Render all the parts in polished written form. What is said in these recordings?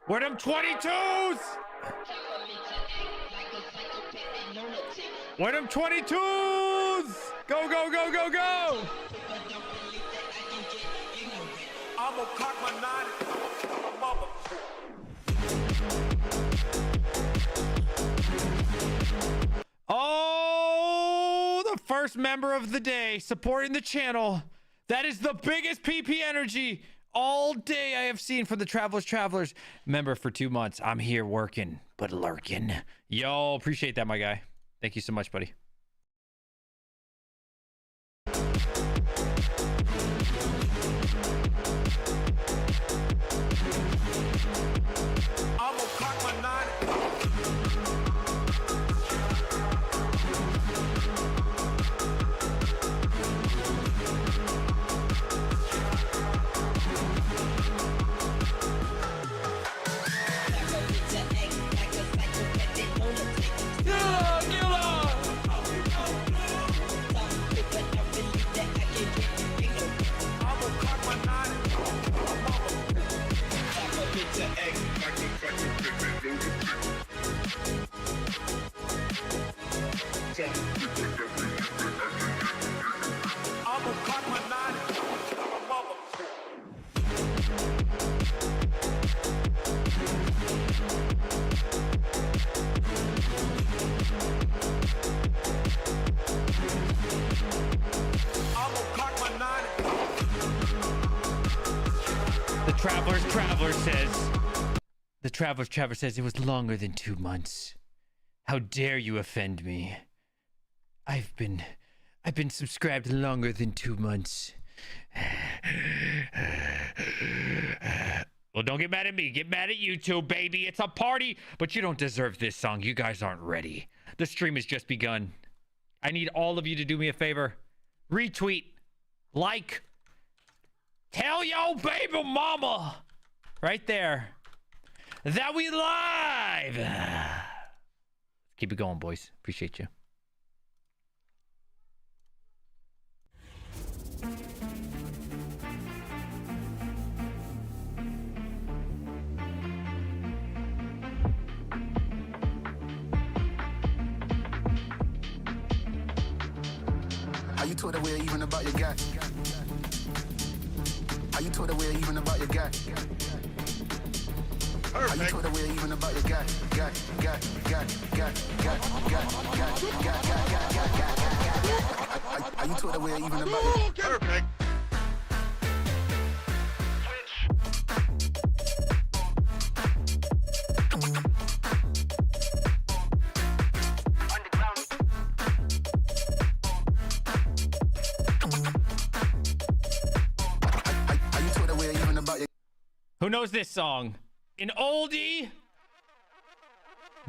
Where them 22s? Where them 22s? Go, go, go, go, go! I'm gonna cock my nine. Mother. Oh, the first member of the day supporting the channel. That is the biggest PP energy all day I have seen for the Travelers. Member for 2 months. I'm here working, but lurking. Yo, appreciate that, my guy. Thank you so much, buddy. I'm gonna cock my nine. I'm gonna cock my nine. I'm gonna cock my nine. The Traveler says it was longer than 2 months. How dare you offend me? I've been subscribed longer than 2 months. Well, don't get mad at me. Get mad at you two, baby. It's a party, but you don't deserve this song. You guys aren't ready. The stream has just begun. I need all of you to do me a favor. Retweet, like, tell yo baby mama right there that we live. Keep it going, boys. Appreciate you. How you told away even about your guy? How you told away even about your guy? How you told away even about your guy? Are you told away even about your perfect? Who knows this song? An oldie,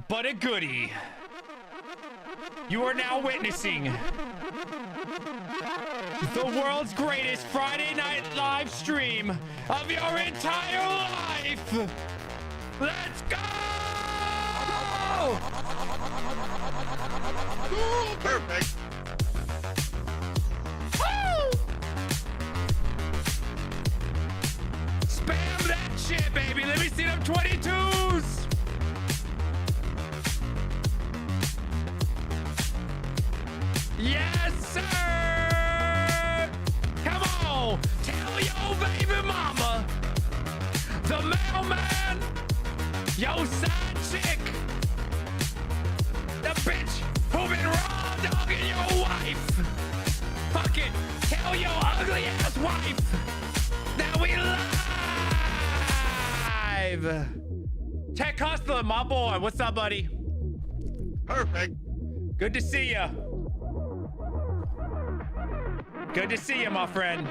but a goodie. You are now witnessing the world's greatest Friday night live stream of your entire life. Let's go! Perfect. Spam that shit, baby. Let me see them 22s. Yes, sir. Come on. Tell your baby mama. The mailman. Yo side chick. The bitch who been raw dogging your wife. Fuck it. Tell your ugly ass wife that we live. Tech Hustler, my boy. What's up, buddy? Perfect. Good to see ya. Good to see you, my friend.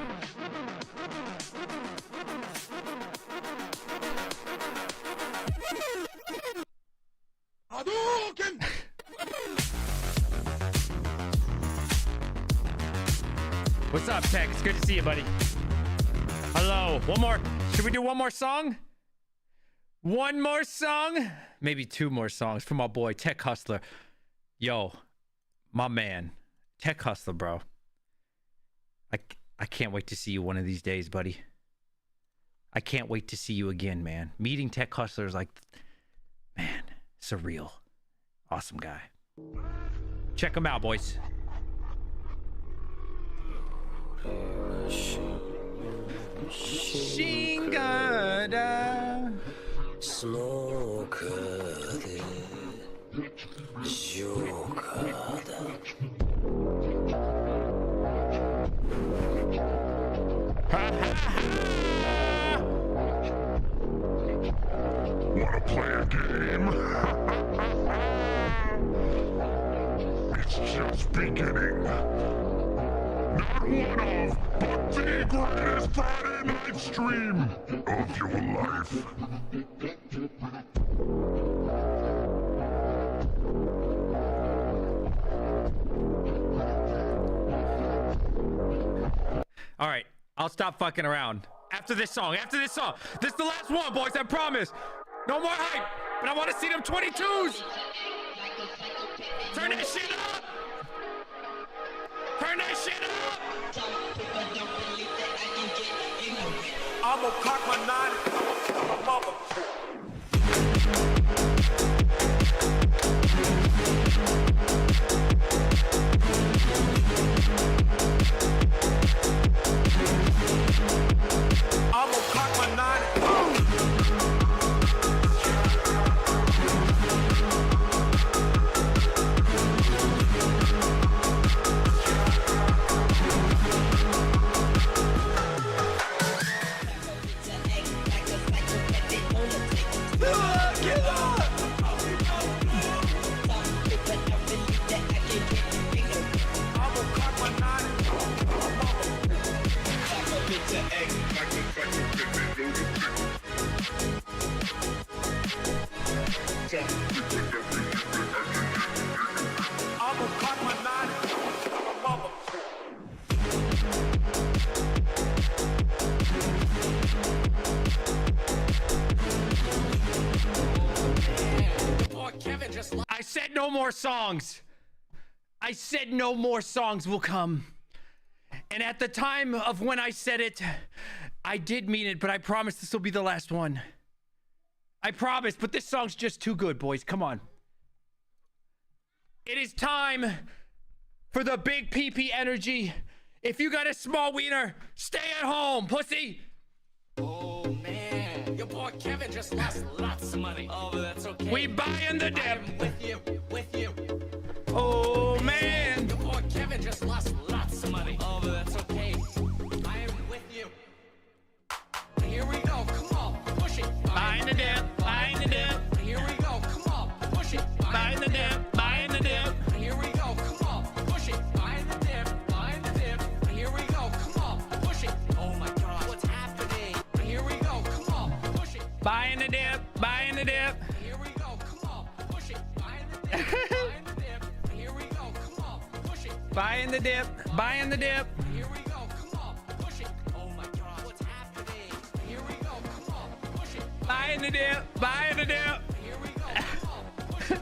Hadouken! What's up, Tech? It's good to see you, buddy. Hello. One more. Should we do one more song? One more song? Maybe two more songs for my boy, Tech Hustler. Yo, my man. Tech Hustler, bro. I can't wait to see you one of these days, buddy. I can't wait to see you again, man. Meeting Tech Hustlers, like, man, surreal. Awesome guy. Check him out, boys. Shingada. Smokade, jokada. Wanna play a game? It's just beginning. Not one of, but the greatest Friday night stream of your life. All right, I'll stop fucking around. After this song. This is the last one, boys, I promise. No more hype, but I want to see them 22s. Turn that shit up. Turn that shit up. I'ma cock my 9, mother. I'ma cock my 9, mother. I said no more songs. I said no more songs will come. And at the time of when I said it, I did mean it, but I promise this will be the last one. I promise, but this song's just too good, boys. Come on. It is time for the big PP energy. If you got a small wiener, stay at home, pussy. Oh man, your boy Kevin just lost lots of money. Oh, but that's okay. We buying the dip. I'm with you. Oh man. Your boy Kevin just lost lots of money. Oh, but that's okay. I am with you. Here we go. Come on, push it. Buying the dip. Buying the dip. Here we go. Come on, push it. Buying the dip. Buying the dip. Here we go. Come on, push it. Buying the dip. Buying the dip. Here we go. Come on, push it. Oh my God, what's happening? Here we go. Come on, push it. Buying the dip. Buying the dip. Here we go. Come on, push it. Buying the dip. Buying the dip. Here we go. Come on, push it. Buying the dip. Buying the dip. Here we go. Come on, push it. Oh my God, what's happening? Here we go. Come on, push it. Buying the dip. Buying the dip. Here we go. Come on, push it.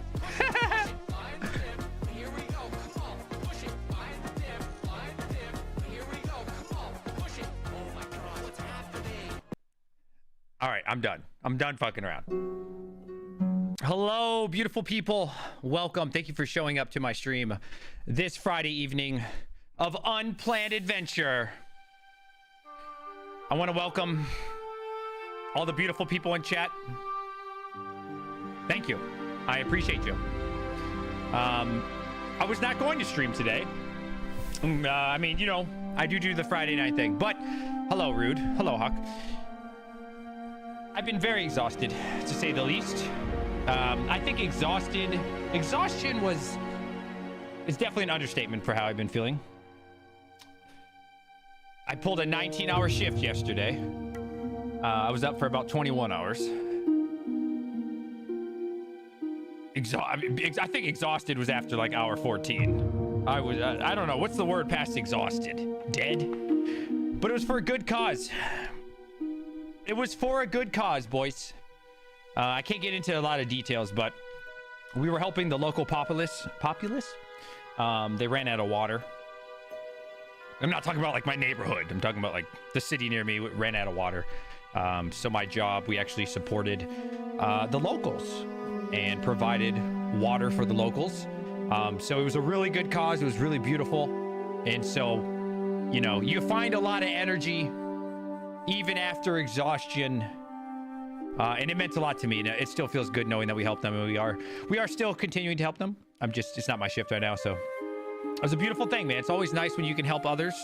Buying the dip. Here we go. Come on, push it. Buying the dip. Buying the dip. Here we go. Come on, push it. Oh my God, what's happening? All right, I'm done. I'm done fucking around. Hello, beautiful people. Welcome. Thank you for showing up to my stream this Friday evening of Unplanned Adventure. I want to welcome all the beautiful people in chat. Thank you. I appreciate you. I was not going to stream today. I mean, you know, I do the Friday night thing. But hello, Rude. Hello, Huck. I've been very exhausted, to say the least. I think exhaustion is definitely an understatement for how I've been feeling. I pulled a 19-hour shift yesterday. I was up for about 21 hours. I think exhausted was after like hour 14. I don't know. What's the word past exhausted? Dead? But it was for a good cause. It was for a good cause, boys. I can't get into a lot of details, but we were helping the local populace. They ran out of water. I'm not talking about like my neighborhood. I'm talking about like the city near me ran out of water. So my job, we actually supported the locals and provided water for the locals. So it was a really good cause. It was really beautiful. And so, you know, you find a lot of energy even after exhaustion. And it meant a lot to me. And it still feels good knowing that we helped them. And we are still continuing to help them. It's not my shift right now. So it was a beautiful thing, man. It's always nice when you can help others.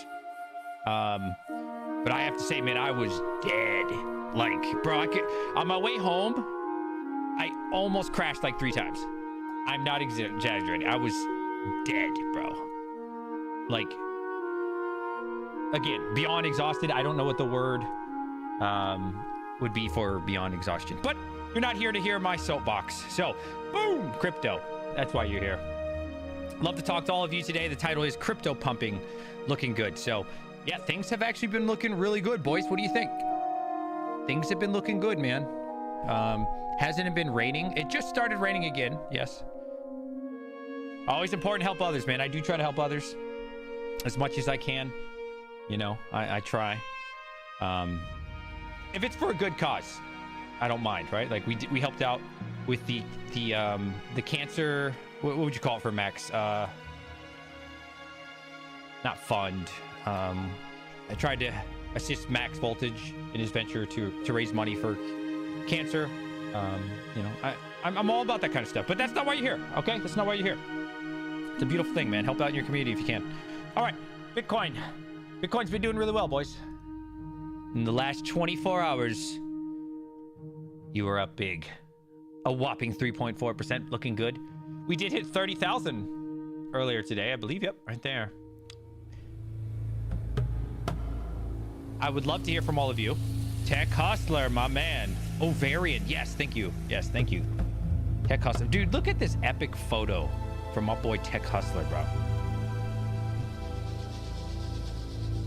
But I have to say, man, I was dead. Like, bro, on my way home, I almost crashed like 3 times. I'm not exaggerating. I was dead, bro. Like, again, beyond exhausted. I don't know what the word would be for beyond exhaustion. But you're not here to hear my soapbox. So, boom, crypto. That's why you're here. Love to talk to all of you today. The title is Crypto Pumping, looking good. So, yeah, things have actually been looking really good, boys. What do you think? Things have been looking good, man. Hasn't it been raining? It just started raining again. Yes. Always important to help others, man. I do try to help others as much as I can. You know, I try. If it's for a good cause, I don't mind, right? Like we helped out with the cancer. What would you call it for Max? Not fund. I tried to assist Max Voltage in his venture to raise money for cancer. You know, I'm all about that kind of stuff, but that's not why you're here. Okay, that's not why you're here. It's a beautiful thing, man. Help out in your community if you can. All right, Bitcoin. Bitcoin's been doing really well, boys. In the last 24 hours, you were up big. A whopping 3.4%, looking good. We did hit 30,000 earlier today, I believe. Yep, right there. I would love to hear from all of you. Tech Hustler, my man. Oh, Variant. Yes, thank you. Yes, thank you. Tech Hustler. Dude, look at this epic photo from my boy Tech Hustler, bro.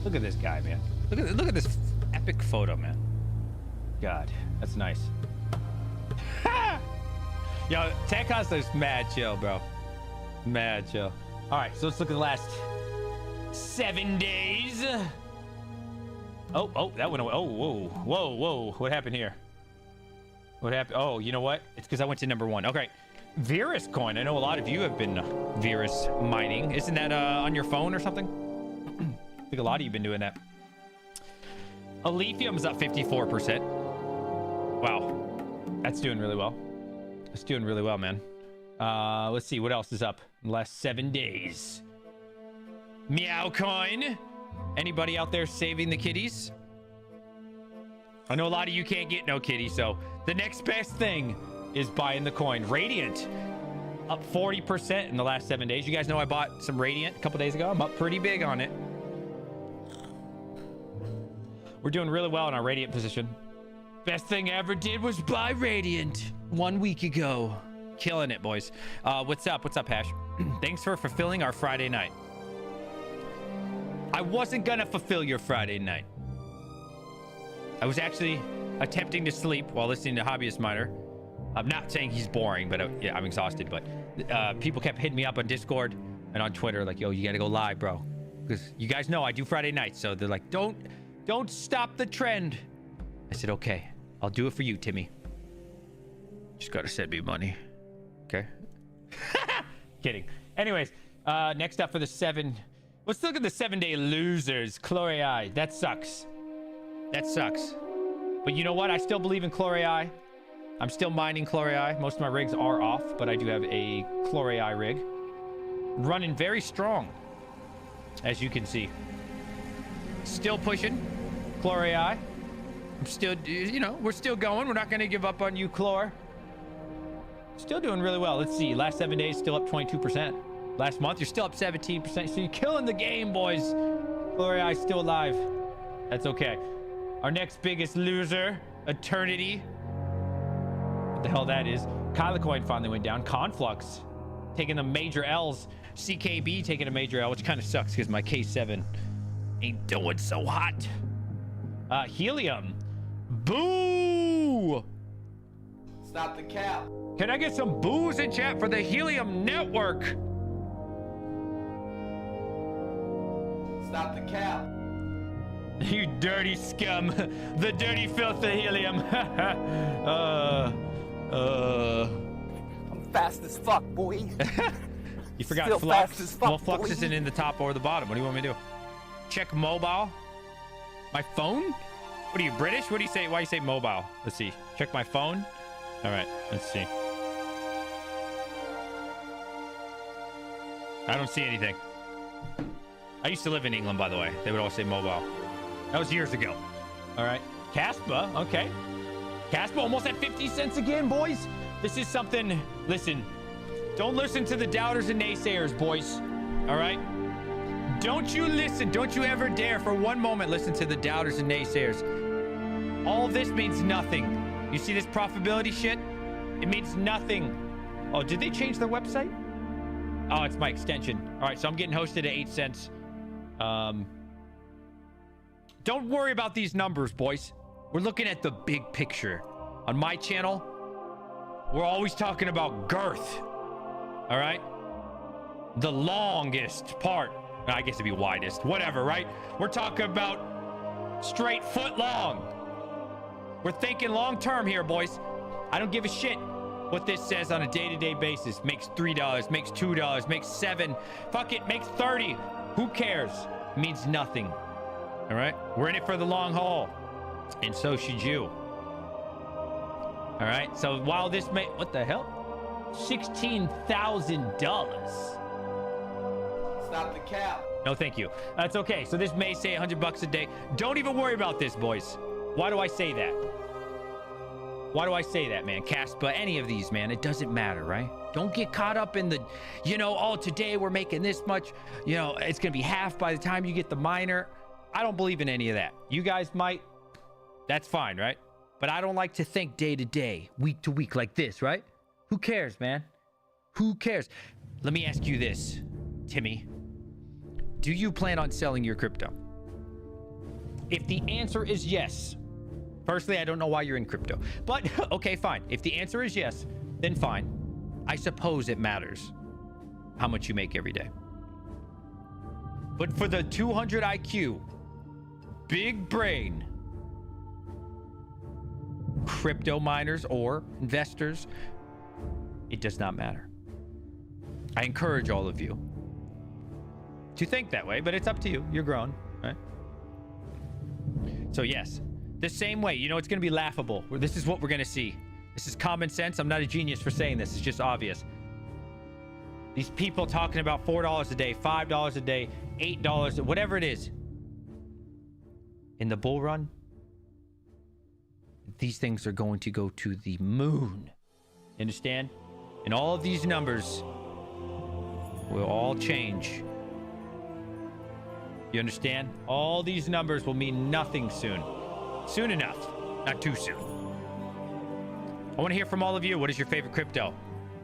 Look at this guy, man. Look at this epic photo, man. God, that's nice. Yo, Tech Hustler's mad chill, bro. Mad chill. All right, so let's look at the last 7 days. Oh, that went away. Oh, whoa. What happened here? What happened? Oh, you know what? It's because I went to number 1. Okay. Virus coin. I know a lot of you have been Virus mining. Isn't that on your phone or something? I think a lot of you have been doing that. Alephium's up 54%. Wow. That's doing really well. It's doing really well, man. Let's see. What else is up in the last 7 days? Meow coin. Anybody out there saving the kitties? I know a lot of you can't get no kitty, so the next best thing is buying the coin. Radiant, up 40% in the last 7 days. You guys know I bought some Radiant a couple days ago. I'm up pretty big on it. We're doing really well in our Radiant position. Best thing I ever did was buy Radiant 1 week ago. Killing it, boys. What's up? What's up, Hash? Thanks for fulfilling our Friday night. I wasn't gonna fulfill your Friday night. I was actually attempting to sleep while listening to Hobbyist Miner. I'm not saying he's boring, but yeah, I'm exhausted. But people kept hitting me up on Discord and on Twitter, like, "Yo, you gotta go live, bro," because you guys know I do Friday nights. So they're like, "Don't stop the trend." I said, "Okay, I'll do it for you, Timmy. Just gotta send me money, okay?" Kidding. Anyways, next up for the 7. Let's look at the 7-day losers. Chlorei. That sucks. That sucks. But you know what? I still believe in Chlorei. I'm still mining Chlorei. Most of my rigs are off, but I do have a Chlorei rig. Running very strong, as you can see. Still pushing Chlorei. I'm still, you know, we're still going. We're not going to give up on you, Chlor. Still doing really well. Let's see. Last 7 days, still up 22%. Last month, you're still up 17%. So you're killing the game, boys. Chlorei still alive. That's okay. Our next biggest loser, Eternity. What the hell that is? Kylecoin finally went down. Conflux taking the major L's. CKB taking a major L, which kind of sucks because my K7 ain't doing so hot. Helium. Boo! Stop the cap. Can I get some boos in chat for the Helium Network? Stop the cap. You dirty scum. The dirty filth of helium. I'm fast as fuck, boy. You forgot Still Flux. fast as fuck, Well, Flux boy. isn't in the top or the bottom. What do you want me to do? Check mobile. My phone? What are you, British? What do you say? Why do you say mobile? Let's see. Check my phone. All right, let's see. I don't see anything. I used to live in England, by the way. They would always say mobile. That was years ago. All right. Caspa, okay. Caspa almost at 50 cents again, boys. This is something, listen, don't listen to the doubters and naysayers, boys. All right? Don't you listen. Don't you ever dare for one moment listen to the doubters and naysayers. All this means nothing. You see this profitability shit? It means nothing. Oh, did they change their website? Oh, it's my extension. All right, so I'm getting hosted at 8 cents. Don't worry about these numbers, boys. We're looking at the big picture. On my channel, we're always talking about girth. All right? The longest part. I guess it'd be widest. Whatever, right? We're talking about straight foot long. We're thinking long term here, boys. I don't give a shit what this says on a day-to-day basis. Makes $3, makes $2, makes $7. Fuck it, makes 30. Who cares? Means nothing. All right? We're in it for the long haul. And so should you. All right? So while this may... What the hell? $16,000. Stop the cap. No, thank you. That's okay. So this may say $100 a day. Don't even worry about this, boys. Why do I say that? Why do I say that, man? Caspa, any of these, man. It doesn't matter, right? Don't get caught up in the, you know, oh, today we're making this much. You know, it's going to be half by the time you get the miner. I don't believe in any of that. You guys might. That's fine, right? But I don't like to think day to day, week to week like this, right? Who cares, man? Who cares? Let me ask you this, Timmy. Do you plan on selling your crypto? If the answer is yes, personally, I don't know why you're in crypto, but okay, fine. If the answer is yes, then fine. I suppose it matters how much you make every day. But for the 200 IQ, big brain, crypto miners or investors, it does not matter. I encourage all of you to think that way, but it's up to you. You're grown, right? So yes, the same way, you know, it's going to be laughable. This is what we're going to see. This is common sense. I'm not a genius for saying this. It's just obvious. These people talking about $4 a day, $5 a day, $8, whatever it is. In the bull run, these things are going to go to the moon. You understand? And all of these numbers will all change. You understand? All these numbers will mean nothing soon. Soon enough. Not too soon. I want to hear from all of you. What is your favorite crypto?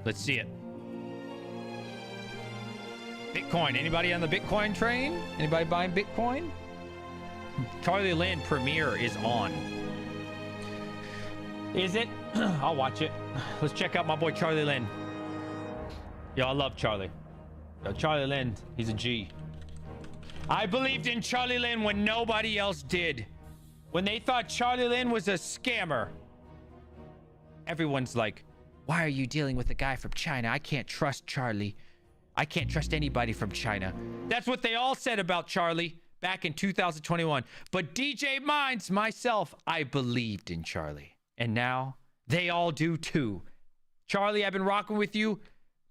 Let's see it. Bitcoin. Anybody on the Bitcoin train? Anybody buying Bitcoin? Charlie Lynn Premiere is on. Is it? I'll watch it. Let's check out my boy Charlie Lynn. Yo, I love Charlie. Yo, Charlie Lynn, he's a G. I believed in Charlie Lynn when nobody else did. When they thought Charlie Lynn was a scammer. Everyone's like, why are you dealing with a guy from China? I can't trust Charlie. I can't trust anybody from China. That's what they all said about Charlie back in 2021. But DJ Minds, myself, I believed in Charlie. And now they all do too. Charlie, I've been rocking with you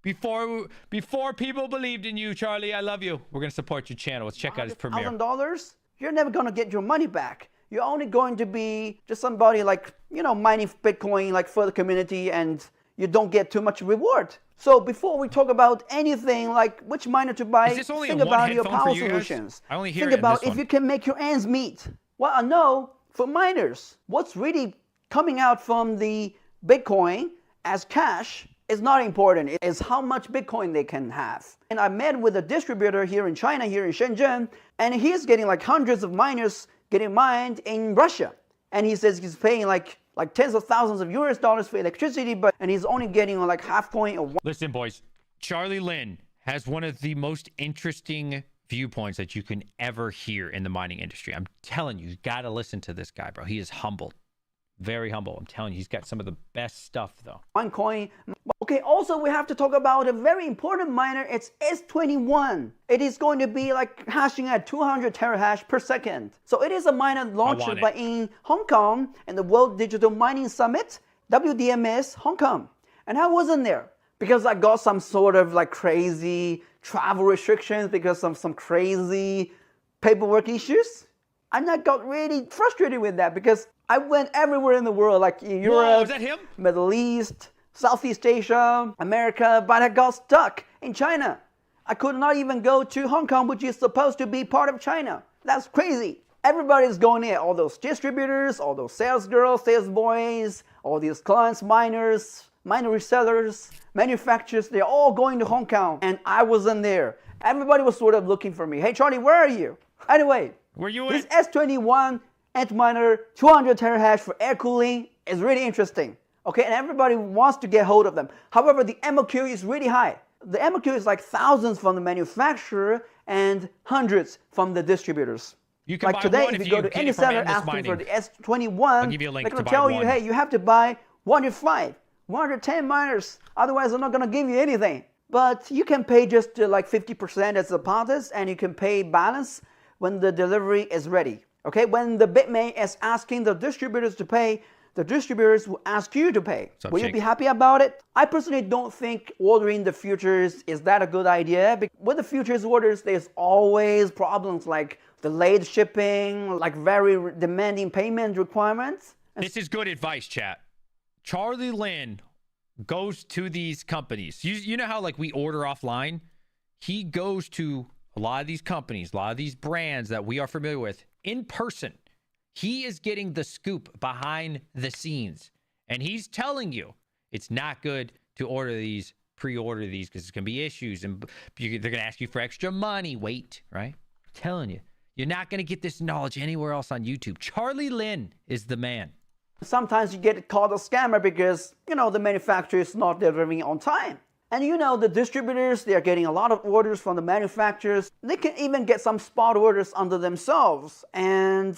before people believed in you, Charlie. I love you. We're going to support your channel. Let's check out his premiere. $1,000, you're never going to get your money back. You're only going to be just somebody like, you know, mining Bitcoin like for the community, and you don't get too much reward. So before we talk about anything like which miner to buy, Is this only think a one about your headphone for power you guys? solutions. I only hear Think it in about this if one. you can make your ends meet. Well, I know for miners, what's really coming out from the Bitcoin as cash is not important. It is how much Bitcoin they can have. And I met with a distributor here in China, here in Shenzhen, and he's getting like hundreds of miners getting mined in Russia. And he says he's paying like tens of thousands of US dollars for electricity, and he's only getting like half coin or one. Listen, boys, Charlie Lynn has one of the most interesting viewpoints that you can ever hear in the mining industry. I'm telling you, you got to listen to this guy, bro. He is humble. Very humble. I'm telling you, he's got some of the best stuff, though. One coin. Okay, also we have to talk about a very important miner. It's S21. It is going to be like hashing at 200 terahash per second. So it is a miner launched in Hong Kong and the World Digital Mining Summit, WDMS Hong Kong. And I wasn't there because I got some sort of like crazy travel restrictions because of some crazy paperwork issues. And I got really frustrated with that because I went everywhere in the world, like in Europe, Whoa, is that him? Middle East, Southeast Asia, America, but I got stuck in China. I could not even go to Hong Kong, which is supposed to be part of China. That's crazy. Everybody's going there. All those distributors, all those sales girls, sales boys, all these clients, miners, miner resellers, manufacturers, they're all going to Hong Kong. And I wasn't there. Everybody was sort of looking for me. Hey, Charlie, where are you? Anyway, Were you this in? S21 Antminer 200 terahash for air cooling is really interesting. Okay, and everybody wants to get hold of them. However, the MOQ is really high. The MOQ is like thousands from the manufacturer and hundreds from the distributors. You can Like buy today, one if if you go you to get any it from seller Endless asking for Mining. the S21, I'll give you a link they're to going buy to tell you, one. hey, you have to buy 105, 110 miners. Otherwise, they're not going to give you anything. But you can pay just like 50% as a deposit, and you can pay balance when the delivery is ready. Okay, when the Bitmain is asking the distributors to pay, the distributors will ask you to pay. Will you be happy about it? I personally don't think ordering the futures is that a good idea. With the futures orders, there's always problems like delayed shipping, like very demanding payment requirements. This is good advice, chat. Charlie Lin goes to these companies. You know how like we order offline? He goes to a lot of these companies, a lot of these brands that we are familiar with in person. He is getting the scoop behind the scenes. And he's telling you it's not good to order these, pre-order these, because it's going to be issues. And they're going to ask you for extra money. Wait, right? I'm telling you. You're not going to get this knowledge anywhere else on YouTube. Charlie Lin is the man. Sometimes you get called a scammer because, you know, the manufacturer is not delivering on time. And you know, the distributors, they are getting a lot of orders from the manufacturers. They can even get some spot orders under themselves. And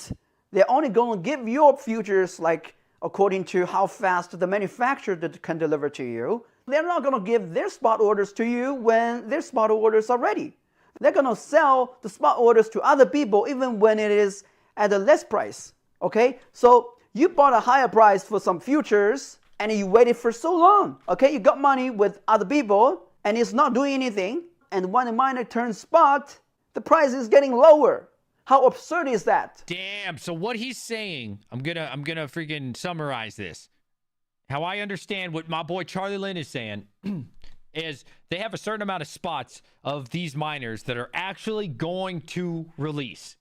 they're only going to give your futures like according to how fast the manufacturer can deliver to you. They're not going to give their spot orders to you when their spot orders are ready. They're going to sell the spot orders to other people even when it is at a less price. Okay? So you bought a higher price for some futures and you waited for so long. Okay? You got money with other people and it's not doing anything. And when the miner turns spot, the price is getting lower. How absurd is that? Damn. So what he's saying, I'm gonna freaking summarize this. How I understand what my boy Charlie Lin is saying is they have a certain amount of spots of these miners that are actually going to release.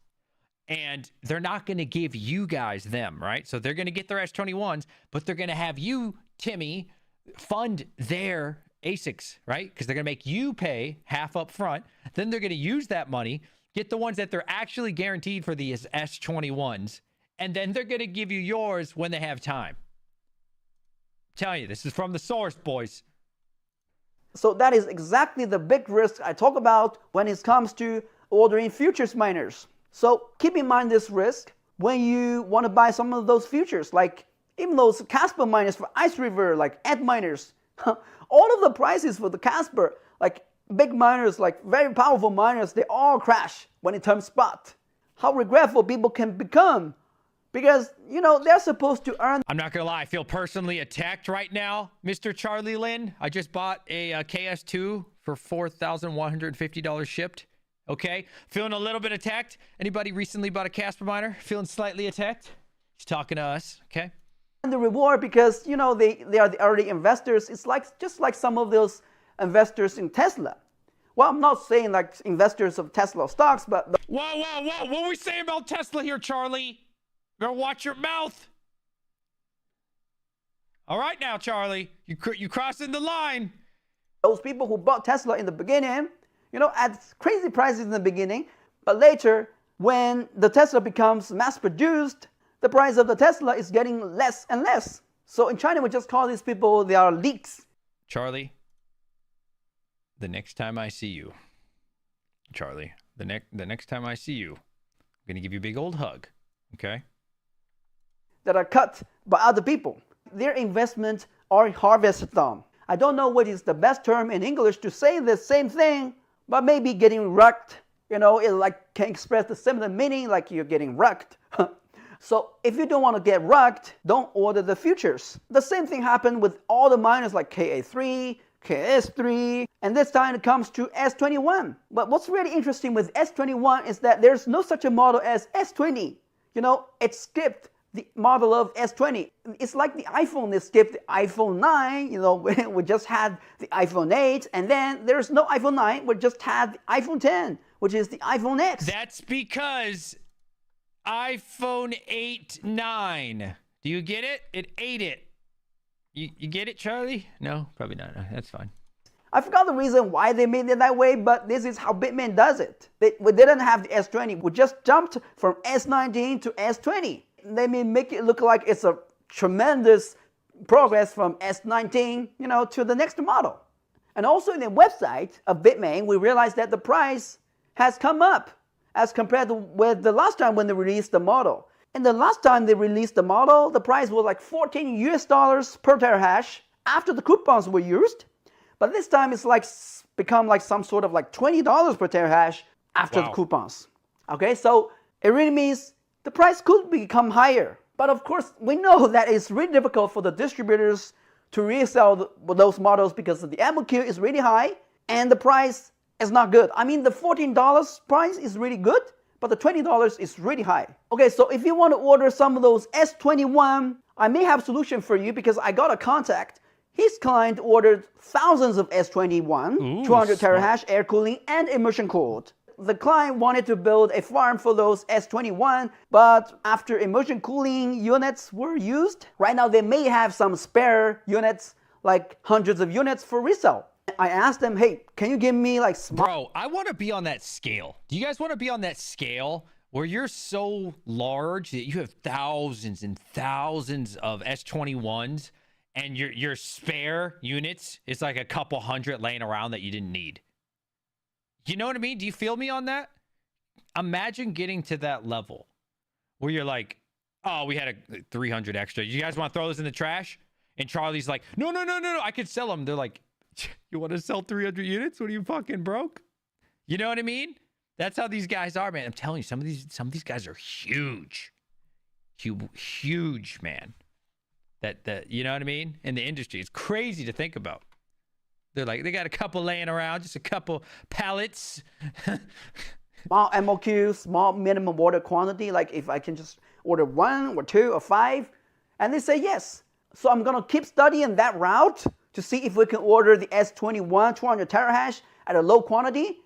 And they're not going to give you guys them, right? So they're going to get their S21s, but they're going to have you, Timmy, fund their ASICs, right? Because they're going to make you pay half up front. Then they're going to use that money, get the ones that they're actually guaranteed for the S21s, and then they're going to give you yours when they have time. I'm telling you, this is from the source, boys. So that is exactly the big risk I talk about when it comes to ordering futures miners. So keep in mind this risk when you want to buy some of those futures, like even those Casper miners for Ice River, like Ant miners. All of the prices for the Casper, like big miners, like very powerful miners, they all crash when it turns spot. How regretful people can become because, you know, they're supposed to earn. I'm not going to lie. I feel personally attacked right now, Mr. Charlie Lin. I just bought a KS2 for $4,150 shipped. Okay, feeling a little bit attacked. Anybody recently bought a Casper miner? Feeling slightly attacked? He's talking to us, okay? The reward because, you know, they are the early investors. It's like just like some of those investors in Tesla. Well, I'm not saying like investors of Tesla stocks, but Whoa. What are we saying about Tesla here, Charlie? Better watch your mouth. All right now, Charlie. You crossing the line. those people who bought Tesla in the beginning, you know, at crazy prices in the beginning, but later, when the Tesla becomes mass produced, the price of the Tesla is getting less and less. So in China, we just call these people, they are leaks. Charlie, the next time I see you, The next time I see you, I'm gonna give you a big old hug. Okay? that are cut by other people. Their investment are harvested on. I don't know what is the best term in English to say the same thing, but maybe getting wrecked, you know, it like can express the similar meaning like you're getting wrecked. So if you don't want to get wrecked, don't order the futures. The same thing happened with all the miners like KA3, KS3, and this time it comes to S21. But what's really interesting with S21 is that there's no such a model as S20. You know, it skipped the model of S20. It's like the iPhone, they skipped the iPhone 9, you know, we just had the iPhone 8, and then there's no iPhone 9, we just had the iPhone 10, which is the iPhone X. That's because iPhone 8, 9. Do you get it? It ate it. You get it, Charlie? No, probably not. No, that's fine. I forgot the reason why they made it that way, but this is how Bitmain does it. We didn't have the S20. We just jumped from S19 to S20. They may make it look like it's a tremendous progress from S19, you know, to the next model. And also in the website of Bitmain, we realized that the price has come up as compared to with the last time when they released the model. And the last time they released the model, the price was like $14 per terahash after the coupons were used. But this time it's like become like some sort of like $20 per terahash after the coupons. Okay, so it really means the price could become higher. But of course, we know that it's really difficult for the distributors to resell those models because the MOQ is really high and the price is not good. I mean, the $14 price is really good, but the $20 is really high. Okay, so if you want to order some of those S21, I may have a solution for you because I got a contact. His client ordered thousands of S21, 200 terahash air cooling and immersion cooled. The client wanted to build a farm for those S21, but after immersion cooling units were used, right now they may have some spare units, like hundreds of units for resale. I asked them, hey, can you give me like Bro, I want to be on that scale. Do you guys want to be on that scale where you're so large that you have thousands and thousands of S21s and your spare units is like a couple hundred laying around that you didn't need? You know what I mean? Do you feel me on that? Imagine getting to that level where you're like, oh, we had a 300 extra. You guys want to throw those in the trash? And Charlie's like, no, I could sell them. They're like, you want to sell 300 units? What are you, fucking broke? You know what I mean? That's how these guys are, man. I'm telling you, some of these guys are huge. Huge, man. That you know what I mean? In the industry. It's crazy to think about. They're like, they got a couple laying around, just a couple pallets. small MOQ, small minimum order quantity, like if I can just order 1 or 2 or 5, and they say yes. So I'm gonna keep studying that route to see if we can order the S21 200 terahash at a low quantity,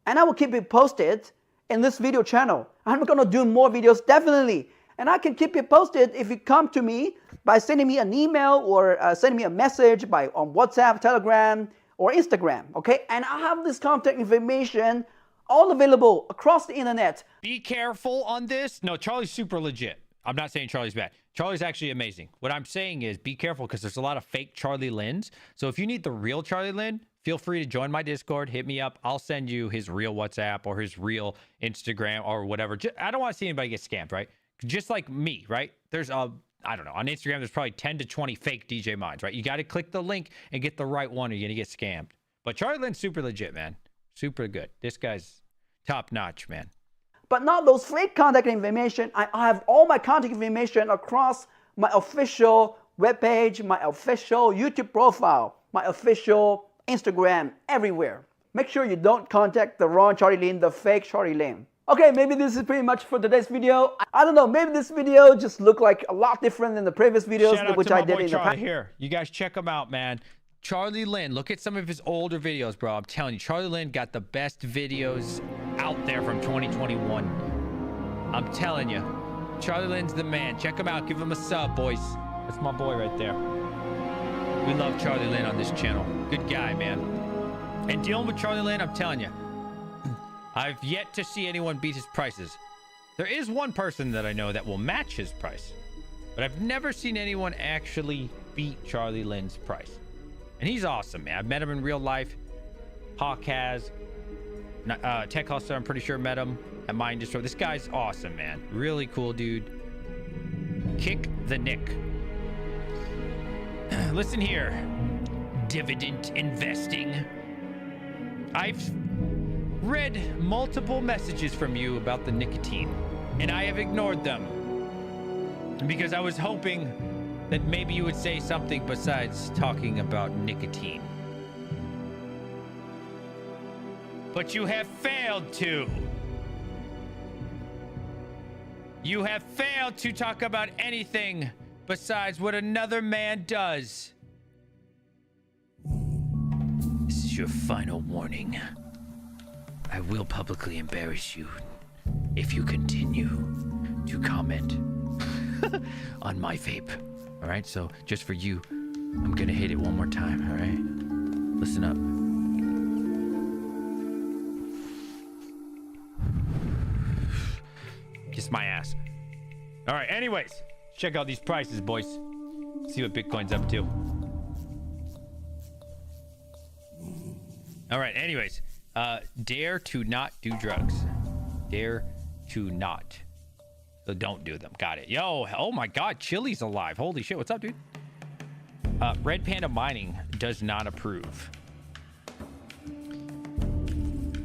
and I will keep it posted in this video channel. I'm gonna do more videos definitely, and I can keep it posted if you come to me by sending me an email or sending me a message on WhatsApp, Telegram, or Instagram, okay? And I have this contact information all available across the internet. Be careful on this. No, Charlie's super legit. I'm not saying Charlie's bad. Charlie's actually amazing. What I'm saying is be careful because there's a lot of fake Charlie Lins. So if you need the real Charlie Lin, feel free to join my Discord. Hit me up. I'll send you his real WhatsApp or his real Instagram or whatever. I don't want to see anybody get scammed, right? Just like me, right? There's I don't know. On Instagram, there's probably 10 to 20 fake DJ mods, right? You got to click the link and get the right one or you're going to get scammed. But Charlie Lin's super legit, man. Super good. This guy's top notch, man. But not those fake contact information. I have all my contact information across my official webpage, my official YouTube profile, my official Instagram, everywhere. Make sure you don't contact the wrong Charlie Lin, the fake Charlie Lin. Okay, maybe this is pretty much for today's video. I don't know, maybe this video just looked like a lot different than the previous videos which I did in the past. Here, you guys check him out, man. Charlie Lin, look at some of his older videos, bro. I'm telling you, Charlie Lin got the best videos out there from 2021. I'm telling you, Charlie Lin's the man. Check him out. Give him a sub, boys. That's my boy right there. We love Charlie Lin on this channel. Good guy, man. And dealing with Charlie Lin, I'm telling you, I've yet to see anyone beat his prices. There is one person that I know that will match his price, but I've never seen anyone actually beat Charlie Lin's price. And he's awesome, man. I've met him in real life. Hawk has. Tech Hustler, I'm pretty sure, met him at Mind Destroy. This guy's awesome, man. Really cool dude. Kick the Nick. Listen here, dividend investing. I've read multiple messages from you about the nicotine, and I have ignored them because I was hoping that maybe you would say something besides talking about nicotine. But you have failed to. You have failed to talk about anything besides what another man does. This is your final warning. I will publicly embarrass you if you continue to comment on my vape. All right, so just for you, I'm gonna hit it one more time, all right? Listen up. Kiss my ass. All right, anyways, check out these prices, boys. See what Bitcoin's up to. All right, anyways, dare to not do drugs. Dare to not. So don't do them. Got it. Yo, oh my God, Chili's alive. Holy shit, what's up, dude? Red Panda Mining does not approve.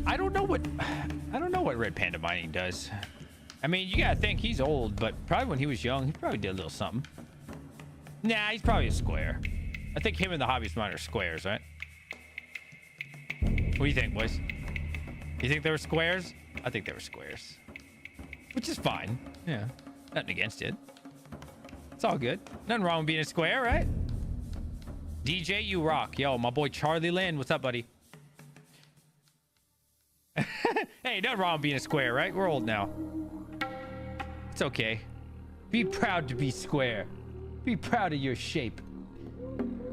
I don't know what Red Panda Mining does. I mean, you gotta think he's old, but probably when he was young, he probably did a little something. Nah, he's probably a square. I think him and the hobbyist miner are squares, right? What do you think, boys? You think they were squares? I think they were squares. Which is fine. Yeah. Nothing against it. It's all good. Nothing wrong with being a square, right? DJ, you rock. Yo, my boy Charlie Lynn. What's up, buddy? Hey, nothing wrong with being a square, right? We're old now. It's okay. Be proud to be square. Be proud of your shape.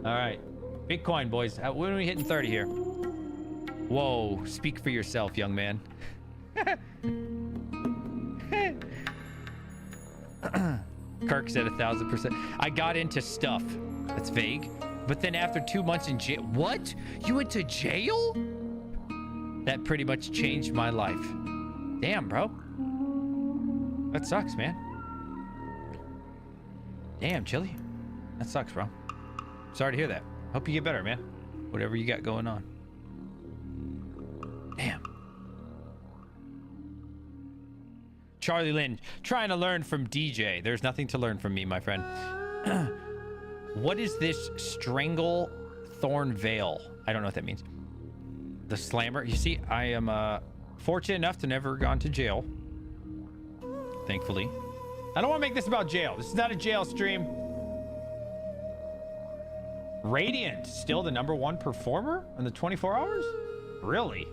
All right. Bitcoin, boys. When are we hitting 30 here? Whoa. Speak for yourself, young man. Kirk said 1,000%. I got into stuff. That's vague. But then after 2 months in jail. What? You went to jail? That pretty much changed my life. Damn, bro. That sucks, man. Damn, Chili. That sucks, bro. Sorry to hear that. Hope you get better, man. Whatever you got going on. Damn. Charlie Lynn, trying to learn from DJ. There's nothing to learn from me, my friend. What is this Strangle Thorn Veil? I don't know what that means. The Slammer. You see, I am fortunate enough to never gone to jail. Thankfully. I don't want to make this about jail. This is not a jail stream. Radiant, still the #1 performer in the 24 hours? Really?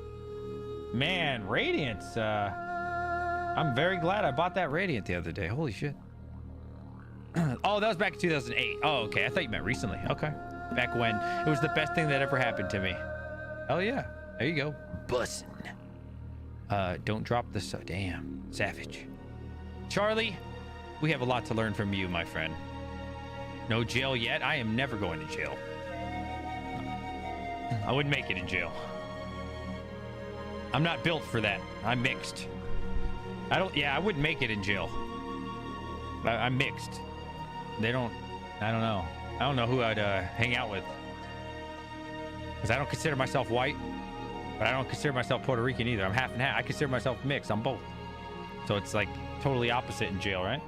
Man, Radiant's, I'm very glad I bought that Radiant the other day. Holy shit. Oh, that was back in 2008. Oh, okay. I thought you meant recently. Okay. Back when it was the best thing that ever happened to me. Hell yeah. There you go. Bussin'. Don't drop the damn. Savage. Charlie, we have a lot to learn from you, my friend. No jail yet? I am never going to jail. I wouldn't make it in jail. I'm not built for that. I'm mixed. I wouldn't make it in jail. I'm mixed. I don't know. I don't know who I'd hang out with. Because I don't consider myself white, but I don't consider myself Puerto Rican either. I'm half and half. I consider myself mixed. I'm both. So it's like totally opposite in jail, right?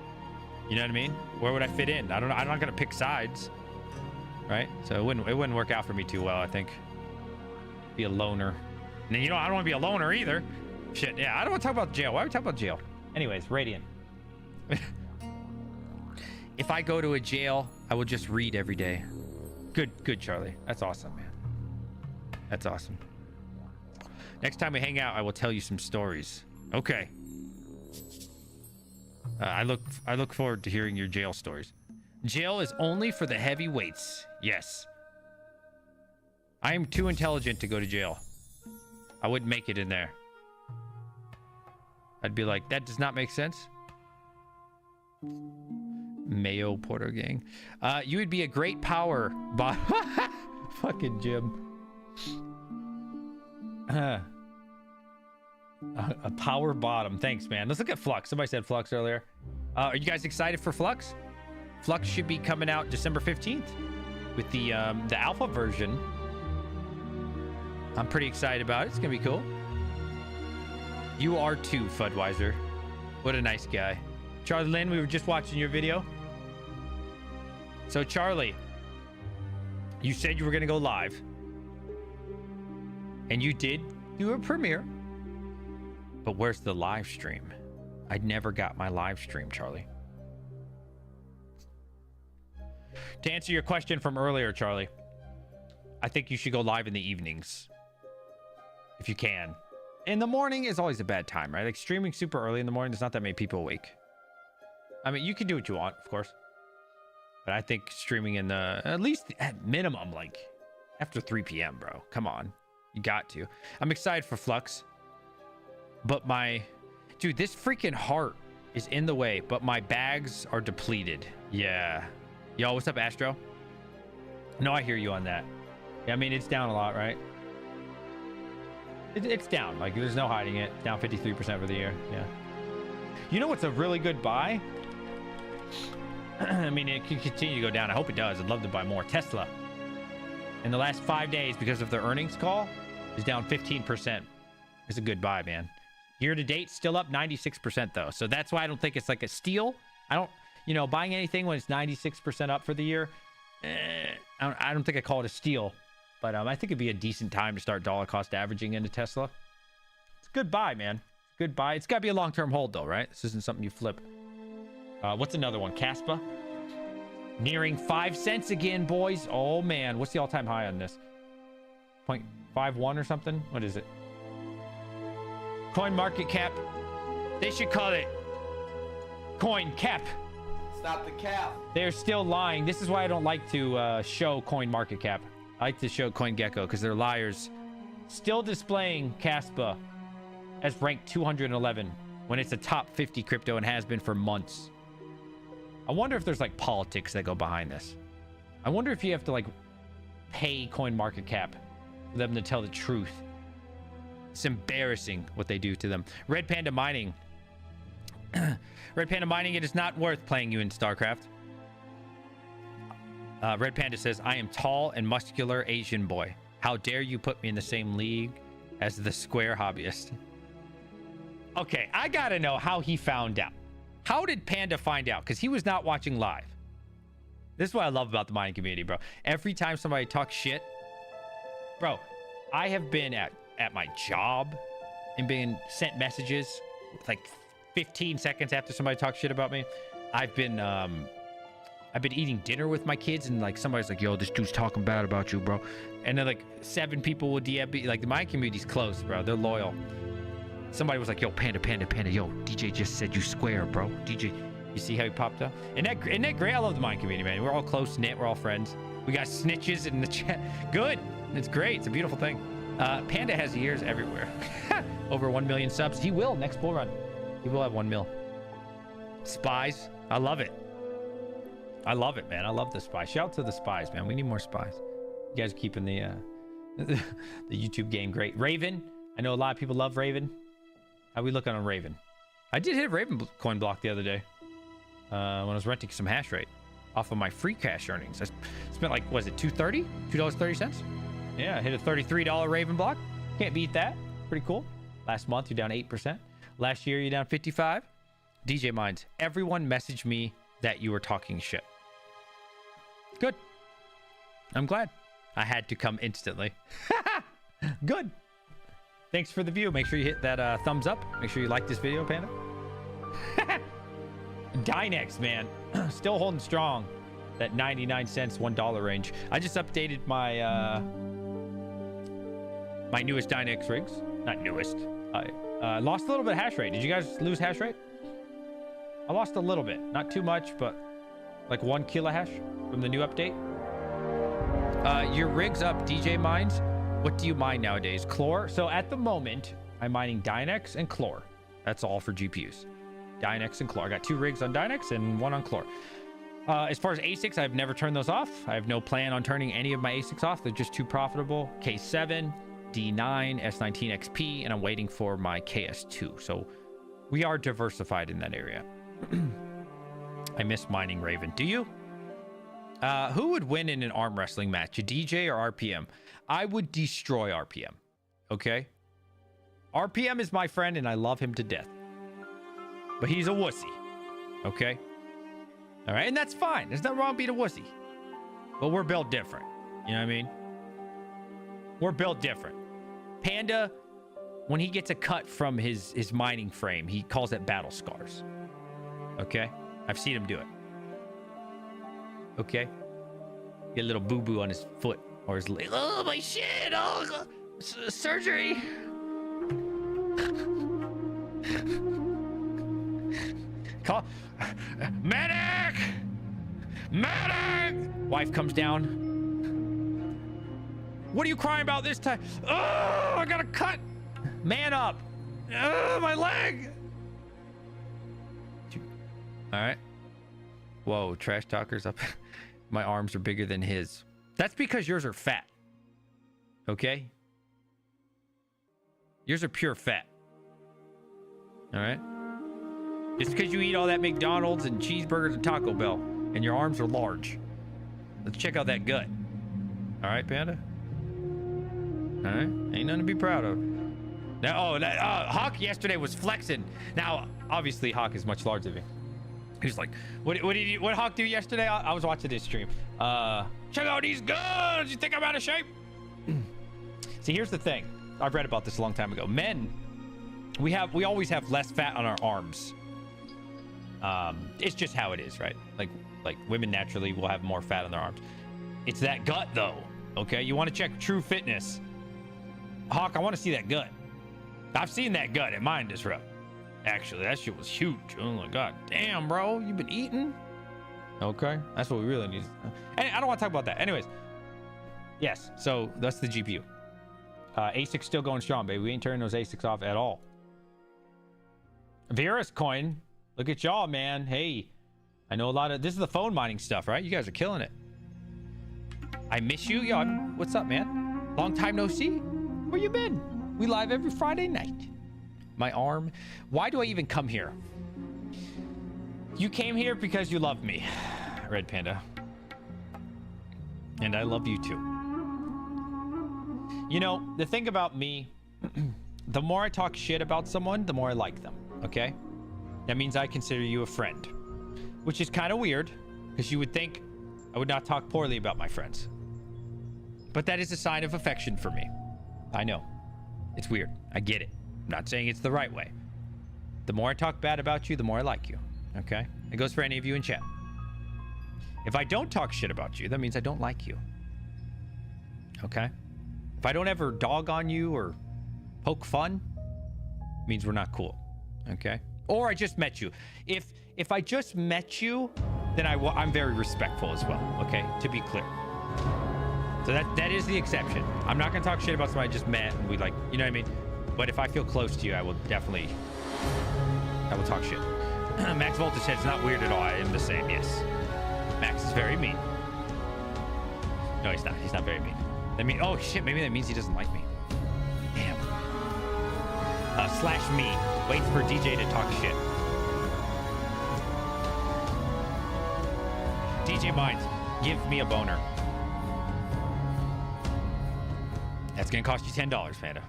You know what I mean? Where would I fit in? I don't know. I'm not gonna pick sides, right? So it wouldn't work out for me too well, I think. Be a loner. And then, I don't want to be a loner either. Shit, yeah, I don't want to talk about jail. Why are we talking about jail? Anyways, Radiant. If I go to a jail, I will just read every day. Good, Charlie. That's awesome, man. That's awesome. Next time we hang out, I will tell you some stories. Okay. I look forward to hearing your jail stories. Jail is only for the heavyweights. Yes. I am too intelligent to go to jail. I wouldn't make it in there. I'd be like, that does not make sense. Mayo Porter gang. You would be a great power bot. Fucking Jim. A power bottom. Thanks, man. Let's look at Flux. Somebody said Flux earlier. Are you guys excited for Flux? Flux should be coming out December 15th with the alpha version. I'm pretty excited about it. It's gonna be cool. You are too, Fudweiser. What a nice guy. Charlie Lynn, we were just watching your video. So Charlie, you said you were gonna go live. And you did do a premiere. But where's the live stream? I never got my live stream, Charlie. To answer your question from earlier, Charlie, I think you should go live in the evenings. If you can. In the morning is always a bad time, right? Like streaming super early in the morning, there's not that many people awake. I mean, you can do what you want, of course. But I think streaming in the, at least at minimum, like after 3 p.m., bro. Come on. You got to. I'm excited for Flux. But dude, this freaking heart is in the way, but my bags are depleted. Yeah. Yo, what's up, Astro? No, I hear you on that. Yeah, I mean, it's down a lot, right? It's down. Like, there's no hiding it. Down 53% for the year. Yeah. You know what's a really good buy? I mean, it can continue to go down. I hope it does. I'd love to buy more. Tesla. In the last 5 days, because of their earnings call, is down 15%. It's a good buy, man. Year to date, still up 96% though. So that's why I don't think it's like a steal. I don't, buying anything when it's 96% up for the year, I don't think I call it a steal. But I think it'd be a decent time to start dollar cost averaging into Tesla. It's a good buy, man. Good buy. It's got to be a long-term hold though, right? This isn't something you flip. What's another one? Caspa. Nearing 5 cents again, boys. Oh man, what's the all-time high on this? 0.51 or something? What is it? Coin market cap. They should call it coin cap. Stop the cap. They're still lying. This is why I don't like to show coin market cap. I like to show CoinGecko because they're liars. Still displaying Caspa as ranked 211 when it's a top 50 crypto and has been for months. I wonder if there's like politics that go behind this. I wonder if you have to like pay coin market cap for them to tell the truth. It's embarrassing what they do to them. Red Panda Mining. Red Panda Mining, it is not worth playing you in StarCraft. Red Panda says, I am tall and muscular Asian boy. How dare you put me in the same league as the square hobbyist? Okay, I gotta know how he found out. How did Panda find out? Because he was not watching live. This is what I love about the mining community, bro. Every time somebody talks shit, bro, I have been at my job and being sent messages like 15 seconds after somebody talks shit about me. I've been eating dinner with my kids and like somebody's like, yo, this dude's talking bad about you, bro. And then like 7 people will DM me. Like the mining community's close, bro. They're loyal. Somebody was like, yo, Panda, yo, DJ just said you square, bro. DJ, you see how he popped up? Isn't that great? I love the mining community, man. We're all close knit. We're all friends. We got snitches in the chat. Good. It's great. It's a beautiful thing. Panda has ears everywhere. Over 1 million subs. He will next bull run. He will have 1 mil. Spies. I love it. I love it, man. I love the spies. Shout out to the spies, man. We need more spies. You guys are keeping the the YouTube game great. Raven. I know a lot of people love Raven. How we looking on Raven? I did hit Raven coin block the other day when I was renting some hash rate off of my free cash earnings. I spent like, was it $2.30? $2.30? Yeah, I hit a $33 Raven block. Can't beat that. Pretty cool. Last month, you're down 8%. Last year, you're down 55. DJ Minds, everyone messaged me that you were talking shit. Good. I'm glad. I had to come instantly. Good. Thanks for the view. Make sure you hit that thumbs up. Make sure you like this video, Panda. Dynex, man. Still holding strong. That 99 cents, $1 range. I just updated my my newest Dynex rigs. Not newest. I lost a little bit of hash rate. Did you guys lose hash rate? I lost a little bit. Not too much, but like 1 kilohash from the new update. Your rig's up, DJ Mines. What do you mine nowadays? Chlor? So at the moment, I'm mining Dynex and Chlor. That's all for GPUs. Dynex and Chlor. I got 2 rigs on Dynex and 1 on Chlor. As far as ASICs, I've never turned those off. I have no plan on turning any of my ASICs off. They're just too profitable. K7, D9, S19 XP, and I'm waiting for my KS2. So we are diversified in that area. I miss mining Raven. Do you? Who would win in an arm wrestling match? A DJ or RPM? I would destroy RPM. Okay? RPM is my friend and I love him to death. But he's a wussy. Okay? All right? And that's fine. There's nothing wrong with being a wussy. But we're built different. You know what I mean? We're built different. Panda, when he gets a cut from his mining frame, he calls it battle scars. Okay? I've seen him do it. Okay? Get a little boo-boo on his foot or his leg. Oh, my shit! Oh, surgery! Call... Medic! Medic! Wife comes down. What are you crying about this time? Oh, I got a cut! Man up! Oh, my leg! All right. Whoa, trash talkers up. My arms are bigger than his. That's because yours are fat. Okay? Yours are pure fat. All right? It's because you eat all that McDonald's and cheeseburgers and Taco Bell, and your arms are large. Let's check out that gut. All right, Panda? All right? Ain't nothing to be proud of. Now, Hawk yesterday was flexing. Now, obviously, Hawk is much larger than me. He's like, what did Hawk do yesterday? I was watching this stream. Check out these guns. You think I'm out of shape? See, here's the thing. I've read about this a long time ago. Men, we always have less fat on our arms. It's just how it is, right? Like women naturally will have more fat on their arms. It's that gut though. Okay, you want to check true fitness. Hawk, I want to see that gut. I've seen that gut at Mind Disrupt. Actually, that shit was huge. Oh my god. Damn, bro. You been eating? Okay. That's what we really need. And I don't want to talk about that. Anyways. Yes. So that's the GPU. ASIC's still going strong, baby. We ain't turning those ASICs off at all. Vera's coin. Look at y'all, man. Hey. I know a lot of... This is the phone mining stuff, right? You guys are killing it. I miss you. Yo, what's up, man? Long time no see. Where you been? We live every Friday night. My arm. Why do I even come here? You came here because you love me, Red Panda. And I love you too. You know, the thing about me, the more I talk shit about someone, the more I like them, okay? That means I consider you a friend, which is kind of weird because you would think I would not talk poorly about my friends. But that is a sign of affection for me. I know. It's weird. I get it. I'm not saying it's the right way. The more I talk bad about you, the more I like you. Okay? It goes for any of you in chat. If I don't talk shit about you, that means I don't like you. Okay? If I don't ever dog on you or poke fun, it means we're not cool. Okay? Or I just met you. If I just met you, then I'm very respectful as well. Okay? To be clear. So that is the exception. I'm not gonna talk shit about somebody I just met and we like, you know what I mean? But if I feel close to you, I will talk shit. Max Voltage said it's not weird at all. I am the same, yes. Max is very mean. No, he's not. He's not very mean. That mean, oh shit, maybe that means he doesn't like me. Damn. Slash me. Waits for DJ to talk shit. DJ Minds, give me a boner. That's gonna cost you $10, Panda.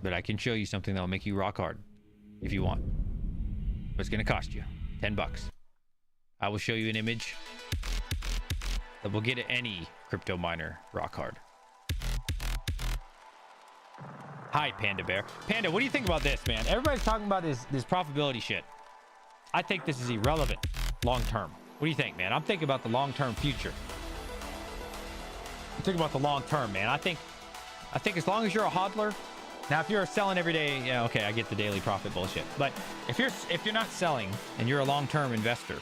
But I can show you something that'll make you rock hard if you want. But it's gonna cost you $10. I will show you an image that will get any crypto miner rock hard. Hi, Panda Bear. Panda, what do you think about this, man? Everybody's talking about this profitability shit. I think this is irrelevant long term. What do you think, man? I'm thinking about the long-term future. I'm thinking about the long term, man. I think as long as you're a hodler. Now, if you're selling every day, yeah, okay, I get the daily profit bullshit. But if you're not selling and you're a long-term investor,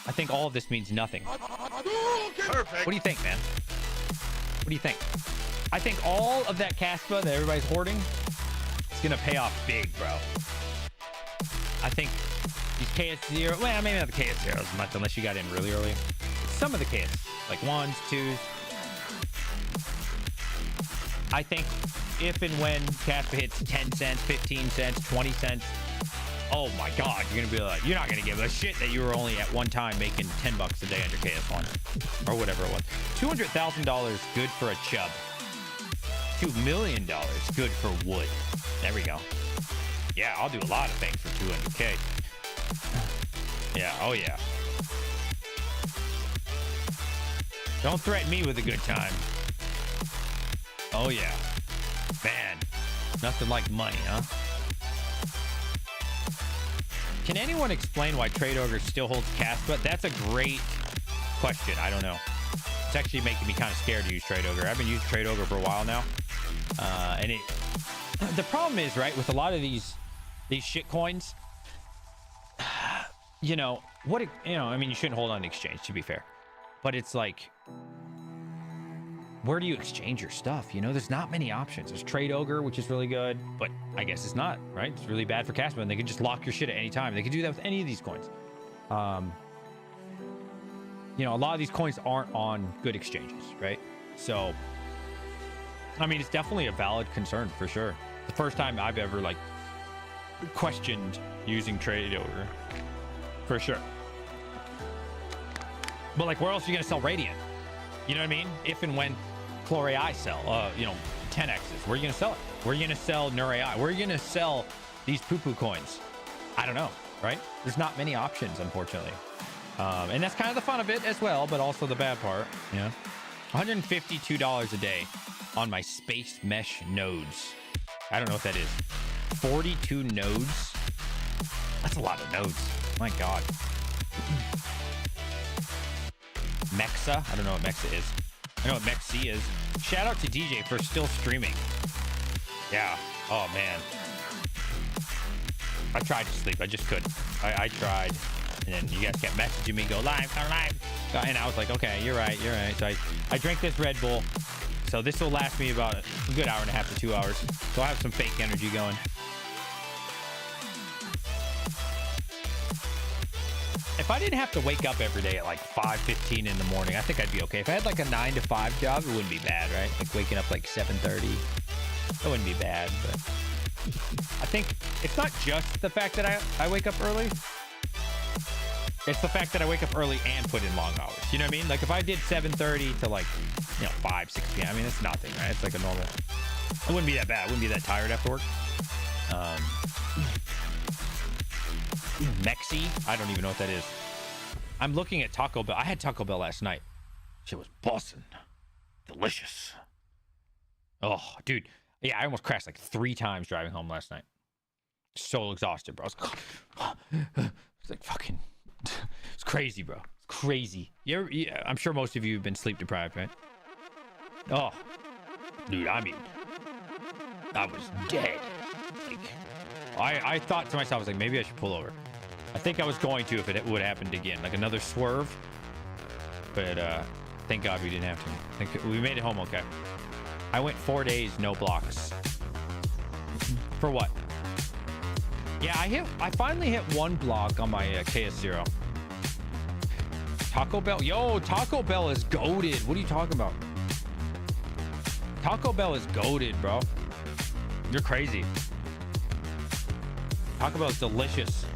I think all of this means nothing. Perfect. What do you think, man? What do you think? I think all of that Caspa that everybody's hoarding is gonna pay off big, bro. I think these KS0, well, maybe not the KS0s much unless you got in really early. Some of the KS, like 1s, 2s. I think if and when Casper hits 10 cents, 15 cents, 20 cents, oh my God, you're going to be like, you're not going to give a shit that you were only at one time making $10 a day on your KS1 or whatever it was. $200,000 good for a chub. $2 million good for wood. There we go. Yeah, I'll do a lot of things for 200K. Yeah, oh yeah. Don't threaten me with a good time. Oh yeah. Man, nothing like money, huh? Can anyone explain why Trade Ogre still holds Caspa? That's a great question. I don't know. It's actually making me kind of scared to use Trade Ogre. I've been using Trade Ogre for a while now. And the problem is, right, with a lot of these shit coins, you know, I mean, you shouldn't hold on to exchange, to be fair. But it's like, where do you exchange your stuff? You know, there's not many options. There's Trade Ogre, which is really good, but I guess it's not, right? It's really bad for Casper, and they can just lock your shit at any time. They can do that with any of these coins. You know, a lot of these coins aren't on good exchanges, right? So, I mean, it's definitely a valid concern for sure. The first time I've ever like questioned using Trade Ogre, for sure. But like, where else are you gonna sell Radiant? You know what I mean? If and when Chlorei sell, you know, 10x's, where are you gonna sell it? Where are you gonna sell Nurei? Where are you gonna sell these poo-poo coins? I don't know, right? There's not many options, unfortunately. And that's kind of the fun of it as well, but also the bad part. Yeah. $152 a day on my space mesh nodes. I don't know what that is. 42 nodes? That's a lot of nodes. My God. Mexa? I don't know what Mexa is. I know what Mexi is. Shout out to DJ for still streaming. Yeah. Oh, man. I tried to sleep. I just couldn't. I tried. And then you guys kept messaging me, go live, go live. And I was like, okay, you're right. So I drank this Red Bull. So this will last me about a good hour and a half to 2 hours. So I'll have some fake energy going. If I didn't have to wake up every day at like 5:15 in the morning, I think I'd be okay. If I had like a 9 to 5 job, it wouldn't be bad, right? Like waking up like 7:30. That wouldn't be bad, but I think it's not just the fact that I wake up early. It's the fact that I wake up early and put in long hours. You know what I mean? Like if I did 7:30 to like, 5, 6 p.m. I mean, it's nothing, right? It's like a normal. It wouldn't be that bad. I wouldn't be that tired after work. Mexi? I don't even know what that is. I'm looking at Taco Bell. I had Taco Bell last night. Shit was bussin'. Delicious. Oh, dude. Yeah, I almost crashed like 3 times driving home last night. So exhausted, bro. It's like fucking... It's crazy, bro. It's crazy. Yeah, I'm sure most of you have been sleep deprived, right? Oh, dude, I mean, I was dead. Like, I thought to myself, I was like, maybe I should pull over. I think I was going to if it would have happened again, like another swerve. But thank God we didn't have to. We made it home okay. I went 4 days, no blocks. For what? Yeah, I finally hit 1 block on my KS0. Taco Bell. Yo, Taco Bell is goated. What are you talking about? Taco Bell is goated, bro. You're crazy. Taco Bell is delicious.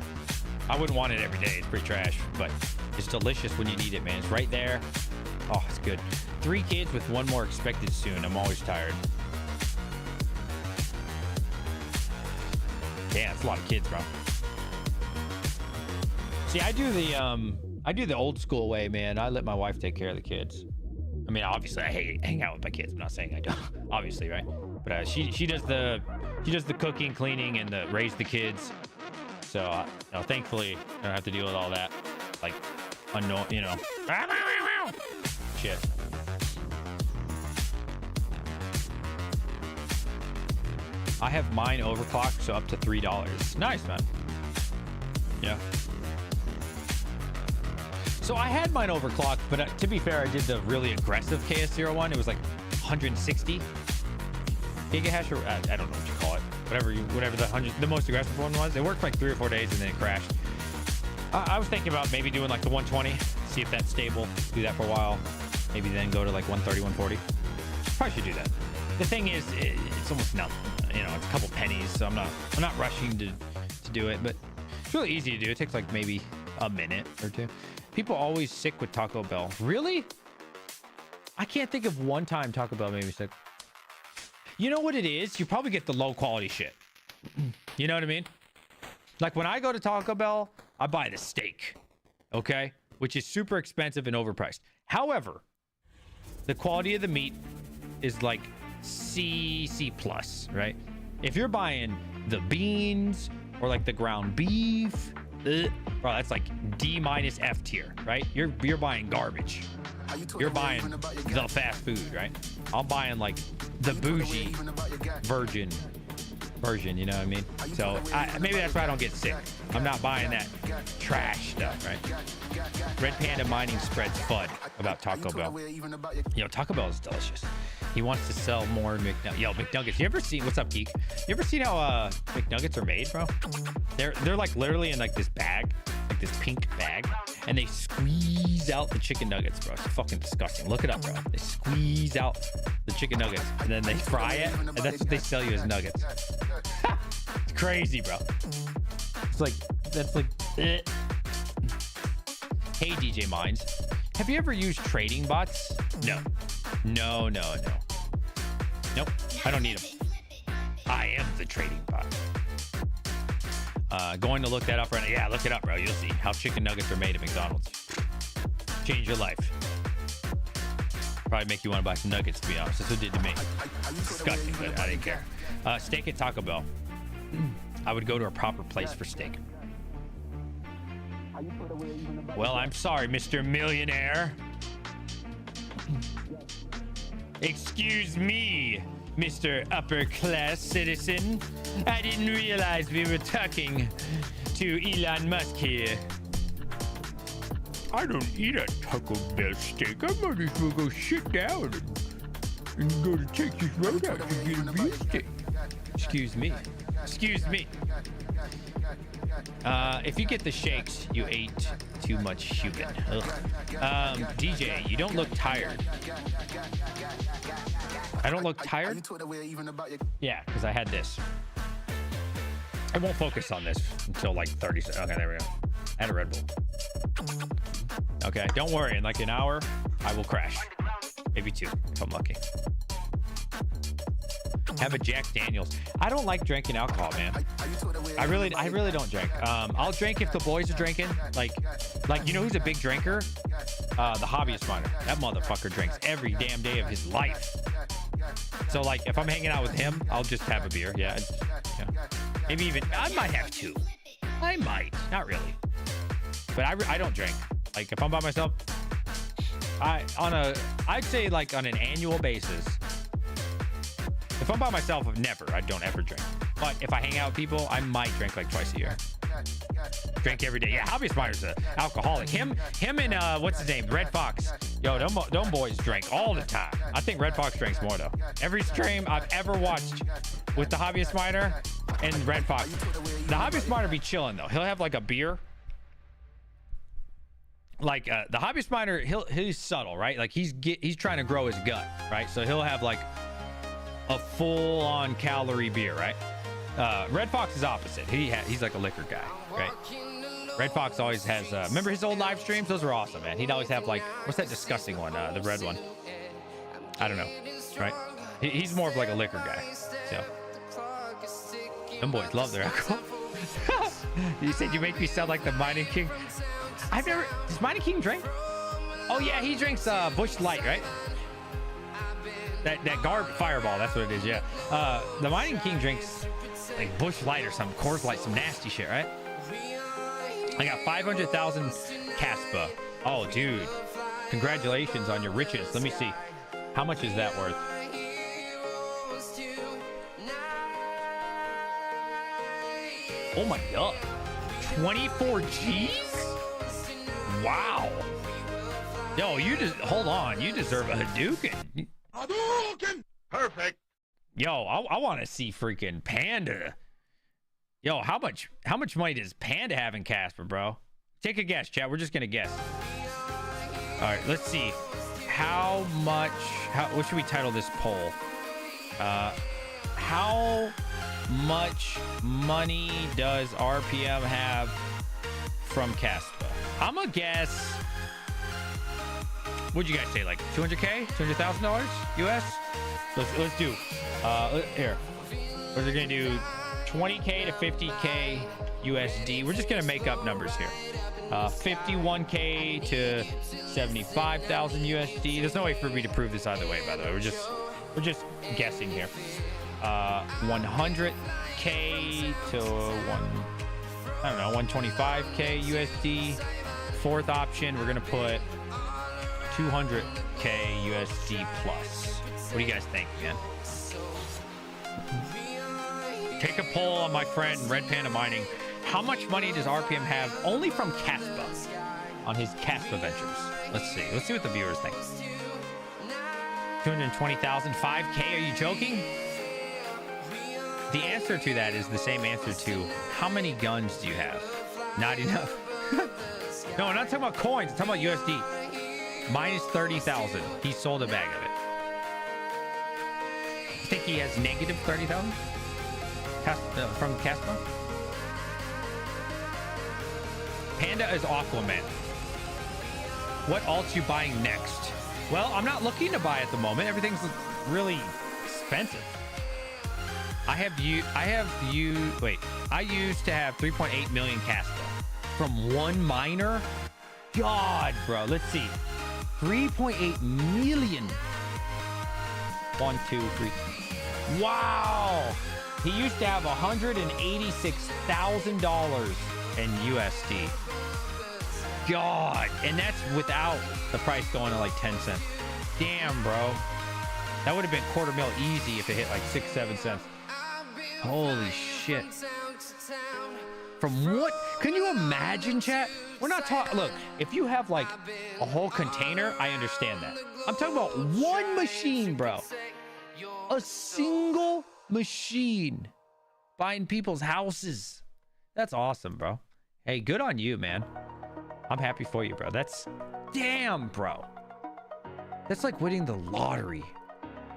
I wouldn't want it every day. It's pretty trash, but it's delicious when you need it, man. It's right there. Oh, it's good. 3 kids with 1 more expected soon. I'm always tired. Damn, that's a lot of kids, bro. See, I do the old school way, man. I let my wife take care of the kids. I mean, obviously, I hang out with my kids. I'm not saying I don't, obviously, right? But she does the cooking, cleaning, and raise the kids. So, thankfully, I don't have to deal with all that, like, shit. I have mine overclocked, so up to $3. Nice, man. Yeah. So I had mine overclocked, but to be fair, I did the really aggressive KS01. It was like 160 gigahash, or I don't know what you call it. Whatever the most aggressive one was. It worked for like 3 or 4 days and then it crashed. I was thinking about maybe doing like the 120, see if that's stable. Do that for a while. Maybe then go to like 130, 140. Probably should do that. the thing is, it's almost nothing. You know, it's a couple pennies, so I'm not rushing to do it, but it's really easy to do. It takes like maybe a minute or two. People always sick with Taco Bell. Really? I can't think of one time Taco Bell made me sick. You know what it is? You probably get the low quality shit. You know what I mean? Like when I go to Taco Bell, I buy the steak, okay? Which is super expensive and overpriced. However, the quality of the meat is like C plus, right? If you're buying the beans or like the ground beef, bro, that's like D minus F tier, right? You're buying garbage. You're buying the fast food, right? I'm buying like the bougie version, you know what I mean? So maybe that's why I don't get sick. I'm not buying that trash stuff, right? Red Panda Mining spreads FUD about Taco Bell. Yo, Taco Bell is delicious. He wants to sell more McNuggets. Yo, McNuggets. You ever seen, what's up, Geek? You ever seen how McNuggets are made, bro? They're like literally in like this bag, like this pink bag, and they squeeze out the chicken nuggets, bro. It's fucking disgusting. Look it up, bro. They squeeze out the chicken nuggets, and then they fry it, and that's what they sell you as nuggets. It's crazy, bro. It's like, that's like, eh. Hey, DJ Minds. Have you ever used trading bots? No. Nope. I don't need them. I am the trading bot. Going to look that up right now. Yeah, look it up, bro. You'll see how chicken nuggets are made at McDonald's. Change your life. Probably make you want to buy some nuggets, to be honest. That's what it did to me. Disgusting, but I didn't care. Steak at Taco Bell. I would go to a proper place for steak. Well, I'm sorry, Mr. Millionaire. Excuse me, Mr. Upper Class Citizen. I didn't realize we were talking to Elon Musk here. I don't eat a Taco Bell steak. I might as well go sit down and go to Texas Roadhouse and get a beef steak. Excuse me. If you get the shakes, you ate too much human. DJ, you don't look tired. I don't look tired? Yeah, because I had this. I won't focus on this until like 30 seconds. Okay, there we go. I had a Red Bull. Okay, don't worry. In like an hour, I will crash. Maybe 2, if I'm lucky. Have a Jack Daniels. I don't like drinking alcohol, man. I really don't drink. I'll drink if the boys are drinking. Like you know who's a big drinker? The hobbyist miner. That motherfucker drinks every damn day of his life. So like if I'm hanging out with him, I'll just have a beer. Yeah. Maybe even I might have 2. I might. Not really. But I don't drink. Like if I'm by myself, I'd say like on an annual basis. If I'm by myself, I don't ever drink. But if I hang out with people, I might drink like twice a year. Drink every day. Yeah, Hobbyist Miner's an alcoholic. Him and what's his name? Red Fox. Yo, them boys drink all the time. I think Red Fox drinks more though. Every stream I've ever watched with the Hobbyist Miner and Red Fox. The Hobbyist Miner be chilling though. He'll have like a beer. Like the Hobbyist Miner, he's subtle, right? Like he's trying to grow his gut, right? So he'll have like a full-on calorie beer, right? Red Fox is opposite. He's like a liquor guy, right? Red Fox always has remember his old live streams? Those were awesome, man. He'd always have like, what's that disgusting one? The red one. I don't know, right? He's more of like a liquor guy. So them boys love their alcohol. You said you make me sound like the Mining King. Does Mining King drink? Oh yeah, he drinks Busch Light, right? That Fireball, that's what it is, yeah. The Mining King drinks like Busch Light or some Coors Light, some nasty shit, right? I got 500,000 Caspa. Oh, dude. Congratulations on your riches. Let me see. How much is that worth? Oh my god. 24 G's? Wow. Yo, hold on. You deserve a Hadouken. Hadouken! Perfect. Yo, I want to see freaking Panda. Yo, how much money does Panda have in Casper, bro? Take a guess, chat. We're just gonna guess. All right, let's see. What should we title this poll? How much money does RPM have from Caspa? I'm gonna guess. What'd you guys say? Like 200K, $200,000 US? Let's do. Here, we're gonna do 20K to 50K USD. We're just gonna make up numbers here. 51K to 75,000 USD. There's no way for me to prove this either way, by the way. We're just guessing here. 100K to 125K USD. Fourth option, we're gonna put 200K USD plus. What do you guys think, man? Take a poll on my friend Red Panda Mining. How much money does RPM have only from Caspa on his Caspa ventures? Let's see. Let's see what the viewers think. 220,000, 5K. Are you joking? The answer to that is the same answer to how many guns do you have? Not enough. No, I'm not talking about coins. I'm talking about USD. Minus 30,000. He sold a bag of it. You think he has negative 30,000 from Caspa? Panda is Aquaman. What alts you buying next? Well, I'm not looking to buy at the moment. Everything's really expensive. I used to have 3.8 million Caspa from one miner. God, bro. Let's see. 3.8 million. 1, 2, 3. Wow. He used to have $186,000 in USD. God. And that's without the price going to like 10 cents. Damn, bro. That would have been quarter mil easy if it hit like 6, 7 cents. Holy shit. From what? Can you imagine, chat? We're not talking. Look, if you have like a whole container, I understand that. I'm talking about one machine, bro. A single machine buying people's houses. That's awesome, bro. Hey, good on you, man. I'm happy for you, bro. That's damn, bro. That's like winning the lottery.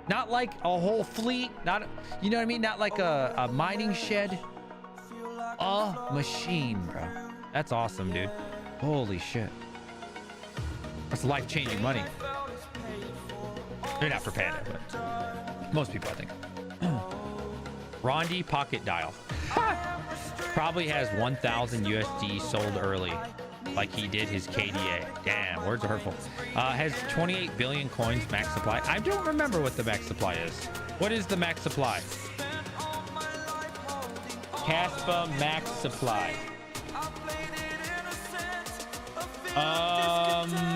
Not like a whole fleet, not, you know what I mean? Not like a mining shed. A machine, bro. That's awesome, dude. Holy shit. That's life-changing money. Maybe not for Panda, but most people, I think. Rondi Pocket Dial. Probably has 1,000 USD sold early, like he did his KDA. Damn, words are hurtful. Has 28 billion coins max supply. I don't remember what the max supply is. What is the max supply? Caspa max supply.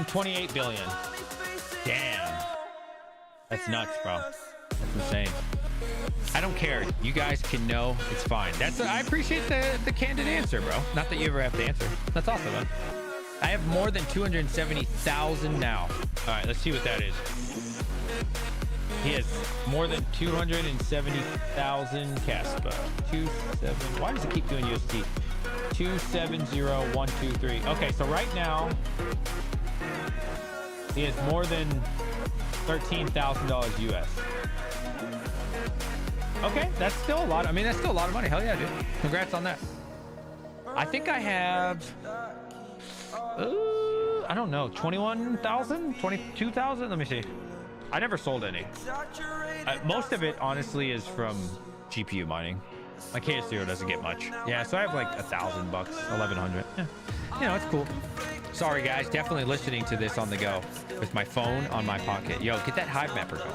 28 billion. Damn. That's nuts, bro. That's insane. I don't care. You guys can know. It's fine. I appreciate the candid answer, bro. Not that you ever have to answer. That's awesome, man. I have more than 270,000 now. All right, let's see what that is. He has more than 270,000 Caspa. 27. Why does it keep doing USD? 270123. Okay, so right now he has more than $13,000 US. Okay, that's still a lot. I mean, that's still a lot of money. Hell yeah, dude. Congrats on that. I think I have, I don't know, 21,000, 22,000. Let me see. I never sold any. Most of it, honestly, is from GPU mining. My KS0 doesn't get much. Yeah, so I have like $1,000 bucks, 1,100. Yeah. You know, it's cool. Sorry, guys. Definitely listening to this on the go with my phone on my pocket. Yo, get that Hive Mapper going.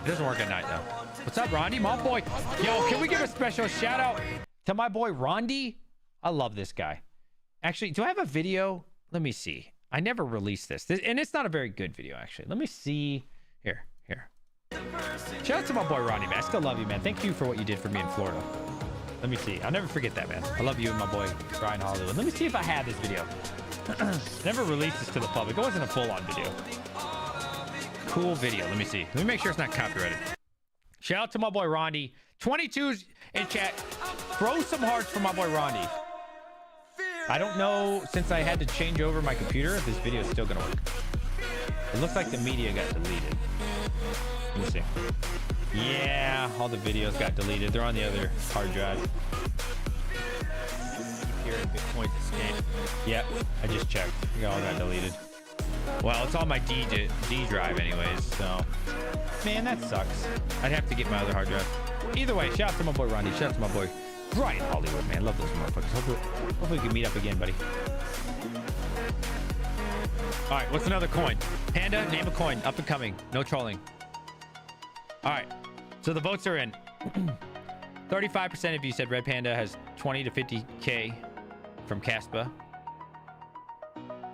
It doesn't work at night, though. What's up, Rondi? My boy. Yo, can we give a special shout out to my boy, Rondi? I love this guy. Actually, do I have a video? Let me see. I never released this. And it's not a very good video, actually. Let me see. Here. Shout out to my boy, Rondi, man. I still love you, man. Thank you for what you did for me in Florida. Let me see. I'll never forget that, man. I love you and my boy, Brian Hollywood. Let me see if I had this video. Never released this to the public. It wasn't a full-on video. Cool video. Let me see. Let me make sure it's not copyrighted. Shout out to my boy, Rondi. 22's in chat. Throw some hearts for my boy, Rondi. I don't know, since I had to change over my computer, if this video is still going to work. It looks like the media got deleted. Let me see. Yeah, all the videos got deleted. They're on the other hard drive. Here in Bitcoin to scan. Yep, I just checked. They all got deleted. Well, it's on my D drive anyways, so. Man, that sucks. I'd have to get my other hard drive. Either way, shout out to my boy Ronnie. Shout out to my boy Brian Hollywood, man. Love those motherfuckers. Hopefully we can meet up again, buddy. All right, what's another coin? Panda, name a coin. Up and coming. No trolling. All right, so the votes are in. 35% of you said Red Panda has 20 to 50K from Caspa.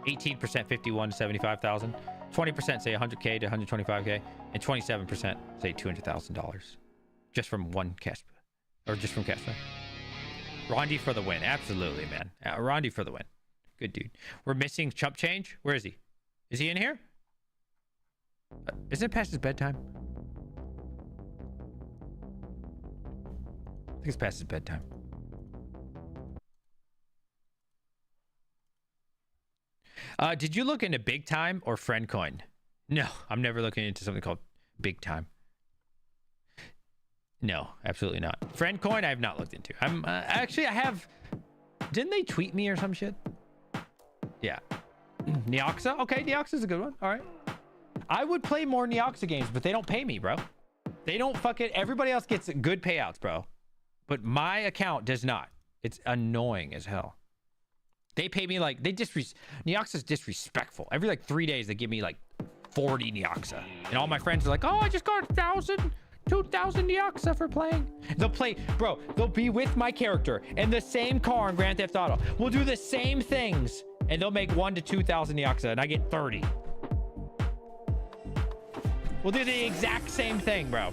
18% 51 to 75,000. 20% say 100K to 125K. And 27% say $200,000. Just from one Caspa. Or just from Caspa. Rondi for the win. Absolutely, man. Rondi for the win. Good dude. We're missing Chump Change. Where is he? Is he in here? Isn't it past his bedtime? I think it's past his bedtime. Did you look into Big Time or Friend Coin? No, I'm never looking into something called Big Time. No, absolutely not. Friend Coin, I have not looked into. I'm actually, I have. Didn't they tweet me or some shit? Yeah. Neoxa? Okay, Neoxa's a good one. All right. I would play more Neoxa games, but they don't pay me, bro. They don't fucking. Everybody else gets good payouts, bro. But my account does not. It's annoying as hell. They pay me like, Neoxa's disrespectful. Every like 3 days, they give me like 40 Neoxa. And all my friends are like, oh, I just got 1,000, 2,000 Neoxa for playing. They'll play, bro, they'll be with my character in the same car in Grand Theft Auto. We'll do the same things and they'll make 1,000 to 2,000 Neoxa and I get 30. We'll do the exact same thing, bro.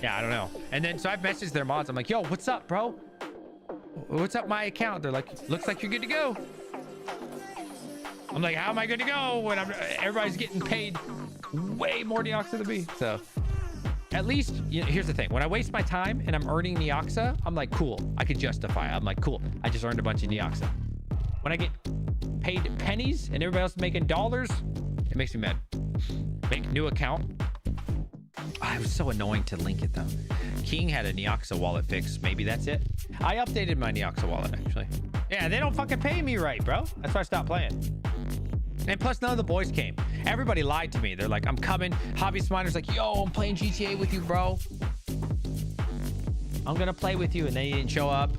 Yeah, I don't know. And then, so I've messaged their mods. I'm like, yo, what's up, bro? What's up my account? They're like, looks like you're good to go. I'm like, how am I good to go when everybody's getting paid way more Neoxa than me? So at least, you know, here's the thing. When I waste my time and I'm earning Neoxa, I'm like, cool. I could justify it. I'm like, cool. I just earned a bunch of Neoxa. When I get paid pennies and everybody else is making dollars, it makes me mad. Make new account. Oh, it was so annoying to link it though. King had a Neoxa wallet fix. Maybe that's it. I updated my Neoxa wallet actually. Yeah, they don't fucking pay me right, bro. That's why I stopped playing. And plus none of the boys came. Everybody lied to me. They're like, I'm coming. Hobbyist Miner's like, yo, I'm playing GTA with you, bro. I'm gonna play with you. And they didn't show up.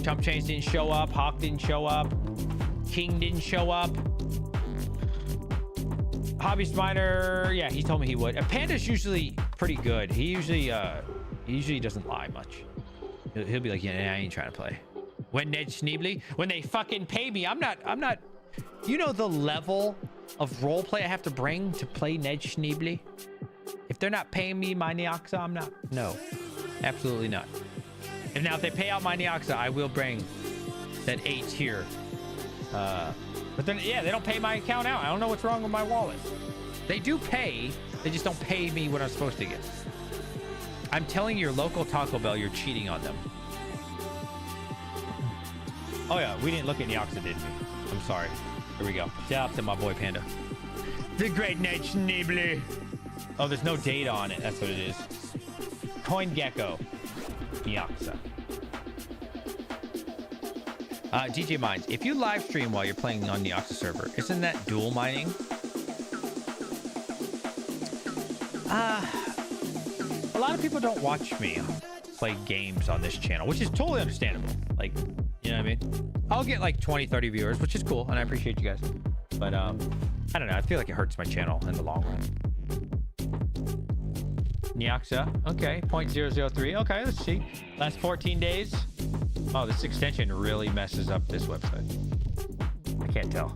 Chump Change didn't show up. Hawk didn't show up. King didn't show up. Hobbyist Miner, yeah, he told me he would. Panda's usually pretty good. He usually doesn't lie much. He'll be like, yeah, I ain't trying to play. When Ned Schneebly, when they fucking pay me, I'm not, you know the level of roleplay I have to bring to play Ned Schneebly? If they're not paying me my Neoxa, I'm not, no, absolutely not. And now if they pay out my Neoxa, I will bring that 8 tier. But then, yeah, they don't pay my account out. I don't know what's wrong with my wallet. They do pay. They just don't pay me what I'm supposed to get. I'm telling your local Taco Bell you're cheating on them. Oh, yeah. We didn't look at Neoxa, didn't we? I'm sorry. Here we go. Shout out to my boy Panda. The great Ned Schneebly. Oh, there's no data on it. That's what it is. CoinGecko. Neoxa. DJ Mines, if you live stream while you're playing on the Neoxa server, isn't that dual mining? A lot of people don't watch me play games on this channel, which is totally understandable. Like, you know what I mean? I'll get like 20, 30 viewers, which is cool, and I appreciate you guys. But I don't know. I feel like it hurts my channel in the long run. Neoxa, okay, 0.003. Okay, let's see. Last 14 days. Oh, this extension really messes up this website. I can't tell.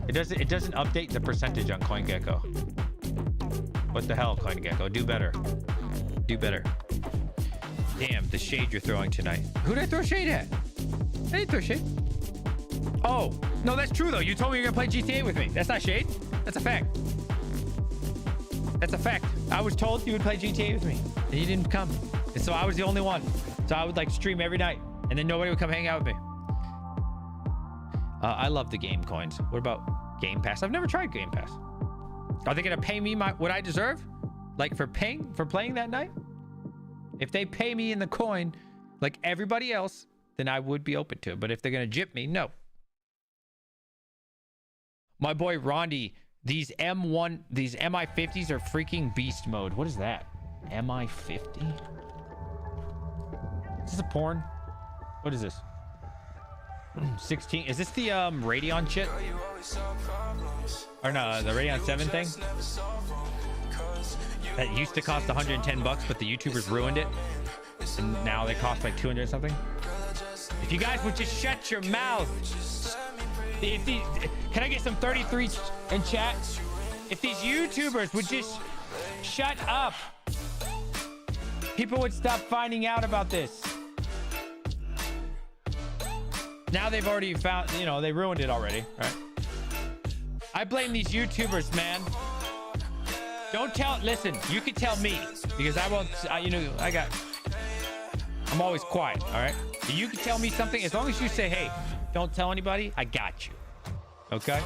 It doesn't update the percentage on CoinGecko. What the hell, CoinGecko? Do better. Do better. Damn, the shade you're throwing tonight. Who did I throw shade at? I didn't throw shade. Oh, no, that's true though. You told me you're gonna play GTA with me. That's not shade. That's a fact. That's a fact. I was told you would play GTA with me, and you didn't come. And so I was the only one. So I would like stream every night, and then nobody would come hang out with me. I love the game coins. What about Game Pass? I've never tried Game Pass. Are they gonna pay me what I deserve? Like for playing that night? If they pay me in the coin like everybody else, then I would be open to it. But if they're gonna jip me, no. My boy Rondi, these MI50s are freaking beast mode. What is that? MI50? Is this a porn? What is this? 16. Is this the Radeon shit? Or no, the Radeon 7 thing? That used to cost 110 bucks, but the YouTubers ruined it. And now they cost like 200 something. If you guys would just shut your mouth. Can I get some 33 in chat? If these YouTubers would just shut up, people would stop finding out about this. Now they've already found, you know, they ruined it already, right? I blame these YouTubers, man. Don't tell, listen, you can tell me because I won't, you know, I'm always quiet, all right? You can tell me something as long as you say, hey, don't tell anybody, I got you. Okay?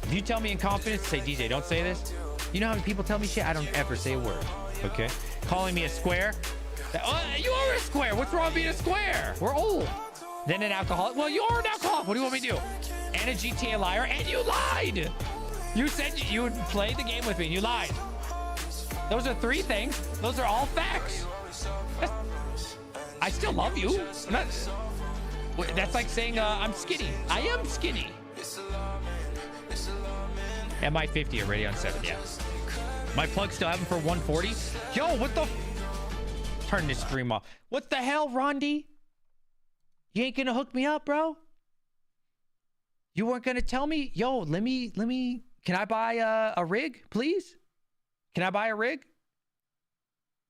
If you tell me in confidence, say, DJ, don't say this. You know how many people tell me shit? I don't ever say a word. Okay? Calling me a square. Oh, you are a square. What's wrong with being a square? We're old. Then an alcoholic. Well, you are an alcoholic. What do you want me to do? And a GTA liar. And you lied. You said you would play the game with me and you lied. Those are 3 things. Those are all facts. I still love you. That's like saying I'm skinny. I am skinny. MI50 or Radeon 7, yeah. My plug still have them for 140. Yo, what the? Turn this stream off. What the hell, Rondi? You ain't gonna hook me up, bro? You weren't gonna tell me? Yo, let me. Can I buy a rig, please? Can I buy a rig?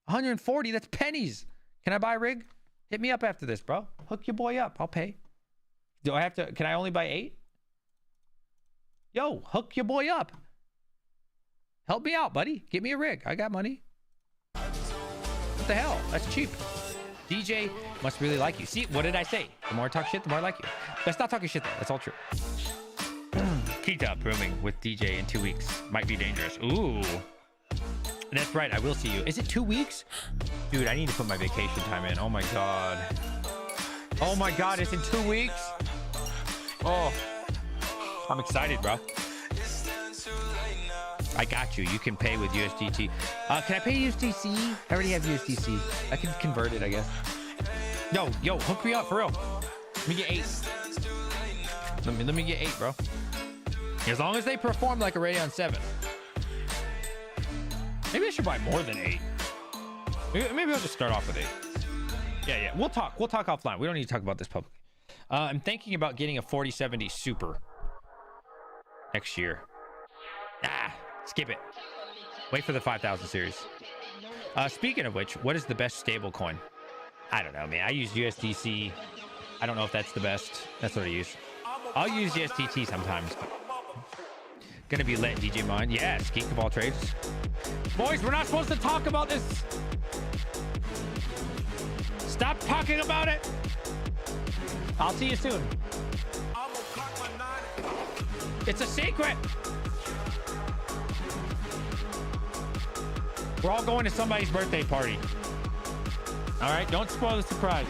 140. That's pennies. Can I buy a rig? Hit me up after this, bro. Hook your boy up. I'll pay. Do I have to? Can I only buy 8? Yo, hook your boy up. Help me out, buddy. Get me a rig. I got money. What the hell? That's cheap. DJ must really like you. See, what did I say? The more I talk shit, the more I like you. Let's not talking shit though. That's all true. Kita booming with DJ in 2 weeks. Might be dangerous. Ooh. That's right. I will see you. Is it 2 weeks? Dude, I need to put my vacation time in. Oh my God. Oh my God. It's in 2 weeks? Oh. I'm excited, bro. I got you. You can pay with USDT. Can I pay USDC? I already have USDC. I can convert it, I guess. Yo, hook me up for real. Let me get 8. Let me get 8, bro. As long as they perform like a Radeon 7. Maybe I should buy more than 8. Maybe I'll just start off with 8. Yeah. We'll talk offline. We don't need to talk about this publicly. I'm thinking about getting a 4070 Super next year. Skip it. Wait for the 5000 series. Speaking of which, what is the best stable coin? I don't know, man. I use USDC. I don't know if that's the best. That's what I use. I'll use USDT sometimes. But gonna be lit, DJ Mine. Yes, Geek of all trades. Boys, we're not supposed to talk about this. Stop talking about it. I'll see you soon. It's a secret. We're all going to somebody's birthday party. All right, don't spoil the surprise.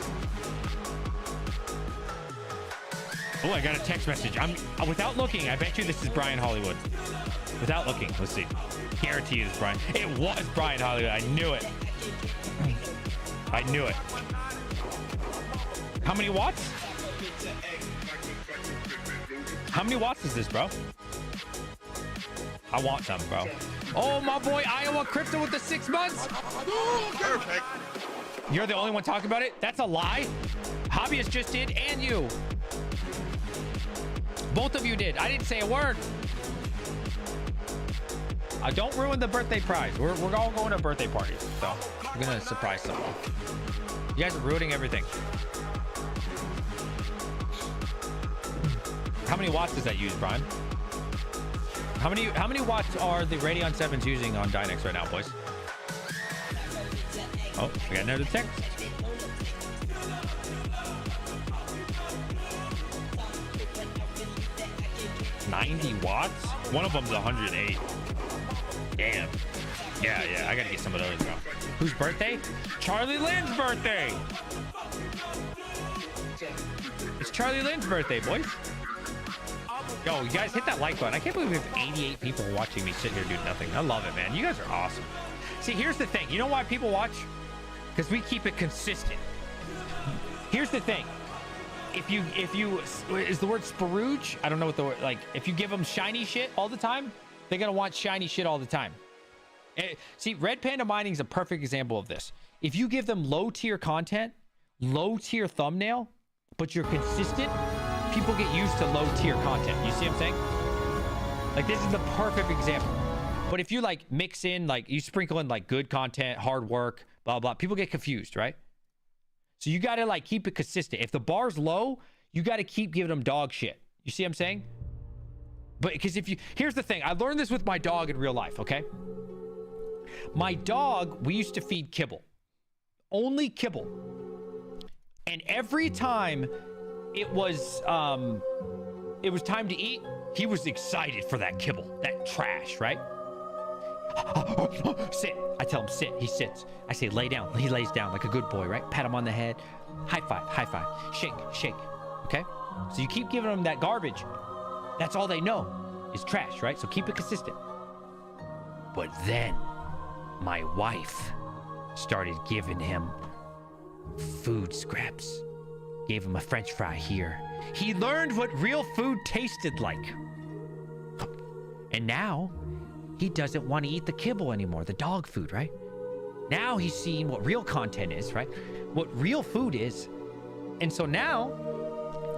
Oh, I got a text message. Without looking, I bet you this is Brian Hollywood. Without looking, let's see. Guarantee you it's Brian. It was Brian Hollywood. I knew it. I knew it. How many watts? How many watts is this, bro? I want some, bro. Oh, my boy, Iowa Crypto with the 6 months. Perfect. You're the only one talking about it? That's a lie. Hobbyist just did, and you. Both of you did. I didn't say a word. Don't ruin the birthday prize. We're all going to birthday parties, so we're gonna surprise someone. You guys are ruining everything. How many watts does that use, Brian? How many watts are the Radeon 7s using on Dynex right now, boys? Oh, we got another text. $90 watts? One of them's 108. Damn. Yeah, I gotta get some of those, bro. Whose birthday? Charlie Lynn's birthday. It's Charlie Lynn's birthday, boys. Yo, you guys hit that like button. I can't believe we have 88 people watching me sit here do nothing. I love it, man. You guys are awesome. See, here's the thing. You know why people watch? Because we keep it consistent. Here's the thing. If you is the word sparooge? I don't know what the word, like, if you give them shiny shit all the time, they're gonna want shiny shit all the time. See, Red Panda Mining is a perfect example of this. If you give them low tier content, low tier thumbnail, but you're consistent, people get used to low tier content. You see what I'm saying? Like, this is the perfect example. But if you like mix in, like you sprinkle in like good content, hard work, blah, blah, people get confused, right? So you got to like keep it consistent. If the bar's low, you got to keep giving them dog shit. You see what I'm saying? But because here's the thing. I learned this with my dog in real life, okay? My dog, we used to feed kibble. Only kibble. And every time it was time to eat, he was excited for that kibble, that trash, right? Sit. I tell him sit. He sits. I say lay down. He lays down like a good boy, right? Pat him on the head. High five. High five. Shake. Shake. Okay? So you keep giving them that garbage. That's all they know is trash, right? So keep it consistent. But then my wife started giving him food scraps. Gave him a French fry here. He learned what real food tasted like. And now he doesn't want to eat the kibble anymore, the dog food, right? Now he's seeing what real content is, right? What real food is. And so now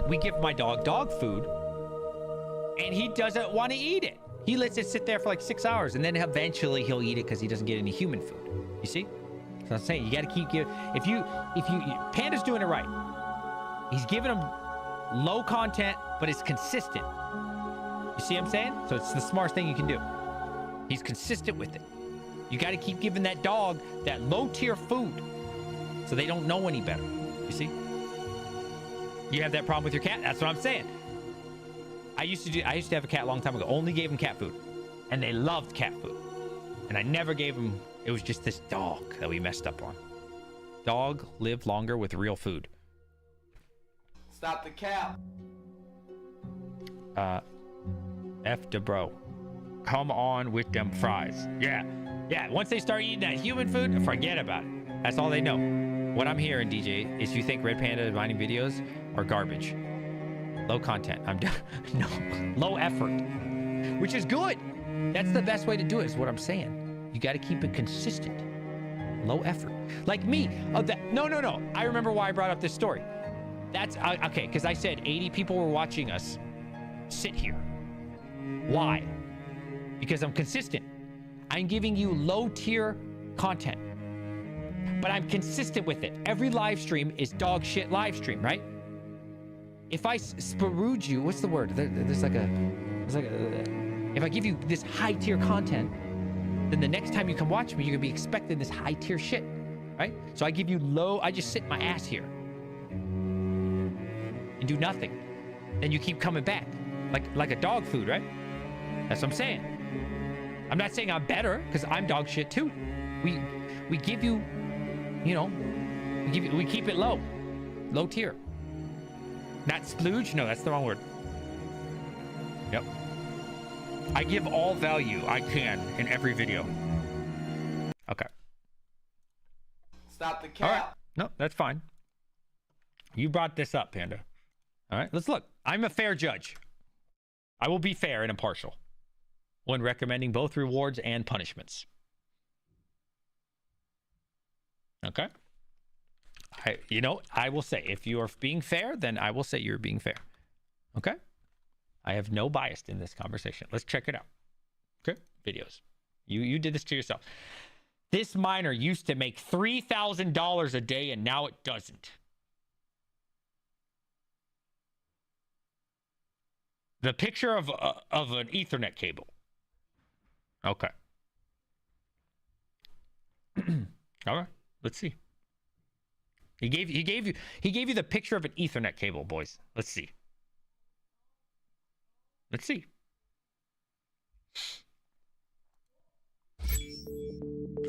we give my dog food and he doesn't want to eat it. He lets it sit there for like 6 hours and then eventually he'll eat it because he doesn't get any human food. You see? So I'm saying you got to keep giving. If you Panda's doing it right. He's giving them low content, but it's consistent. You see what I'm saying? So it's the smartest thing you can do. He's consistent with it. You got to keep giving that dog that low tier food so they don't know any better. You see? You have that problem with your cat? That's what I'm saying. I used to have a cat a long time ago. Only gave him cat food. And they loved cat food. And I never gave him, it was just this dog that we messed up on. Dog lived longer with real food. Stop the cap. F the bro. Come on with them fries. Yeah. Once they start eating that human food, forget about it. That's all they know. What I'm hearing, DJ, is you think Red Panda mining videos are garbage. Low content. I'm done. No. Low effort. Which is good. That's the best way to do it, is what I'm saying. You got to keep it consistent. Low effort. Like me. No. I remember why I brought up this story. That's okay, because I said 80 people were watching us sit here. Why? Because I'm consistent. I'm giving you low tier content, but I'm consistent with it. Every live stream is dog shit live stream, right? If I sparooge you, what's the word? If I give you this high tier content, then the next time you come watch me, you're gonna be expecting this high tier shit, right? So I give you low, I just sit my ass here and do nothing. Then you keep coming back like a dog food, right? That's what I'm saying. I'm not saying I'm better, because I'm dog shit too. We give you, we keep it low tier. Not splooge? No, that's the wrong word. Yep. I give all value I can in every video. Okay. Stop the cap. All right. No, that's fine. You brought this up, Panda. All right, let's look. I'm a fair judge. I will be fair and impartial when recommending both rewards and punishments. Okay? I will say, if you are being fair, then I will say you're being fair. Okay? I have no bias in this conversation. Let's check it out. Okay? Videos. You did this to yourself. This miner used to make $3,000 a day, and now it doesn't. The picture of an Ethernet cable. Okay. All right. Let's see. He gave you the picture of an Ethernet cable, boys. Let's see. Let's see.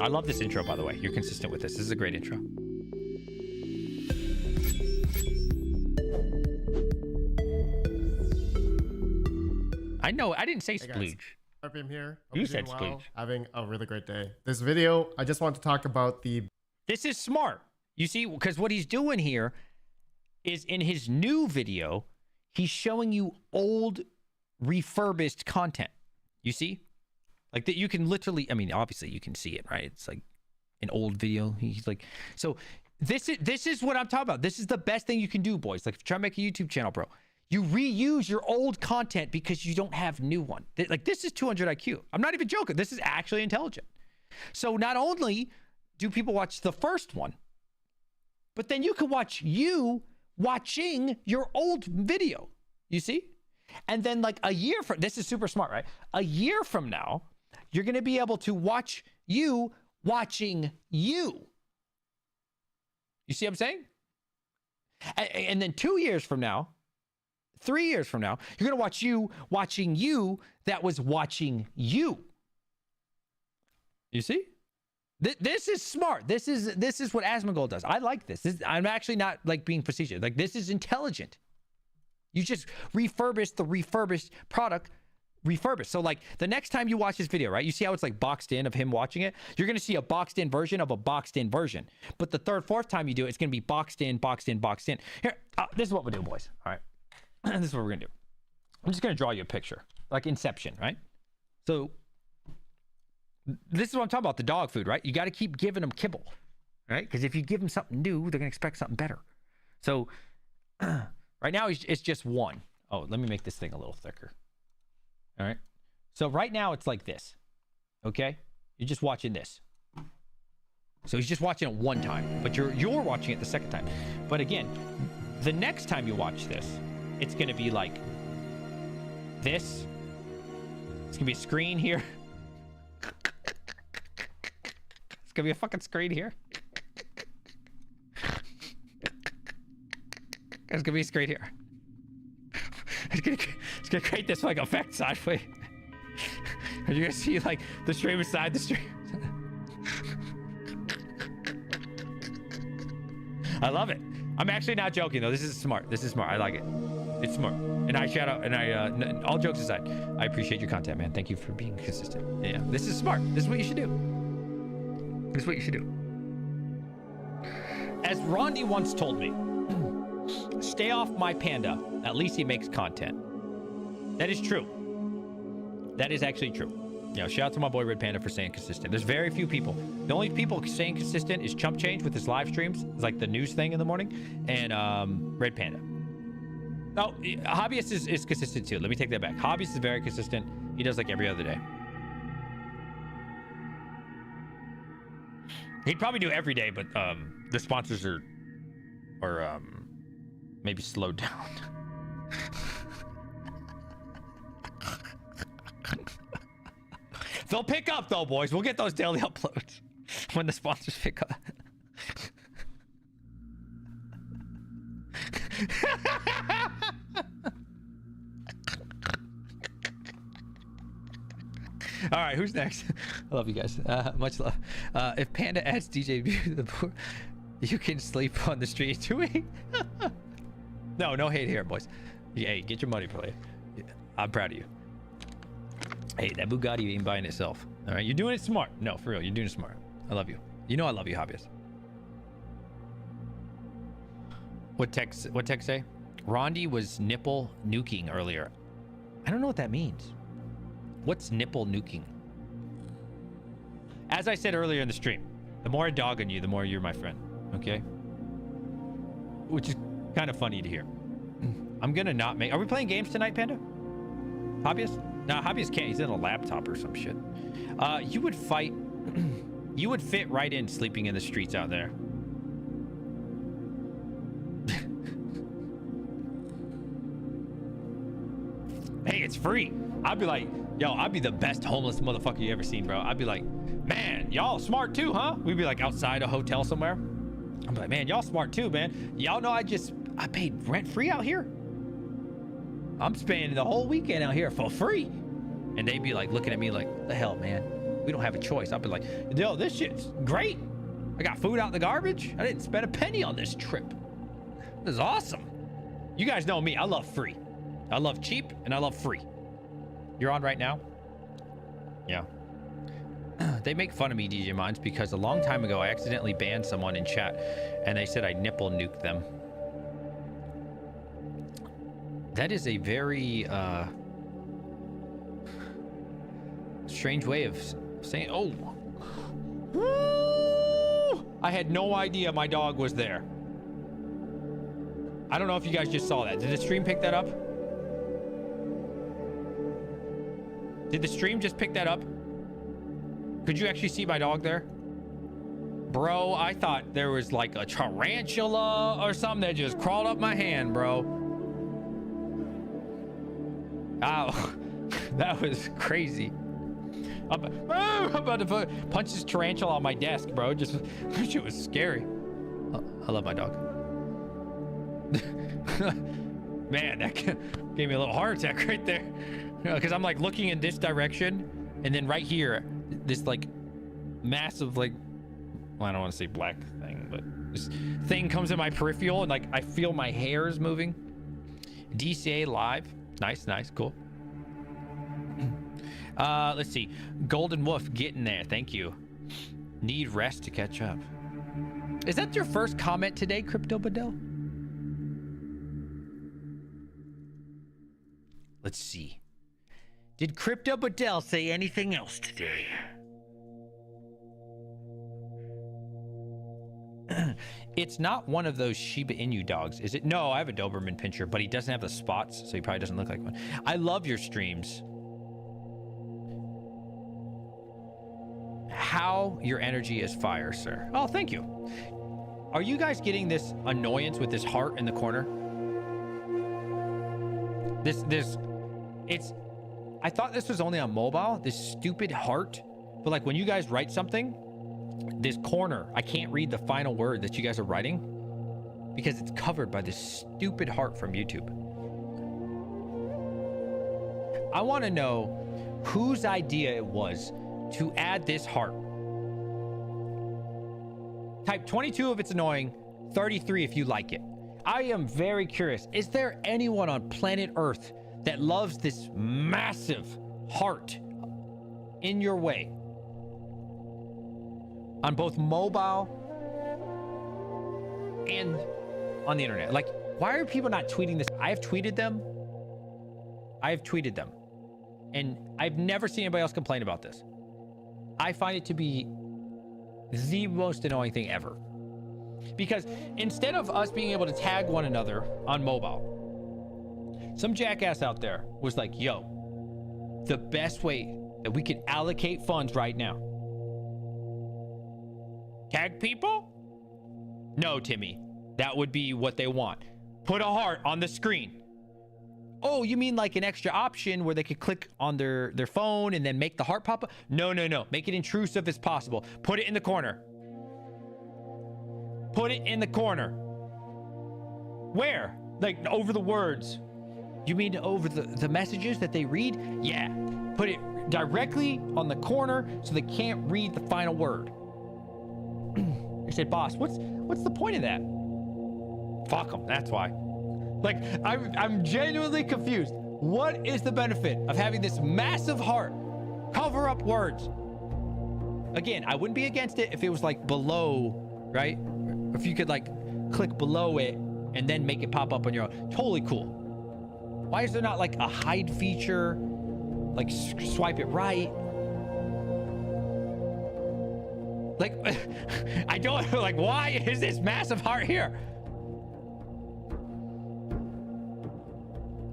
I love this intro, by the way. You're consistent with this. This is a great intro. I know. I didn't say Hey guys, splooge. I'm here. Hope You you're said doing well. splooge. Having a really great day. This video, I just want to talk about the This is smart. You see, because what he's doing here is in his new video, he's showing you old refurbished content. You see? Like that you can literally, I mean, obviously you can see it, right? It's like an old video. He's like, so this is what I'm talking about. This is the best thing you can do, boys. Like if you try to make a YouTube channel, bro, you reuse your old content because you don't have new one. Like this is 200 IQ. I'm not even joking. This is actually intelligent. So not only do people watch the first one, but then you can watch you watching your old video. You see? And then like a year from, this is super smart, right? A year from now, you're going to be able to watch you watching you. You see what I'm saying? And then 2 years from now, 3 years from now, you're going to watch you watching you that was watching you. You see? This is smart. This is what Asmongold does. I like this. I'm actually not like being facetious. Like this is intelligent. You just refurbish the refurbished product, refurbished. So like the next time you watch this video, right? You see how it's like boxed in of him watching it? You're going to see a boxed in version of a boxed in version. But the third, fourth time you do it, it's going to be boxed in, boxed in, boxed in. Here, this is what we'll do, boys. All right. This is what we're going to do. I'm just going to draw you a picture, like Inception, right? So this is what I'm talking about, the dog food, right? You got to keep giving them kibble, right? Because if you give them something new, they're going to expect something better. So right now, it's just one. Oh, let me make this thing a little thicker. All right. So right now, it's like this. Okay? You're just watching this. So he's just watching it one time, but you're watching it the second time. But again, the next time you watch this, it's going to be like this. It's going to be a screen here. It's going to be a fucking screen here. There's gonna be a screen here. It's gonna create this like effect sideways. And you're gonna see like the stream inside the stream. I love it. I'm actually not joking though. This is smart. This is smart. I like it. It's smart. And I shout out, and I all jokes aside, I appreciate your content, man. Thank you for being consistent. Yeah, this is smart. This is what you should do. This is what you should do. As Rondi once told me, stay off my panda. At least he makes content. That is true. That is actually true. You know, shout out to my boy Red Panda for staying consistent. There's very few people. The only people staying consistent is Chump Change with his live streams. It's like the news thing in the morning. And Red Panda. Oh, Hobbyist is consistent too. Let me take that back. Hobbyist is very consistent. He does like every other day. He'd probably do every day, but the sponsors are maybe slowed down. They'll pick up though, boys. We'll get those daily uploads when the sponsors pick up. All right, who's next? I love you guys. Much love. If Panda adds DJ View to the board, you can sleep on the street too. No hate here, boys. Hey, get your money, play. I'm proud of you. Hey, that Bugatti ain't buying itself. All right, you're doing it smart. No, for real, you're doing it smart. I love you. You know I love you, hobbyist. What text say? Rondi was nipple nuking earlier. I don't know what that means. What's nipple nuking? As I said earlier in the stream, the more I dog on you, the more you're my friend. Okay? Which is kind of funny to hear. I'm gonna not make... Are we playing games tonight, Panda? Hobbyist? No, Hobbyist can't. He's in a laptop or some shit. You would fight... You would fit right in sleeping in the streets out there. Hey, it's free. I'd be like, yo, I'd be the best homeless motherfucker you ever seen, bro. I'd be like, man, y'all smart too, huh? We'd be like outside a hotel somewhere. I'm like, man, y'all smart too, man. Y'all know I paid rent free out here. I'm spending the whole weekend out here for free. And they'd be like looking at me like, the hell, man? we don't have a choice. I'll be like, yo, this shit's great. I got food out in the garbage. I didn't spend a penny on this trip. This is awesome. You guys know me. I love free. I love cheap and I love free. You're on right now? Yeah. They make fun of me, DJ Minds, because a long time ago I accidentally banned someone in chat and they said I nipple nuked them. That is a very strange way of saying, oh. Woo! I had no idea my dog was there. I don't know if you guys just saw that. Did the stream pick that up? Did the stream just pick that up? Could you actually see my dog there? Bro, I thought there was like a tarantula or something that just crawled up my hand, bro. Ow. That was crazy. I'm about to punch this tarantula on my desk, bro. Just, it was scary. I love my dog. Man, that gave me a little heart attack right there. Because I'm like looking in this direction, and then right here, this like massive, like, well, I don't want to say black thing, but this thing comes in my peripheral, and like I feel my hairs moving. DCA live. Nice, nice, cool. Let's see. Golden Wolf getting there. Thank you. Need rest to catch up. Is that your first comment today, Crypto Badell? Let's see. Did Crypto Badell say anything else today? It's not one of those Shiba Inu dogs, is it? No, I have a Doberman Pinscher, but he doesn't have the spots, so he probably doesn't look like one. I love your streams. How your energy is fire, sir. Oh, thank you. Are you guys getting this annoyance with this heart in the corner? I thought this was only on mobile, this stupid heart. But like when you guys write something, this corner, I can't read the final word that you guys are writing because it's covered by this stupid heart from YouTube. I want to know whose idea it was to add this heart. Type 22 if it's annoying, 33 if you like it. I am very curious. Is there anyone on planet Earth that loves this massive heart in your way? On both mobile and on the internet. Like, why are people not tweeting this? I've tweeted them. And I've never seen anybody else complain about this. I find it to be the most annoying thing ever. Because instead of us being able to tag one another on mobile, some jackass out there was like, yo, the best way that we can allocate funds right now. Tag people? No, Timmy. That would be what they want. Put a heart on the screen. Oh, you mean like an extra option where they could click on their phone and then make the heart pop up? No. Make it intrusive as possible. Put it in the corner. Put it in the corner. Where? Like over the words. You mean over the messages that they read? Yeah. Put it directly on the corner so they can't read the final word. I said, boss, what's the point of that? Fuck them, that's why. Like, I'm genuinely confused. What is the benefit of having this massive heart cover up words? Again, I wouldn't be against it if it was like below, right? If you could like click below it and then make it pop up on your own. Totally cool. Why is there not like a hide feature? Like swipe it right? Like, I don't, like, why is this massive heart here?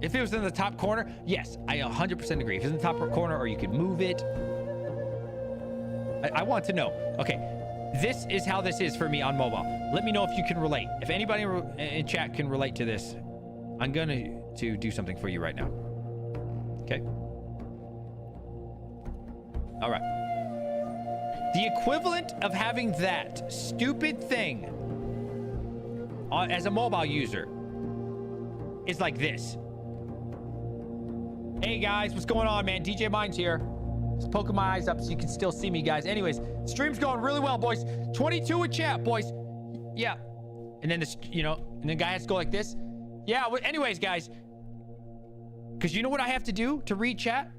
If it was in the top corner, yes, I 100% agree. If it's in the top corner or you could move it. I want to know. Okay, this is how this is for me on mobile. Let me know if you can relate. If anybody in chat can relate to this, I'm going to do something for you right now. Okay? All right. The equivalent of having that stupid thing as a mobile user is like this. Hey guys, what's going on, man? DJ Minds here. Just poking my eyes up so you can still see me, guys. Anyways, stream's going really well, boys. 22 in chat, boys. Yeah. And then this, you know, and then guy has to go like this. Yeah. Well, anyways, guys, because you know what I have to do to read chat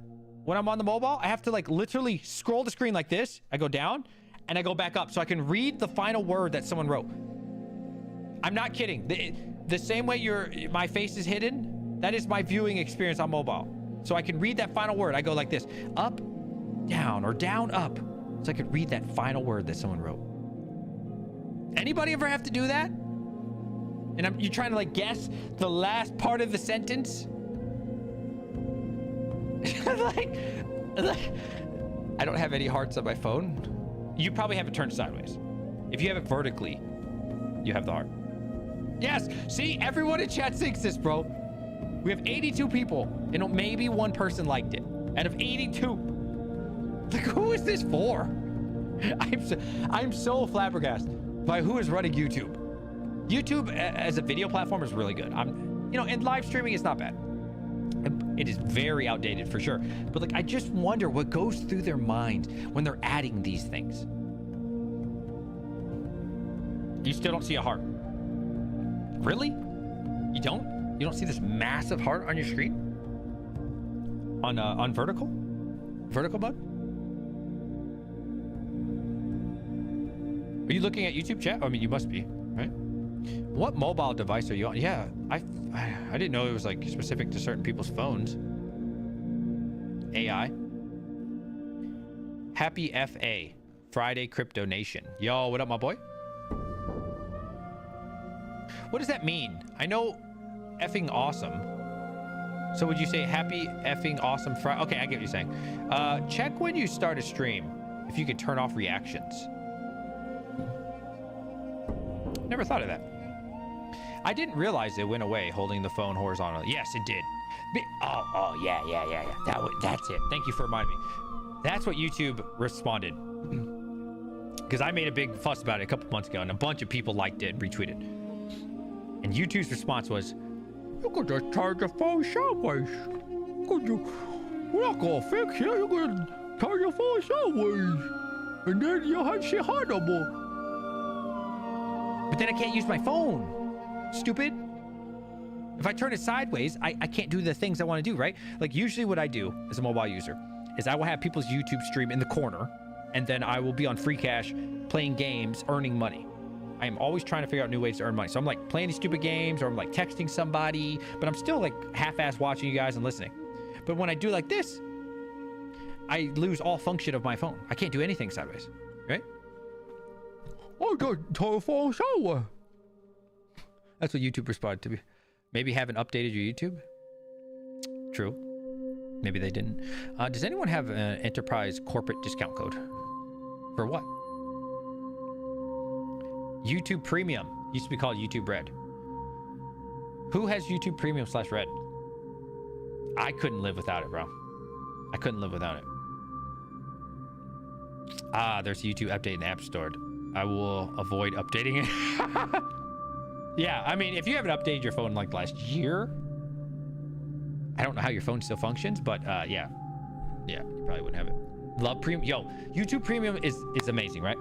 when I'm on the mobile? I have to like literally scroll the screen like this. I go down and I go back up so I can read the final word that someone wrote. I'm not kidding. The same way my face is hidden, that is my viewing experience on mobile. So I can read that final word. I go like this, up, down, or down, up. So I could read that final word that someone wrote. Anybody ever have to do that? And you're trying to like guess the last part of the sentence? like, I don't have any hearts on my phone. You probably have it turned sideways. If you have it vertically, you have the heart. Yes, see, everyone in chat thinks this, bro. We have 82 people, and maybe one person liked it. Out of 82. Like, who is this for? I'm so flabbergasted by who is running YouTube. YouTube as a video platform is really good. You know, and live streaming is not bad. It is very outdated for sure. But like, I just wonder what goes through their minds when they're adding these things. You still don't see a heart. Really? You don't? You don't see this massive heart on your screen? On vertical? Vertical mode? Are you looking at YouTube chat? I mean, you must be, right? What mobile device are you on? Yeah, I didn't know it was like specific to certain people's phones. AI. Happy FA. Friday Crypto Nation. Yo, what up, my boy? What does that mean? I know effing awesome. So would you say happy effing awesome Friday? Okay, I get what you're saying. Check when you start a stream if you could turn off reactions. Never thought of that. I didn't realize it went away holding the phone horizontally. Yes, it did. Oh, yeah. That's it. Thank you for reminding me. That's what YouTube responded. Because I made a big fuss about it a couple months ago, and a bunch of people liked it and retweeted. And YouTube's response was, you could just turn your phone sideways. We're not gonna fix it. You could turn your phone sideways. And then you'll have to say hi no more. But then I can't use my phone. Stupid. If I turn it sideways, I can't do the things I want to do, right? Like usually what I do as a mobile user is I will have people's YouTube stream in the corner, and then I will be on free cash playing games, earning money. I am always trying to figure out new ways to earn money. So I'm like playing these stupid games, or I'm like texting somebody, but I'm still like half-ass watching you guys and listening. But when I do like this, I lose all function of my phone. I can't do anything sideways, right? I got to phone sideways. That's what YouTube responded to me. Maybe haven't updated your YouTube? True. Maybe they didn't. Does anyone have an enterprise corporate discount code? For what? YouTube Premium. Used to be called YouTube Red. Who has YouTube Premium / Red? I couldn't live without it, bro. I couldn't live without it. There's YouTube update in the App Store. I will avoid updating it. Yeah, I mean, if you haven't updated your phone like last year, I don't know how your phone still functions, but yeah, you probably wouldn't have it. Love Premium. Yo, YouTube Premium is amazing, right?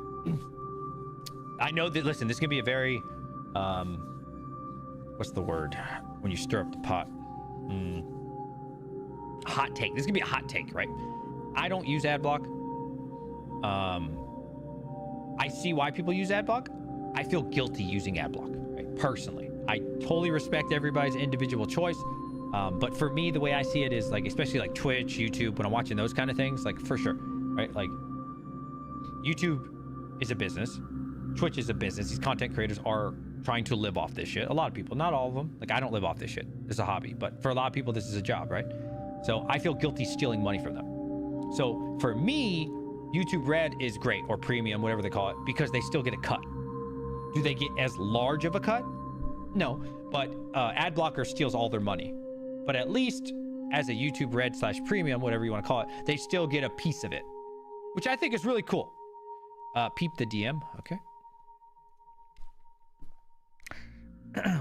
I know that. Listen, this is gonna be a very what's the word when you stir up the pot? Hot take. This is gonna be a hot take, right? I don't use AdBlock. I see why people use AdBlock. I feel guilty using AdBlock, right? Personally, I totally respect everybody's individual choice. But for me, the way I see it is like, especially like Twitch, YouTube, when I'm watching those kind of things, like for sure, right? Like YouTube is a business. Twitch is a business. These content creators are trying to live off this shit. A lot of people, not all of them. Like I don't live off this shit. It's a hobby, but for a lot of people, this is a job, right? So I feel guilty stealing money from them. So for me, YouTube Red is great, or Premium, whatever they call it, because they still get a cut. Do they get as large of a cut? No, but ad blocker steals all their money. But at least as a YouTube Red / Premium, whatever you want to call it, they still get a piece of it, which I think is really cool. Peep the DM. Okay.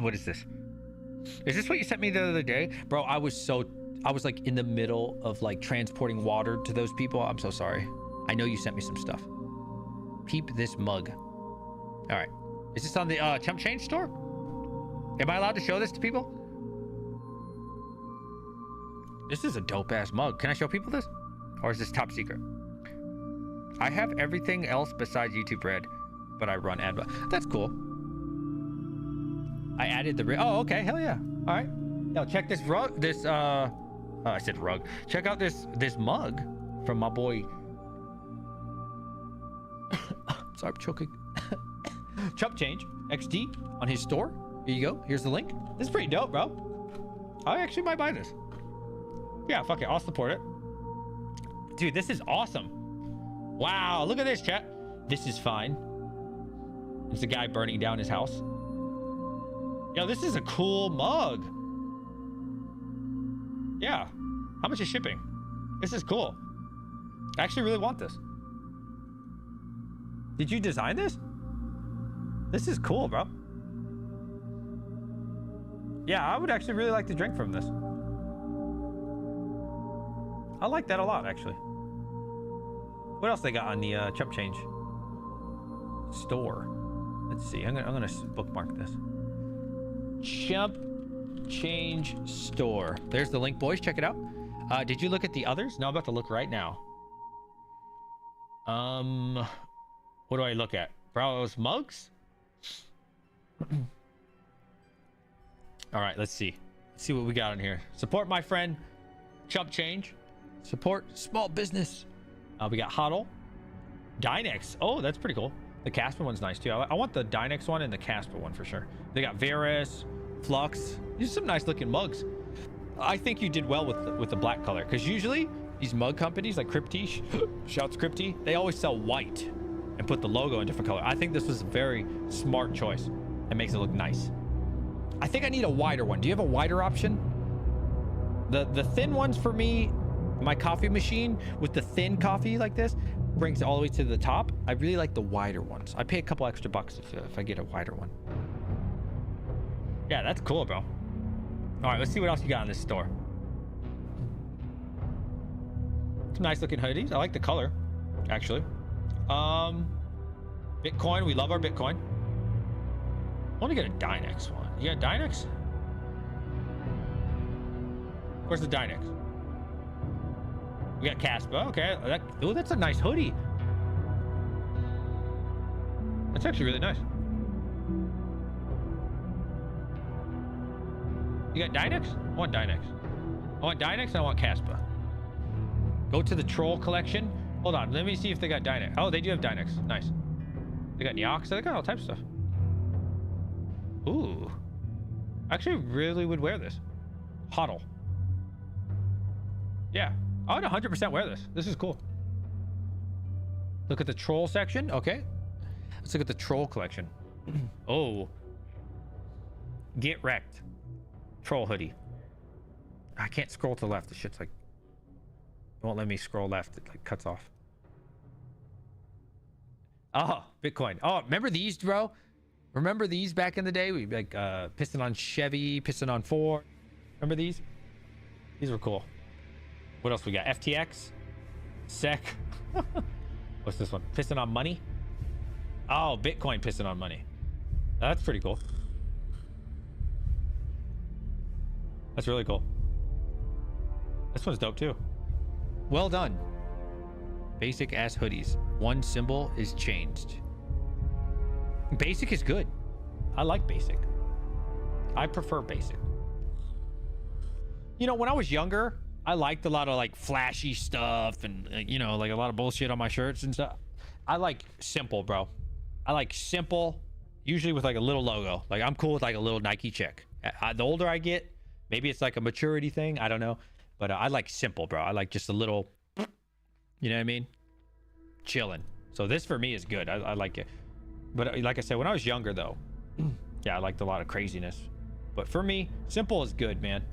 What is this? Is this what you sent me the other day? Bro, I was so I was like in the middle of like transporting water to those people. I'm so sorry. I know you sent me some stuff. Peep this mug. All right. Is this on the Chump Change store? Am I allowed to show this to people? This is a dope ass mug. Can I show people this? Or is this top secret? I have everything else besides YouTube Red, but I run ad. That's cool. I added the oh, okay, hell yeah. All right. Now check this rug. This I said rug. Check out this mug from my boy. Sorry, I'm choking. Chump Change XD on his store. Here you go. Here's the link. This is pretty dope, bro. I actually might buy this. Yeah, fuck it. I'll support it. Dude, this is awesome. Wow, look at this, chat. This is fine. It's a guy burning down his house. Yo, this is a cool mug. Yeah. How much is shipping? This is cool. I actually really want this. Did you design this? This is cool, bro. Yeah, I would actually really like to drink from this. I like that a lot, actually. What else they got on the Chump Change store? Let's see. I'm gonna bookmark this. Chump Change store. There's the link, boys. Check it out. Did you look at the others? No, I'm about to look right now. What do I look at? Bravo's mugs? All right, let's see. Let's see what we got in here. Support my friend Chump Change. Support small business. We got Huddle. Dynex. Oh, that's pretty cool. The Casper one's nice too. I want the Dynex one and the Casper one for sure. They got Varus, Flux. These are some nice looking mugs. I think you did well with the black color, because usually these mug companies like Crypty, shouts Crypty, they always sell white and put the logo in different color. I think this was a very smart choice. It makes it look nice. I think I need a wider one. Do you have a wider option? The thin ones for me, my coffee machine with the thin coffee like this brings it all the way to the top. I really like the wider ones. I pay a couple extra bucks if I get a wider one. Yeah, that's cool, bro. All right, let's see what else you got in this store. Some nice looking hoodies. I like the color, actually. Bitcoin. We love our Bitcoin. I want to get a Dynex one. You got Dynex? Where's the Dynex? We got Casper. Okay. Oh, that's a nice hoodie. That's actually really nice. You got Dynex? I want Dynex. I want Dynex and I want Casper. Go to the Troll collection. Hold on. Let me see if they got Dynex. Oh, they do have Dynex. Nice. They got Neox. They got all types of stuff. Ooh. I actually really would wear this. Huddle. Yeah. I would 100% wear this. This is cool. Look at the Troll section. Okay. Let's look at the Troll collection. Oh. Get wrecked. Troll hoodie. I can't scroll to the left. The shit's like... It won't let me scroll left. It like cuts off. Oh, Bitcoin. Oh, remember these, bro? Remember these back in the day? We like piston on Chevy, piston on Ford. Remember these? These were cool. What else we got? FTX, SEC. What's this one? Piston on money. Oh, Bitcoin piston on money. That's pretty cool. That's really cool. This one's dope too. Well done. Basic ass hoodies. One symbol is changed. Basic is good. I like basic. I prefer basic. You know, when I was younger, I liked a lot of like flashy stuff and you know, like a lot of bullshit on my shirts and stuff. I like simple, bro. I like simple, usually with like a little logo. Like I'm cool with like a little Nike check. The older I get, maybe it's like a maturity thing. I don't know. But I like simple, bro. I like just a little, you know what I mean? Chilling. So this for me is good. I like it. But like I said, when I was younger though, yeah, I liked a lot of craziness. But for me, simple is good, man.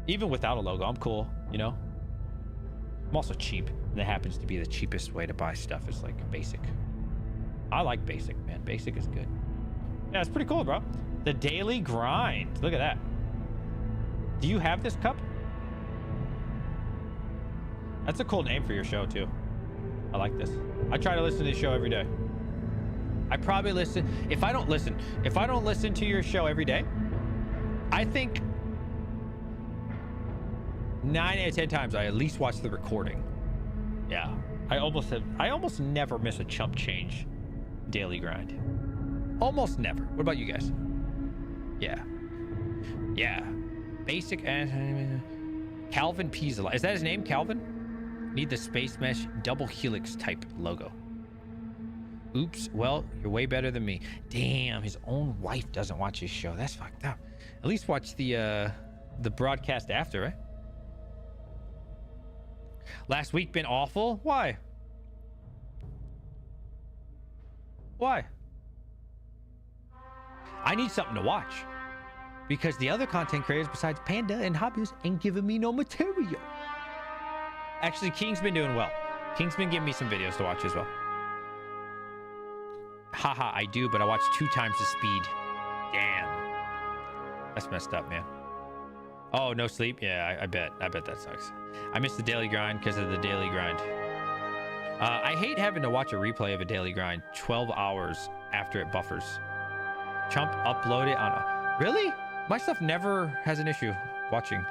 Even without a logo, I'm cool, you know? I'm also cheap. And that happens to be the cheapest way to buy stuff is like basic. I like basic, man. Basic is good. Yeah, it's pretty cool, bro. The daily grind. Look at that. Do you have this cup? That's a cool name for your show too. I like this. I try to listen to this show every day. I probably listen. If I don't listen to your show every day, I think 9 out of 10 times I at least watch the recording. Yeah. I almost never miss a chump change daily grind. Almost never. What about you guys? Yeah. Yeah. Basic and Calvin Pisa. Is that his name, Calvin? Need the space mesh double helix type logo. Oops. Well, you're way better than me. Damn, his own wife doesn't watch his show. That's fucked up. At least watch the broadcast after, right? Last week been awful? Why? Why? I need something to watch. Because the other content creators besides Panda and Hobbies ain't giving me no material. Actually, King's been doing well. King's been giving me some videos to watch as well. Haha, I do, but I watch 2 times the speed. Damn. That's messed up, man. Oh, no sleep? Yeah, I bet that sucks. I miss the daily grind because of the daily grind. I hate having to watch a replay of a daily grind 12 hours after it buffers. Chump, upload it on... Really? My stuff never has an issue watching.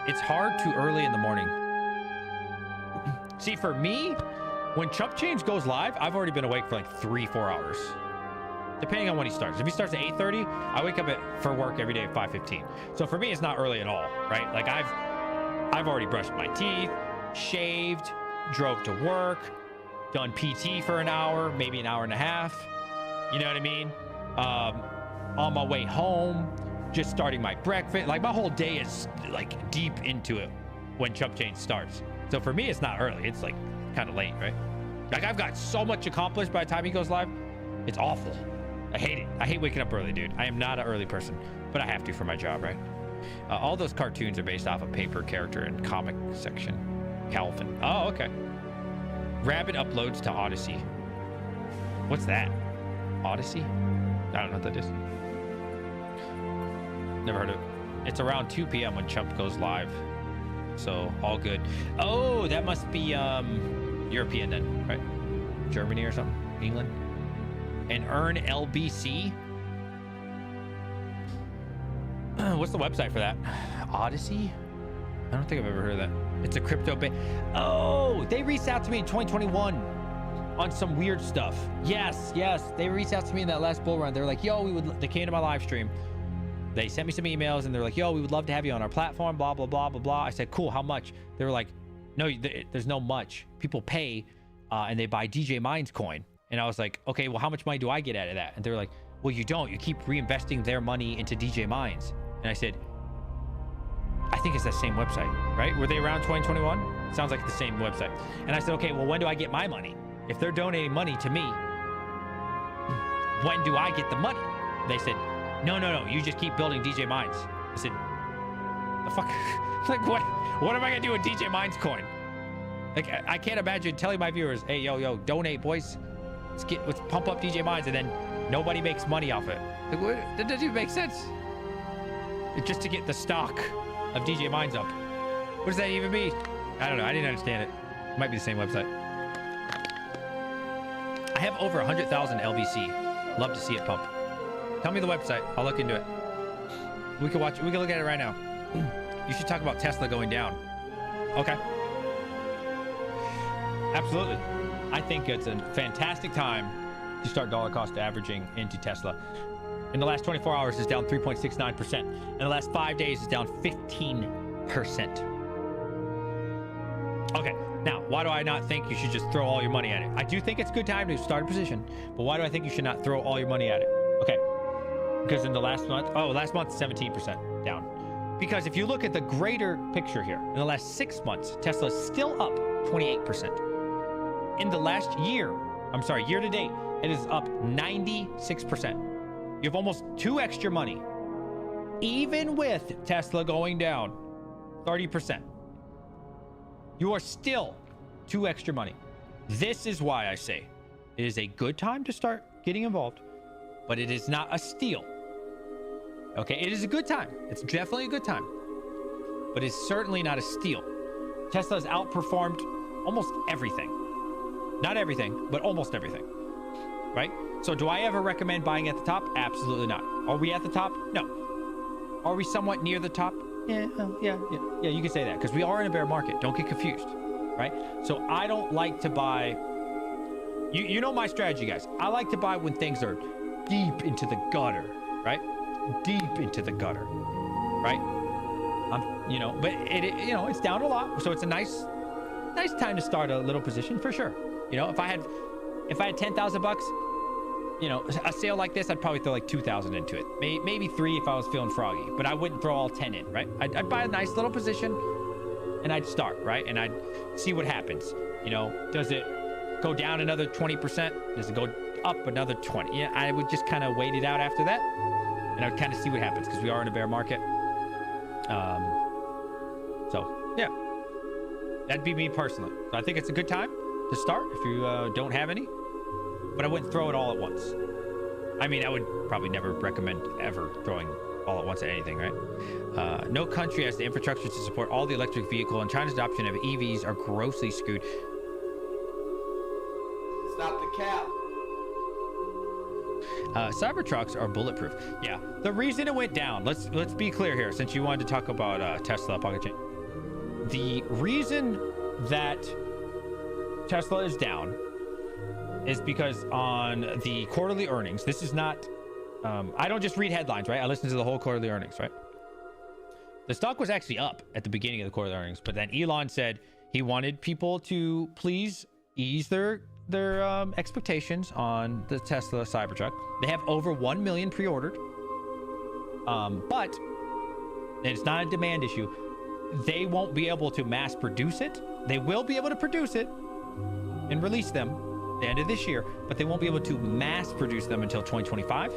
It's hard too early in the morning. See, for me, when Chump Change goes live, I've already been awake for like 3-4 hours. Depending on when he starts. If he starts at 8:30, I wake up for work every day at 5:15. So for me, it's not early at all, right? Like I've already brushed my teeth, shaved, drove to work, done PT for an hour, maybe an hour and a half. You know what I mean? On my way home, just starting my breakfast. Like my whole day is like deep into it when Chump Change starts. So for me, it's not early. It's like kind of late, right? Like I've got so much accomplished by the time he goes live. It's awful. I hate it. I hate waking up early, dude. I am not an early person, but I have to for my job, right? All those cartoons are based off a paper character and comic section. Calvin. Oh, okay. Rabbit uploads to Odyssey. What's that? Odyssey? I don't know what that is. Never heard of it. It's around 2 p.m. when Chump goes live. So all good. Oh, that must be European then, right? Germany or something? England? And earn LBC? What's the website for that? Odyssey? I don't think I've ever heard of that. It's a crypto bit. Oh, they reached out to me in 2021 on some weird stuff. Yes. They reached out to me in that last bull run. They were like, yo, they came to my live stream. They sent me some emails and they're like, yo, we would love to have you on our platform, blah, blah, blah, blah, blah. I said, cool, how much? They were like, no, there's no much. People pay and they buy DJ Mines coin. And I was like, okay, well, how much money do I get out of that? And they were like, well, you don't. You keep reinvesting their money into DJ Mines. And I said, I think it's that same website, right? Were they around 2021? Sounds like the same website. And I said, okay, well, when do I get my money? If they're donating money to me, when do I get the money? They said, no, you just keep building DJ Mines. I said, the fuck? Like, what am I gonna do with DJ Mines coin? Like, I can't imagine telling my viewers, hey, yo, donate, boys. Let's pump up DJ Mines, and then nobody makes money off it. Like, what? That doesn't even make sense. It's just to get the stock of DJ Mines up. What does that even mean? I don't know. I didn't understand it. It might be the same website. I have over 100,000 LVC. Love to see it pump. Tell me the website. I'll look into it. We can watch. We can look at it right now. You should talk about Tesla going down. Okay. Absolutely. I think it's a fantastic time to start dollar cost averaging into Tesla. In the last 24 hours, it's down 3.69%. In the last 5 days, it's down 15%. Okay, now, why do I not think you should just throw all your money at it? I do think it's a good time to start a position, but why do I think you should not throw all your money at it? Okay, because in the last month, last month, 17% down. Because if you look at the greater picture here, in the last 6 months, Tesla is still up 28%. In the last year, year to date, it is up 96%. You have almost 2 extra money, even with Tesla going down 30%. You are still 2 extra money. This is why I say it is a good time to start getting involved, but it is not a steal. Okay, it is a good time. It's definitely a good time, but it's certainly not a steal. Tesla's outperformed almost everything. Not everything, but almost everything. Right? So do I ever recommend buying at the top? Absolutely not. Are we at the top? No. Are we somewhat near the top? Yeah, yeah, you can say that because we are in a bear market. Don't get confused. Right? So I don't like to buy. You know my strategy, guys. I like to buy when things are deep into the gutter, right? Deep into the gutter, right? But it's down a lot, so it's a nice time to start a little position for sure. If I had $10,000, a sale like this, I'd probably throw like 2,000 into it, maybe 3 if I was feeling froggy, but I wouldn't throw all 10 in, right? I'd buy a nice little position, and I'd start, right? And I'd see what happens. Does it go down another 20%? Does it go up another 20? Yeah, I would just kind of wait it out after that, and I'd kind of see what happens because we are in a bear market. So yeah, that'd be me personally. So I think it's a good time to start if you don't have any, but I wouldn't throw it all at once. I mean, I would probably never recommend ever throwing all at once at anything, right? No country has the infrastructure to support all the electric vehicle, and China's adoption of EVs are grossly skewed. Stop the cap. Cybertrucks are bulletproof. Yeah, the reason it went down, let's be clear here, since you wanted to talk about Tesla pocket change. The reason that Tesla is down is because on the quarterly earnings, this is not I don't just read headlines, right? I listen to the whole quarterly earnings, right? The stock was actually up at the beginning of the quarterly earnings, but then Elon said he wanted people to please ease their expectations on the Tesla Cybertruck. They have over 1 million pre-ordered, but and it's not a demand issue. They won't be able to mass produce it. They will be able to produce it and release them the end of this year, but they won't be able to mass produce them until 2025.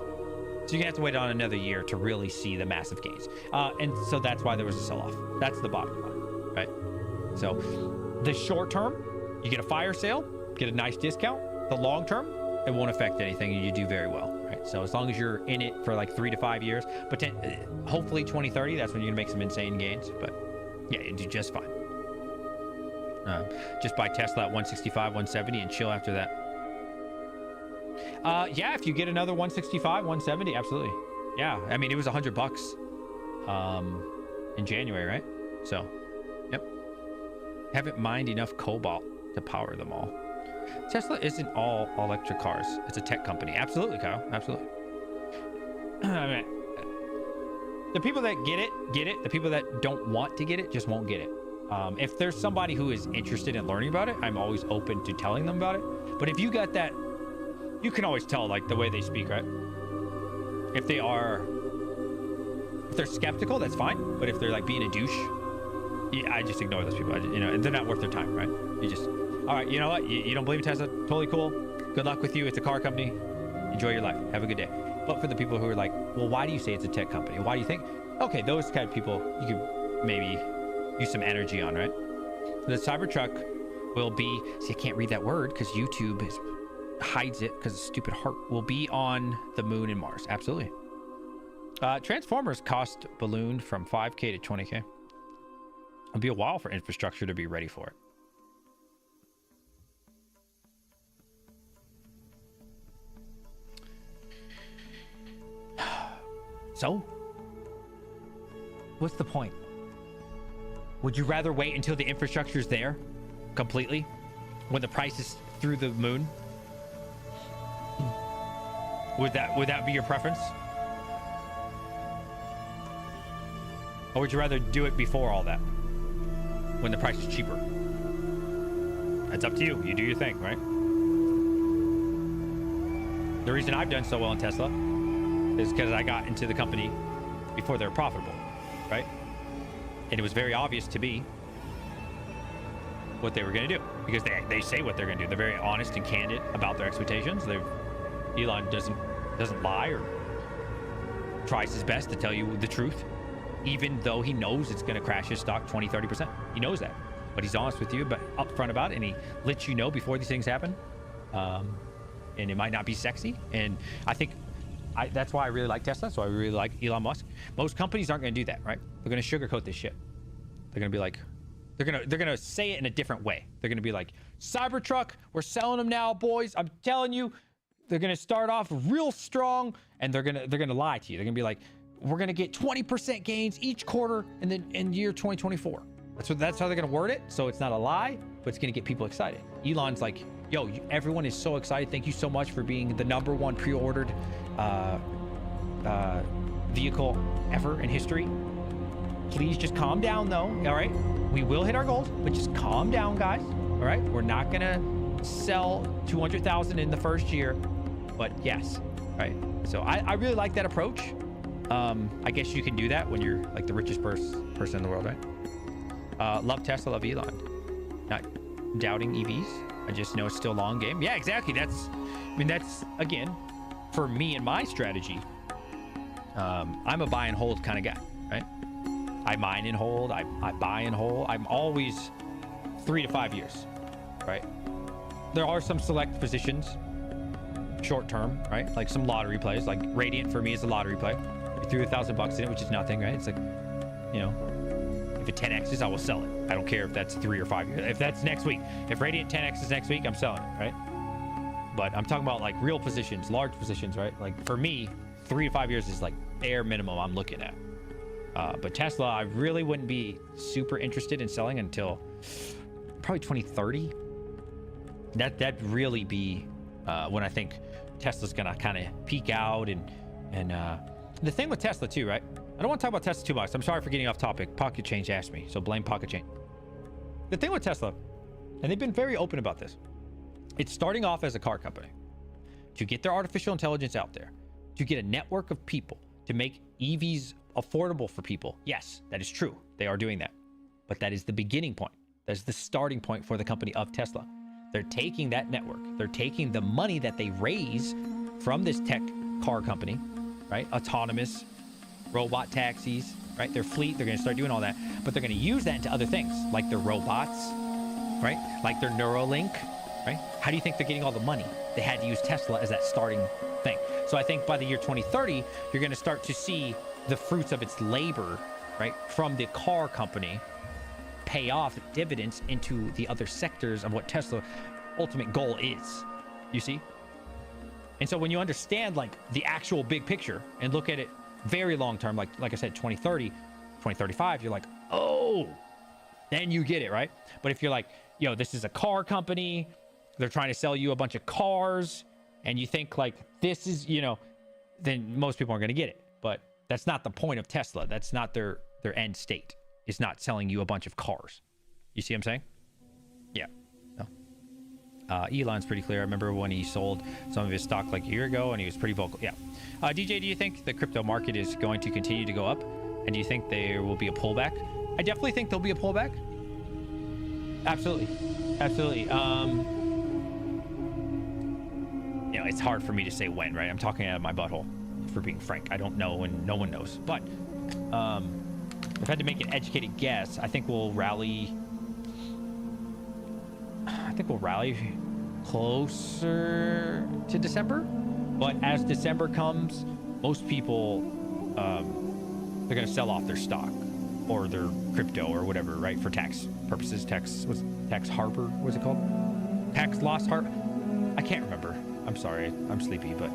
So you have to wait on another year to really see the massive gains. And so that's why there was a sell-off. That's the bottom line, right? So the short term, you get a fire sale, get a nice discount. The long term, it won't affect anything and you do very well, right? So as long as you're in it for like 3 to 5 years, but hopefully 2030, that's when you're gonna make some insane gains. But yeah, you do just fine. Just buy Tesla at 165, 170 and chill after that. Yeah, if you get another 165, 170, absolutely. Yeah, I mean, it was $100 in January, right? So, yep. Haven't mined enough cobalt to power them all. Tesla isn't all electric cars. It's a tech company. Absolutely, Kyle. Absolutely. I mean, the people that get it, get it. The people that don't want to get it just won't get it. If there's somebody who is interested in learning about it, I'm always open to telling them about it. But if you got that, you can always tell, like, the way they speak, right? If they're skeptical, that's fine. But if they're like being a douche, yeah, I just ignore those people. They're not worth their time, right? You just, all right, you know what? You don't believe in Tesla? Totally cool. Good luck with you. It's a car company. Enjoy your life. Have a good day. But for the people who are like, well, why do you say it's a tech company? Why do you think? Okay, those kind of people, you could maybe use some energy on, right? The Cybertruck will be, see, I can't read that word because YouTube hides it because of stupid heart, will be on the moon and Mars. Absolutely. Transformers cost ballooned from 5K to 20K. It'll be a while for infrastructure to be ready for it. So, what's the point? Would you rather wait until the infrastructure is there completely when the price is through the moon? Would that be your preference? Or would you rather do it before all that when the price is cheaper? That's up to you. You do your thing, right? The reason I've done so well in Tesla is because I got into the company before they were profitable, right? And it was very obvious to me what they were going to do because they say what they're going to do. They're very honest and candid about their expectations. Elon doesn't lie or tries his best to tell you the truth, even though he knows it's going to crash his stock 20-30%. He knows that, but he's honest with you, but upfront about it, and he lets you know before these things happen. And it might not be sexy, and I think that's why I really like Tesla. So I really like Elon Musk. Most companies aren't going to do that, right? They're going to sugarcoat this shit. They're going to be like, They're gonna say it in a different way. They're gonna be like, Cybertruck, we're selling them now, boys. I'm telling you, they're gonna start off real strong, and they're gonna lie to you. They're gonna be like, we're gonna get 20% gains each quarter in year 2024. That's how they're gonna word it. So it's not a lie, but it's gonna get people excited. Elon's like, yo, everyone is so excited. Thank you so much for being the #1 pre-ordered vehicle ever in history. Please just calm down though. All right, we will hit our goals, but just calm down, guys. All right, we're not gonna sell 200,000 in the first year, but yes, right? So I really like that approach. I guess you can do that when you're like the richest person in the world, right? Love Tesla, love Elon. Not doubting EVs. I just know it's still a long game. Yeah, exactly. That's again, for me and my strategy. I'm a buy and hold kind of guy, right? I mine and hold. I buy and hold. I'm always 3 to 5 years, right? There are some select positions, short term, right? Like some lottery plays. Like Radiant for me is a lottery play. You threw $1,000 in it, which is nothing, right? It's like, you know, if it 10x's, I will sell it. I don't care if that's 3 or 5 years. If that's next week, if Radiant 10x's next week, I'm selling it, right? But I'm talking about like real positions, large positions, right? Like for me, 3 to 5 years is like bare minimum I'm looking at. But Tesla, I really wouldn't be super interested in selling until probably 2030. That'd really be when I think Tesla's gonna kind of peak out. And the thing with Tesla too, right? I don't want to talk about Tesla too much. I'm sorry for getting off topic. Pocket Change asked me, so blame Pocket Change. The thing with Tesla, and they've been very open about this, it's starting off as a car company to get their artificial intelligence out there, to get a network of people, to make EVs affordable for people. Yes, that is true. They are doing that. But that is the beginning point. That's the starting point for the company of Tesla. They're taking that network. They're taking the money that they raise from this tech car company, right? Autonomous, robot taxis, right? Their fleet, they're going to start doing all that. But they're going to use that into other things, like their robots, right? Like their Neuralink, right? How do you think they're getting all the money? They had to use Tesla as that starting thing. So I think by the year 2030, you're going to start to see the fruits of its labor, right, from the car company pay off dividends into the other sectors of what Tesla's ultimate goal is. You see? And so when you understand like the actual big picture and look at it very long term, like I said, 2030, 2035, you're like, oh, then you get it, right? But if you're like, yo, this is a car company, they're trying to sell you a bunch of cars, and you think like this is, you know, then most people aren't going to get it. But that's not the point of Tesla. That's not their end state. It's not selling you a bunch of cars. You see what I'm saying? Yeah. No. Elon's pretty clear. I remember when he sold some of his stock like a year ago, and he was pretty vocal. Yeah. DJ, do you think the crypto market is going to continue to go up? And do you think there will be a pullback? I definitely think there'll be a pullback. Absolutely. Absolutely. You know, it's hard for me to say when, right? I'm talking out of my butthole, for being frank. I don't know, and no one knows. But if I had to make an educated guess, I think we'll rally. Closer to December. But as December comes, most people they're going to sell off their stock or their crypto or whatever, right? For tax purposes. Tax harbor. What's it called? Tax loss harbor. I can't remember. I'm sorry. I'm sleepy, but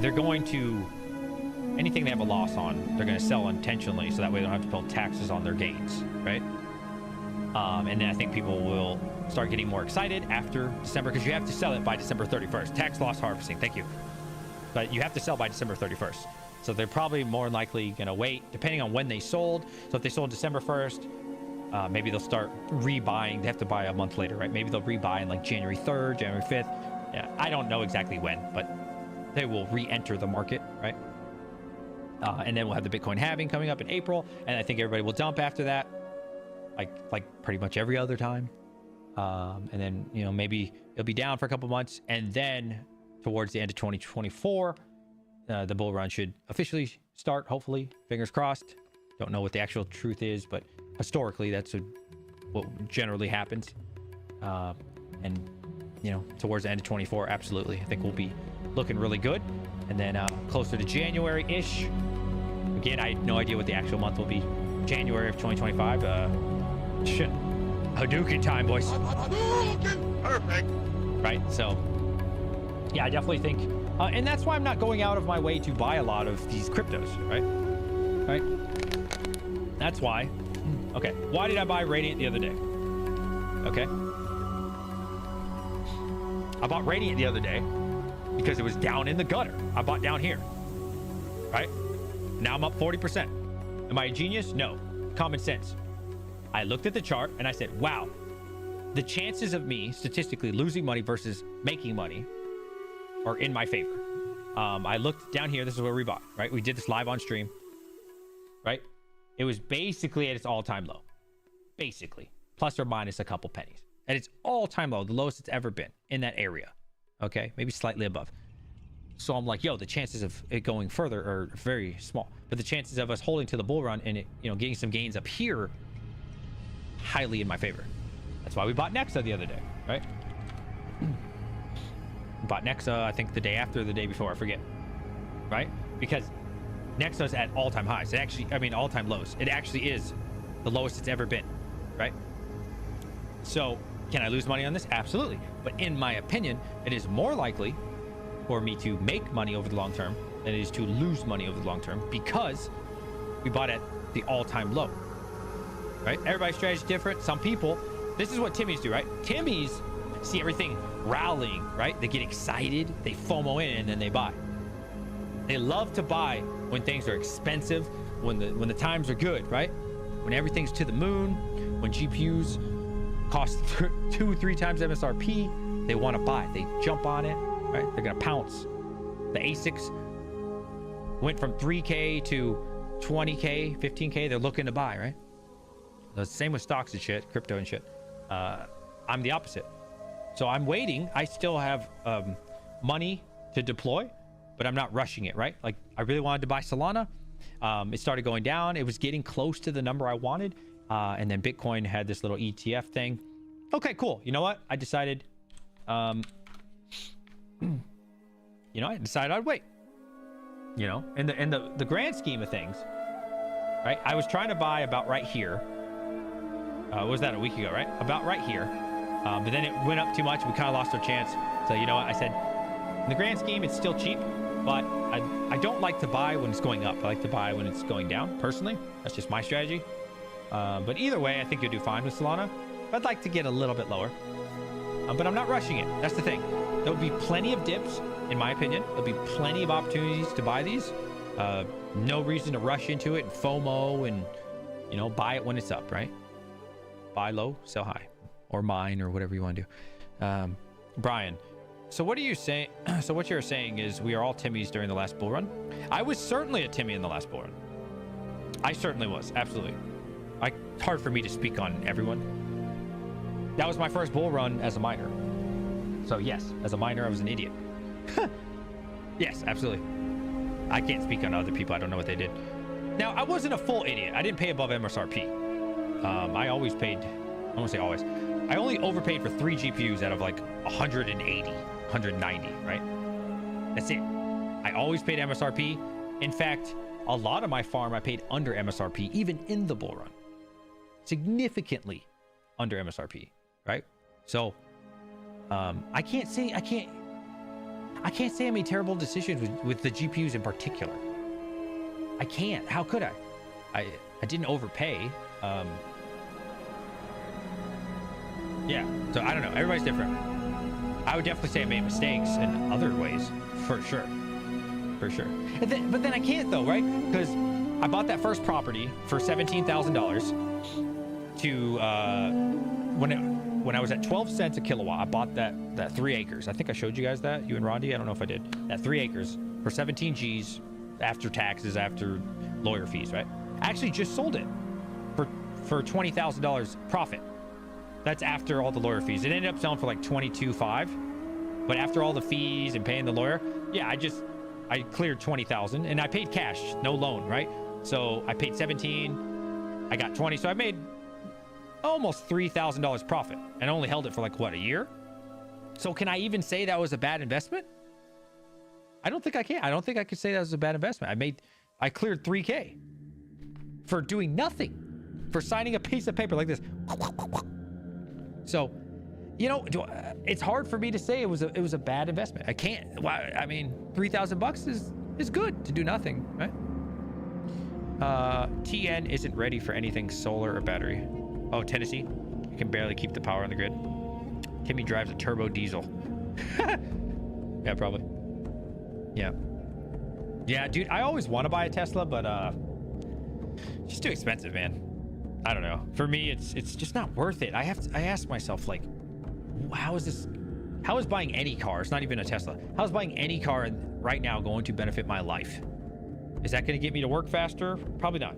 they're going to, anything they have a loss on, they're going to sell intentionally so that way they don't have to pay taxes on their gains, right? And then I think people will start getting more excited after December, because you have to sell it by December 31st. Tax loss harvesting. Thank you. But you have to sell by December 31st. So they're probably more likely going to wait, depending on when they sold. So if they sold December 1st, maybe they'll start rebuying. They have to buy a month later, right? Maybe they'll rebuy in like January 3rd, January 5th. Yeah, I don't know exactly when, but they will re-enter the market, right? And then we'll have the Bitcoin halving coming up in April, and I think everybody will dump after that, like pretty much every other time. And then, you know, maybe it'll be down for a couple months, and then towards the end of 2024, the bull run should officially start, hopefully. Fingers crossed. Don't know what the actual truth is, but historically, that's what generally happens. And, you know, towards the end of 24, absolutely. I think we'll be looking really good. And then closer to January-ish. Again, I had no idea what the actual month will be. January of 2025. Shit. Hadouken time, boys. Hadouken! Perfect. Right? So, yeah, I definitely think, and that's why I'm not going out of my way to buy a lot of these cryptos, right? Right? That's why. Okay, why did I buy Radiant the other day? Okay. I bought Radiant the other day because it was down in the gutter. I bought down here, right? Now I'm up 40%. Am I a genius? No. Common sense. I looked at the chart and I said, wow, the chances of me statistically losing money versus making money are in my favor. I looked down here. This is where we bought, right? We did this live on stream, right? It was basically at its all-time low, basically, plus or minus a couple pennies. At its all-time low, the lowest it's ever been in that area. Okay, maybe slightly above. So I'm like, yo, the chances of it going further are very small, but the chances of us holding to the bull run and it, you know, getting some gains up here, highly in my favor. That's why we bought Nexa the other day, right? We bought Nexa, I think the day after, the day before, I forget, right? Because Nexa's at all-time highs. It actually, I mean, all-time lows. It actually is the lowest it's ever been, right? So can I lose money on this? Absolutely. But in my opinion, it is more likely for me to make money over the long term than it is to lose money over the long term because we bought at the all-time low, right? Everybody's strategy is different. Some people, this is what Timmies do, right? Timmies see everything rallying, right? They get excited, they FOMO in, and then they buy. They love to buy when things are expensive, when the times are good, right? When everything's to the moon, when GPUs cost 2-3 times MSRP, they want to buy. They jump on it, right? They're gonna pounce. The ASICs went from 3K to 20K, 15K. They're looking to buy, right? The same with stocks and shit, crypto and shit. I'm the opposite. So I'm waiting. I still have money to deploy, but I'm not rushing it, right? Like I really wanted to buy Solana. It started going down. It was getting close to the number I wanted. And then Bitcoin had this little ETF thing. Okay, cool. You know what? I decided, I decided I'd wait. You know, in the grand scheme of things, right? I was trying to buy about right here. What was that, a week ago, right? About right here. But then it went up too much. We kind of lost our chance. So you know what? I said, in the grand scheme, it's still cheap, but I don't like to buy when it's going up. I like to buy when it's going down, personally. That's just my strategy. But either way, I think you'll do fine with Solana. I'd like to get a little bit lower. But I'm not rushing it. That's the thing. There'll be plenty of dips, in my opinion. There'll be plenty of opportunities to buy these. No reason to rush into it and FOMO and, buy it when it's up, right? Buy low, sell high. Or mine, or whatever you want to do. Brian, so what are you saying? So what you're saying is we are all Timmies during the last bull run? I was certainly a Timmy in the last bull run. I certainly was, absolutely. It's hard for me to speak on everyone. That was my first bull run as a miner. So yes, as a miner, I was an idiot. Yes, absolutely. I can't speak on other people. I don't know what they did. Now, I wasn't a full idiot. I didn't pay above MSRP. I always paid, I won't say always. I only overpaid for 3 GPUs out of like 180, 190, right? That's it. I always paid MSRP. In fact, a lot of my farm I paid under MSRP, even in the bull run. Significantly under MSRP, right? So I can't say I made terrible decisions with the GPUs in particular. I can't. How could I? I didn't overpay. Yeah, so I don't know. Everybody's different. I would definitely say I made mistakes in other ways, for sure. For sure. But then I can't though, right? Because I bought that first property for $17,000 to when I was at 12 cents a kilowatt. I bought that 3 acres. I think I showed you guys that, you and Rondi. I don't know if I did. That 3 acres for 17 G's after taxes, after lawyer fees, right? I actually just sold it for $20,000 profit. That's after all the lawyer fees. It ended up selling for like $22,500, but after all the fees and paying the lawyer, yeah, I cleared $20,000 and I paid cash, no loan, right? So I paid 17, I got 20, so I made almost $3,000 profit and only held it for like what, a year? So can I even say that was a bad investment? I don't think I can. I don't think I could say that was a bad investment. I cleared $3K for doing nothing. for signing a piece of paper like this. So, you know, it's hard for me to say it was a bad investment. I can't. Why? I mean, $3,000 is good to do nothing, right? TN isn't ready for anything solar or battery. Oh, Tennessee, you can barely keep the power on the grid. Timmy drives a turbo diesel. Yeah, probably. Yeah. Yeah, dude, I always want to buy a Tesla, but it's just too expensive, man. I don't know. For me, it's just not worth it. I ask myself, like, how is buying any car, it's not even a Tesla, how is buying any car right now going to benefit my life? Is that going to get me to work faster? Probably not.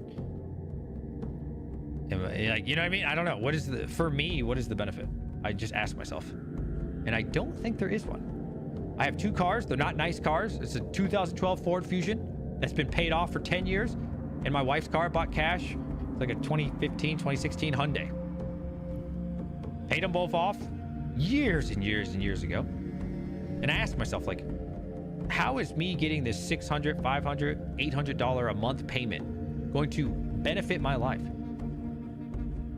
Like, you know what I mean? I don't know. For me, what is the benefit? I just ask myself. And I don't think there is one. I have 2 cars. They're not nice cars. It's a 2012 Ford Fusion that's been paid off for 10 years. And my wife's car, bought cash. It's like a 2015, 2016 Hyundai. Paid them both off years and years and years ago. And I asked myself, like, how is me getting this $600, $500, $800 a month payment going to benefit my life?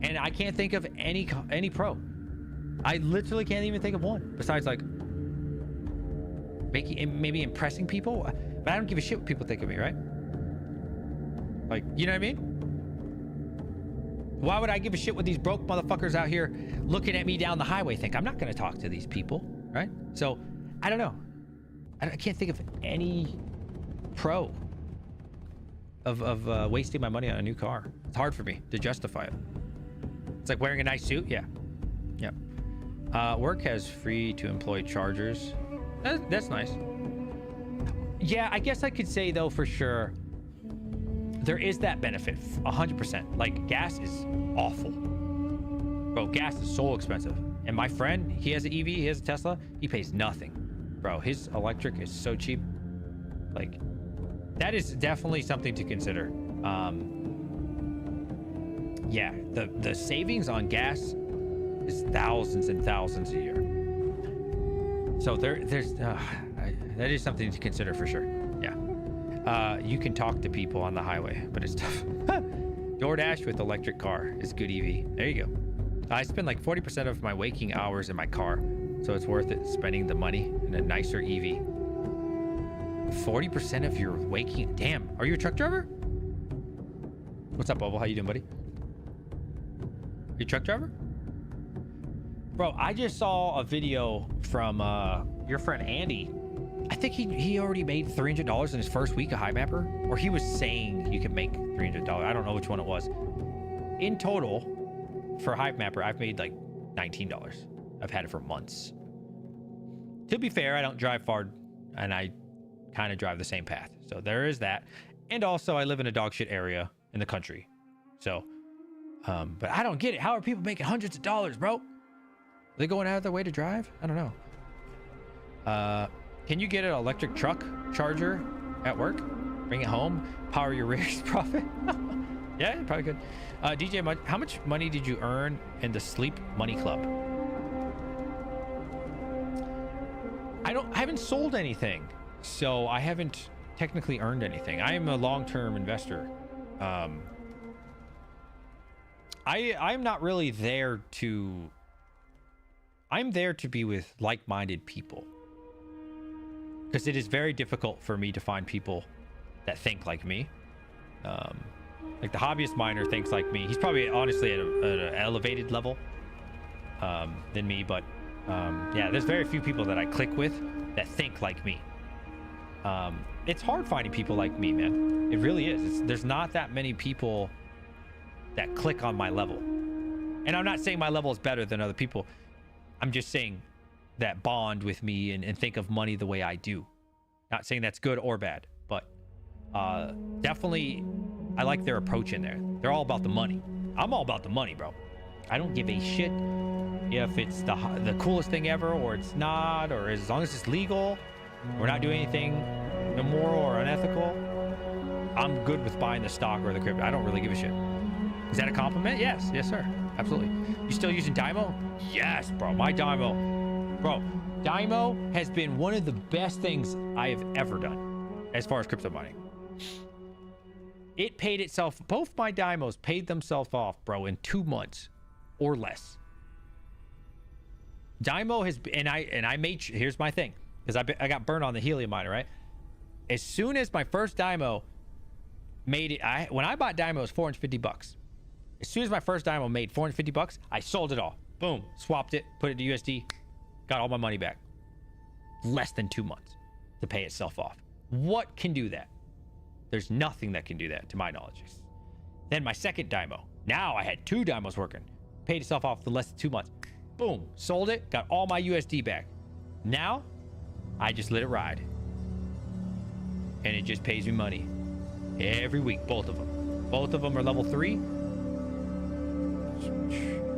And I can't think of any pro. I literally can't even think of one besides, like, maybe impressing people. But I don't give a shit what people think of me, right? Like, you know what I mean? Why would I give a shit what these broke motherfuckers out here looking at me down the highway think? I'm not going to talk to these people, right? So I don't know. I can't think of any pro of wasting my money on a new car. It's hard for me to justify it. It's like wearing a nice suit. Yeah. Work has free to employ chargers. That's nice. Yeah, I guess I could say, though, for sure, there is that benefit. 100%. Like, gas is awful. Bro, gas is so expensive. And my friend, he has an EV, he has a Tesla, he pays nothing. Bro, his electric is so cheap. Like, that is definitely something to consider. Yeah, the savings on gas is thousands and thousands a year. So there's that is something to consider for sure. Yeah. You can talk to people on the highway, but it's tough. DoorDash with electric car is good EV. There you go. I spend like 40% of my waking hours in my car, so it's worth it spending the money in a nicer EV. 40% of your waking... Damn, are you a truck driver? What's up, Bubble? How you doing, buddy? You a truck driver? Bro, I just saw a video from your friend Andy. I think he already made $300 in his first week of HiMapper, or he was saying you could make $300. I don't know which one it was. In total, for HiMapper, I've made like $19. I've had it for months. To be fair, I don't drive far, and I kind of drive the same path. So there is that. And also, I live in a dog shit area in the country. So, but I don't get it. How are people making hundreds of dollars, bro? Are they going out of their way to drive? I don't know. Can you get an electric truck charger at work? Bring it home, power your rig's profit? Yeah, you probably could. DJ, how much money did you earn in the Sleep Money Club? I haven't sold anything, so I haven't technically earned anything. I am a long-term investor. I'm not really there to... I'm there to be with like-minded people. Because it is very difficult for me to find people that think like me. Like the hobbyist miner thinks like me. He's probably honestly at an elevated level than me, but yeah, there's very few people that I click with that think like me. It's hard finding people like me, man. It really is. There's not that many people that click on my level. And I'm not saying my level is better than other people. I'm just saying that bond with me and think of money the way I do. Not saying that's good or bad, but definitely I like their approach in there. They're all about the money. I'm all about the money, bro. I don't give a shit if it's the coolest thing ever or it's not, or as long as it's legal, we're not doing anything immoral or unethical. I'm good with buying the stock or the crypto. I don't really give a shit. Is that a compliment? Yes, sir. Absolutely. You still using DIMO? Yes, bro. My DIMO. Bro, DIMO has been one of the best things I have ever done as far as crypto mining. It paid itself. Both my Dymos paid themselves off, bro, in 2 months or less. Dymo has, and I made, here's my thing, because I got burned on the helium miner, right? As soon as my first Dymo made it, when I bought Dymo, it was 450 bucks. As soon as my first Dymo made 450 bucks, I sold it all. Boom, swapped it, put it to USD, got all my money back. Less than 2 months to pay itself off. What can do that? There's nothing that can do that, to my knowledge. Then my second Dymo. Now I had 2 Dymos working. Paid itself off for less than 2 months. Boom, sold it, got all my USD back. Now, I just let it ride. And it just pays me money. Every week, both of them. Both of them are level 3.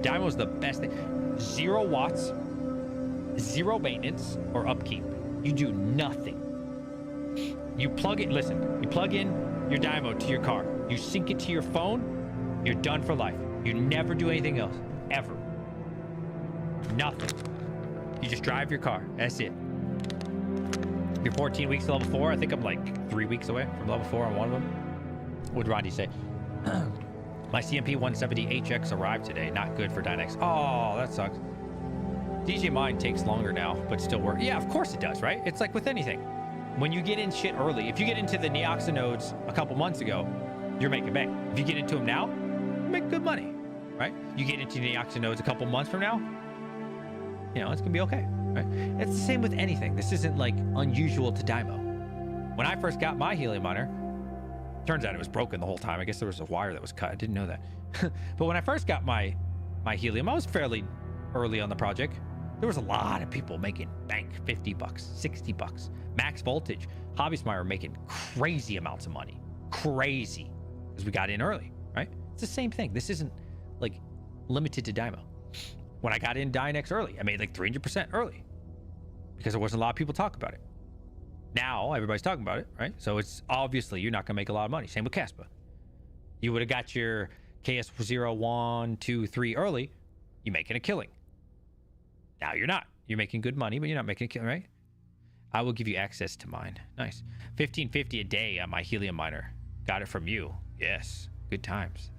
Dymo's the best thing. 0 watts, 0 maintenance or upkeep. You do nothing. You plug it, listen, you plug in your Dymo to your car. You sync it to your phone, you're done for life. You never do anything else, ever. Nothing. You just drive your car. That's it. You're 14 weeks to level 4. I think I'm like 3 weeks away from level 4 on one of them. What did Rodney say? My CMP 170HX arrived today. Not good for Dynex. Oh, that sucks. DJ Mine takes longer now, but still work. Yeah, of course it does, right? It's like with anything. When you get in shit early, if you get into the Neoxa nodes a couple months ago, you're making bank. If you get into them now, you make good money, right? You get into the Neoxa nodes a couple months from now, you know, it's gonna be okay, right? It's the same with anything. This isn't like unusual to Dymo. When I first got my helium miner, turns out it was broken the whole time. I guess there was a wire that was cut. I didn't know that. But when I first got my helium, I was fairly early on the project. There was a lot of people making bank, 50 bucks, 60 bucks. Max voltage. Hobbyist miner making crazy amounts of money. Crazy. Because we got in early, right? It's the same thing. This isn't like limited to Dymo. When I got in Dynex early, I made like 300% early because there wasn't a lot of people talking about it. Now everybody's talking about it, right? So it's obviously you're not gonna make a lot of money. Same with Caspa. You would have got your KS0, 1, 2, 3 early, you're making a killing. Now you're not. You're making good money, but you're not making a killing, right? I will give you access to mine. Nice. 1550 a day on my helium miner. Got it from you. Yes. Good times.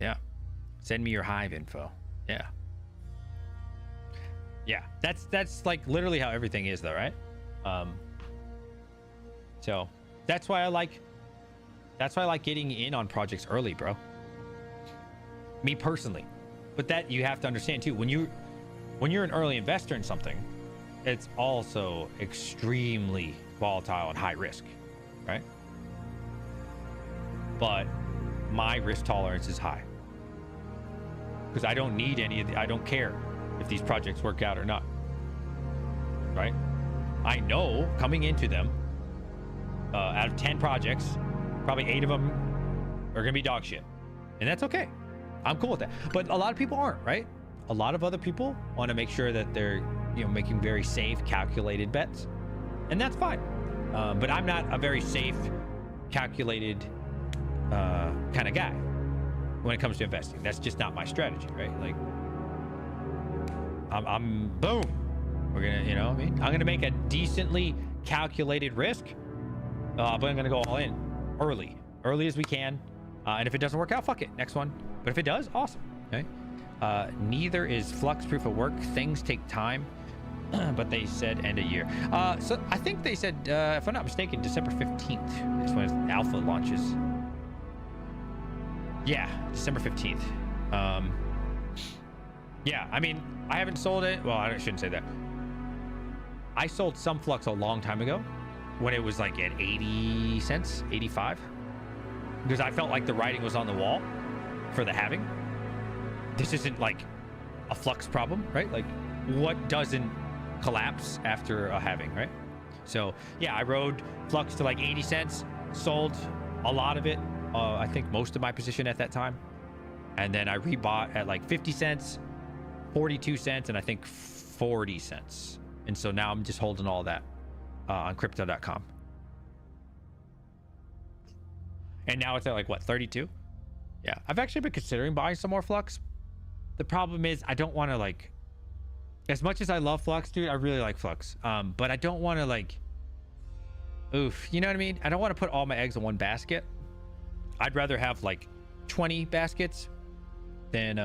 Yeah. Send me your hive info. Yeah. Yeah, that's like literally how everything is though, right? So that's why I like getting in on projects early, bro. Me personally. But that you have to understand too, when you're an early investor in something, it's also extremely volatile and high risk, right? But my risk tolerance is high. Because I don't need any of the, I don't care if these projects work out or not, right? I know coming into them, out of 10 projects, probably 8 of them are gonna be dog shit, and that's okay. I'm cool with that. But a lot of people aren't, right? A lot of other people want to make sure that they're, you know, making very safe, calculated bets, and that's fine. But I'm not a very safe, calculated kind of guy when it comes to investing. That's just not my strategy, right? Like, I'm boom. We're gonna, you know what I mean? I'm gonna make a decently calculated risk, but I'm gonna go all in early as we can. And if it doesn't work out, fuck it, next one. But if it does, awesome. Okay. Neither is Flux proof of work. Things take time, but they said end of year. So I think they said, if I'm not mistaken, December 15th is when Alpha launches. Yeah, December 15th. Yeah, I mean, I haven't sold it. Well, I shouldn't say that. I sold some Flux a long time ago when it was like at 80 cents, 85. Because I felt like the writing was on the wall for the halving. This isn't like a Flux problem, right? Like, what doesn't collapse after a halving, right? So yeah, I rode Flux to like 80 cents, sold a lot of it. I think most of my position at that time. And then I rebought at like 50 cents, 42 cents, and I think 40 cents. And so now I'm just holding all that on crypto.com. And now it's at like what, 32? Yeah, I've actually been considering buying some more Flux. The problem is I don't want to, like, as much as I love Flux, dude, I really like Flux. But I don't want to, like, oof, you know what I mean? I don't want to put all my eggs in one basket. I'd rather have like 20 baskets than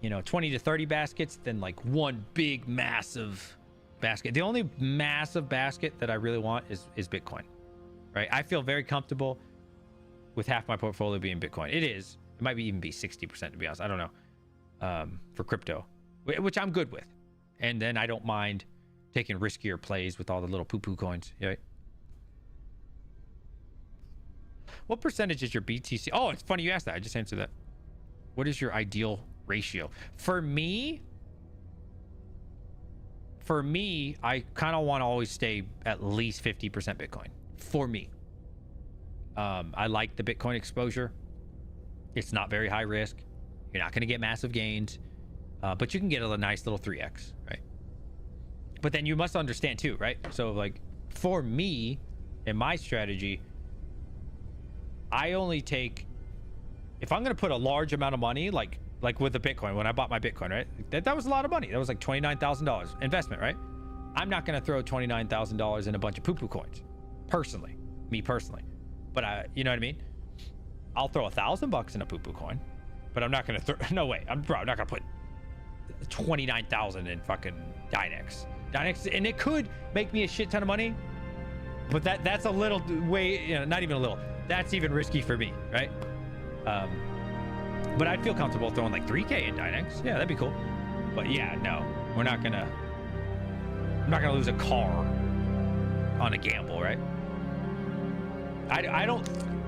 20 to 30 baskets than like one big massive basket. The only massive basket that I really want is Bitcoin, right? I feel very comfortable with half my portfolio being Bitcoin. It might even be 60% to be honest. I don't know, for crypto, which I'm good with. And then I don't mind taking riskier plays with all the little poo-poo coins, right? What percentage is your BTC? Oh, it's funny you asked that. I just answered that. What is your ideal ratio? For me, I kind of want to always stay at least 50% Bitcoin. For me. I like the Bitcoin exposure. It's not very high risk. You're not going to get massive gains. But you can get a nice little 3x, right? But then you must understand too, right? So like for me, in my strategy, I only take, if I'm going to put a large amount of money, like with the Bitcoin, when I bought my Bitcoin, right? That was a lot of money. That was like $29,000 investment, right? I'm not going to throw $29,000 in a bunch of poo-poo coins, personally, me personally. But you know what I mean? I'll throw $1,000 in a poo-poo coin, but I'm not going to throw, no way. I'm not going to put 29,000 in fucking Dynex, and it could make me a shit ton of money, but that's a little way, not even a little. That's even risky for me, right? But I'd feel comfortable throwing like 3K in Dynex. Yeah, that'd be cool. But yeah, no, I'm not gonna lose a car on a gamble, right? I don't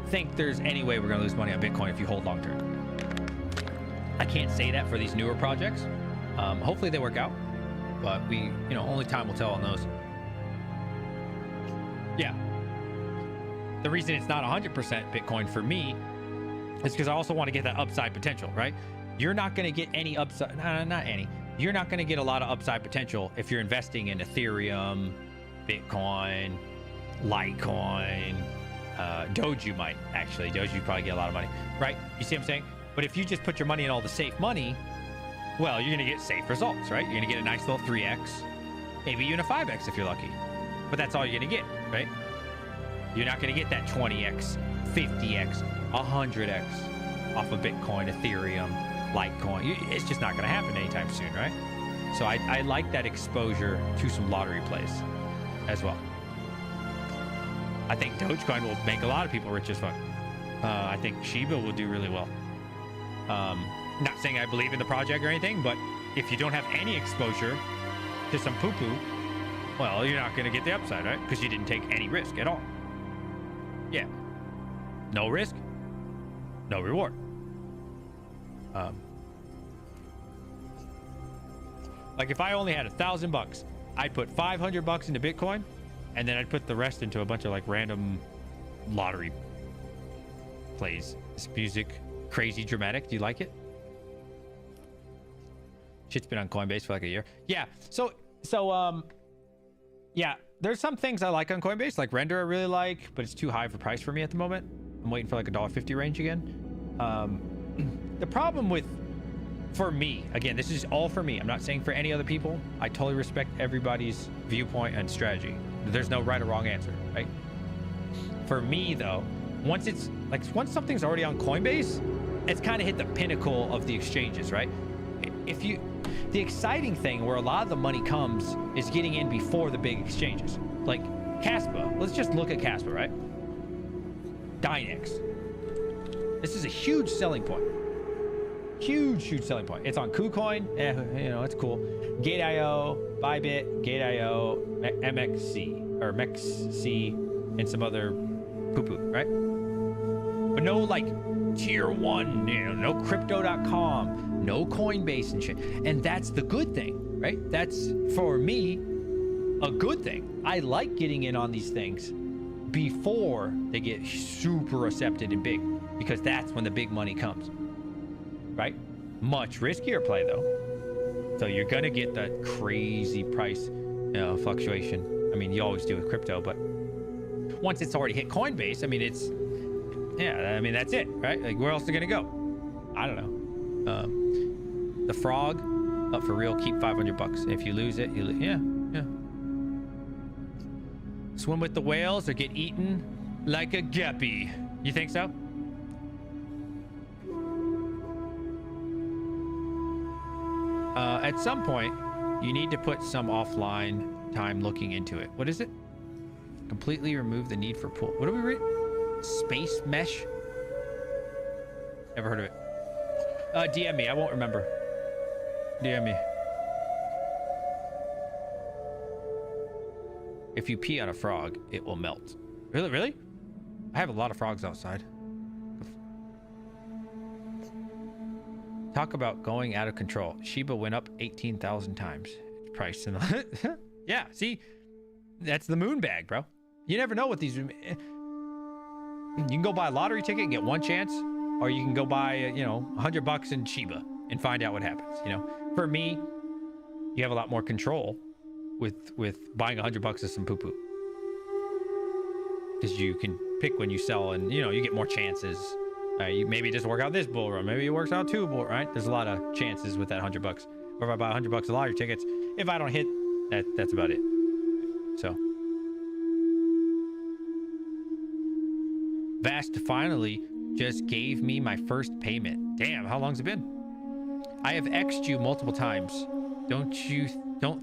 think there's any way we're gonna lose money on Bitcoin if you hold long term. I can't say that for these newer projects. Hopefully they work out, but only time will tell on those. Yeah. The reason it's not 100% Bitcoin for me is because I also want to get that upside potential, right? You're not going to get any upside, not any. You're not going to get a lot of upside potential if you're investing in Ethereum, Bitcoin, Litecoin, Doge. You might actually. Doge, you probably get a lot of money, right? You see what I'm saying? But if you just put your money in all the safe money, well, you're going to get safe results, right? You're going to get a nice little 3x, maybe even a 5x if you're lucky. But that's all you're going to get, right? You're not going to get that 20x, 50x, 100x off of Bitcoin, Ethereum, Litecoin. It's just not going to happen anytime soon, right? So I like that exposure to some lottery plays as well. I think Dogecoin will make a lot of people rich as fuck. I think Shiba will do really well. Not saying I believe in the project or anything, but if you don't have any exposure to some poo-poo, well, you're not going to get the upside, right? Because you didn't take any risk at all. Yeah. No risk, no reward. Like if I only had $1,000, I'd put $500 into Bitcoin, and then I'd put the rest into a bunch of like random lottery plays. This music, crazy dramatic. Do you like it? Shit's been on Coinbase for like a year. Yeah. So yeah, there's some things I like on Coinbase, like Render I really like, but it's too high for price for me at the moment. I'm waiting for like $1.50 range again. The problem with, for me, again, this is all for me. I'm not saying for any other people. I totally respect everybody's viewpoint and strategy. There's no right or wrong answer, right? For me though, once something's already on Coinbase, it's kind of hit the pinnacle of the exchanges, right? The exciting thing where a lot of the money comes is getting in before the big exchanges. Like Caspa, let's just look at Caspa, right? Dynex. This is a huge selling point. Huge selling point. It's on KuCoin, it's cool. Gate.io, Bybit, Gate.io, MXC, or MEXC, and some other poo-poo, right? But no like tier one, no crypto.com, no Coinbase and shit. And that's the good thing, right? That's, for me, a good thing. I like getting in on these things before they get super accepted and big, because that's when the big money comes, right? Much riskier play though. So you're gonna get that crazy price fluctuation. I mean, you always do with crypto, but once it's already hit Coinbase, I mean, that's it, right? Like, where else are they gonna go? I don't know. The frog, up for real, keep $500. If you lose it, you lose. Yeah. Swim with the whales or get eaten like a guppy. You think so? At some point, you need to put some offline time looking into it. What is it? Completely remove the need for pool. What do we read? Space mesh? Never heard of it. DM me. I won't remember. DM me. If you pee on a frog, it will melt. Really? Really? I have a lot of frogs outside. Talk about going out of control. Shiba went up 18,000 times. Its price in the yeah, see? That's the moon bag, bro. You never know what these... You can go buy a lottery ticket and get one chance, or you can go buy, you know, $100 in Shiba and find out what happens, you know? For me, you have a lot more control with buying $100 of some poo-poo. Because you can pick when you sell and, you know, you get more chances. Maybe it doesn't work out this bull run. Maybe it works out two bull, right? There's a lot of chances with that $100. Or if I buy $100 of lottery tickets, if I don't hit, that's about it. So. Vast finally just gave me my first payment. Damn, how long's it been? I have X'd you multiple times. Don't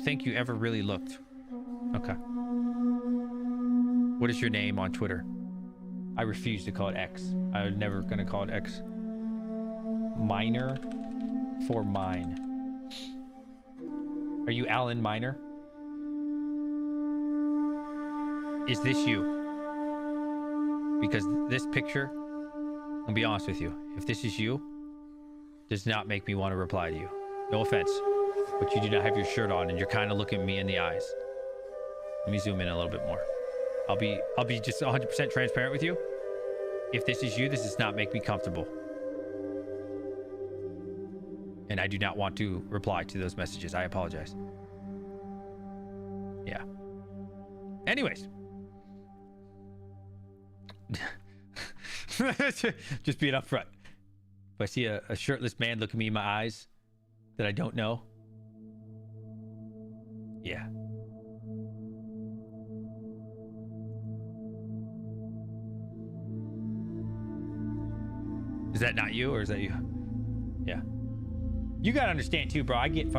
think you ever really looked. Okay. What is your name on Twitter? I refuse to call it X. I'm never gonna call it X. Miner for mine. Are you Alan Miner? Is this you? Because this picture, I'll be honest with you, if this is you, does not make me want to reply to you. No offense, but you do not have your shirt on and you're kind of looking me in the eyes. Let me zoom in a little bit more. I'll be just 100% transparent with you. If this is you, this does not make me comfortable. And I do not want to reply to those messages. I apologize. Yeah. Anyways. Just being upfront. If I see a shirtless man looking me in my eyes that I don't know, yeah. Is that not you or is that you? Yeah. You gotta understand too, bro. I get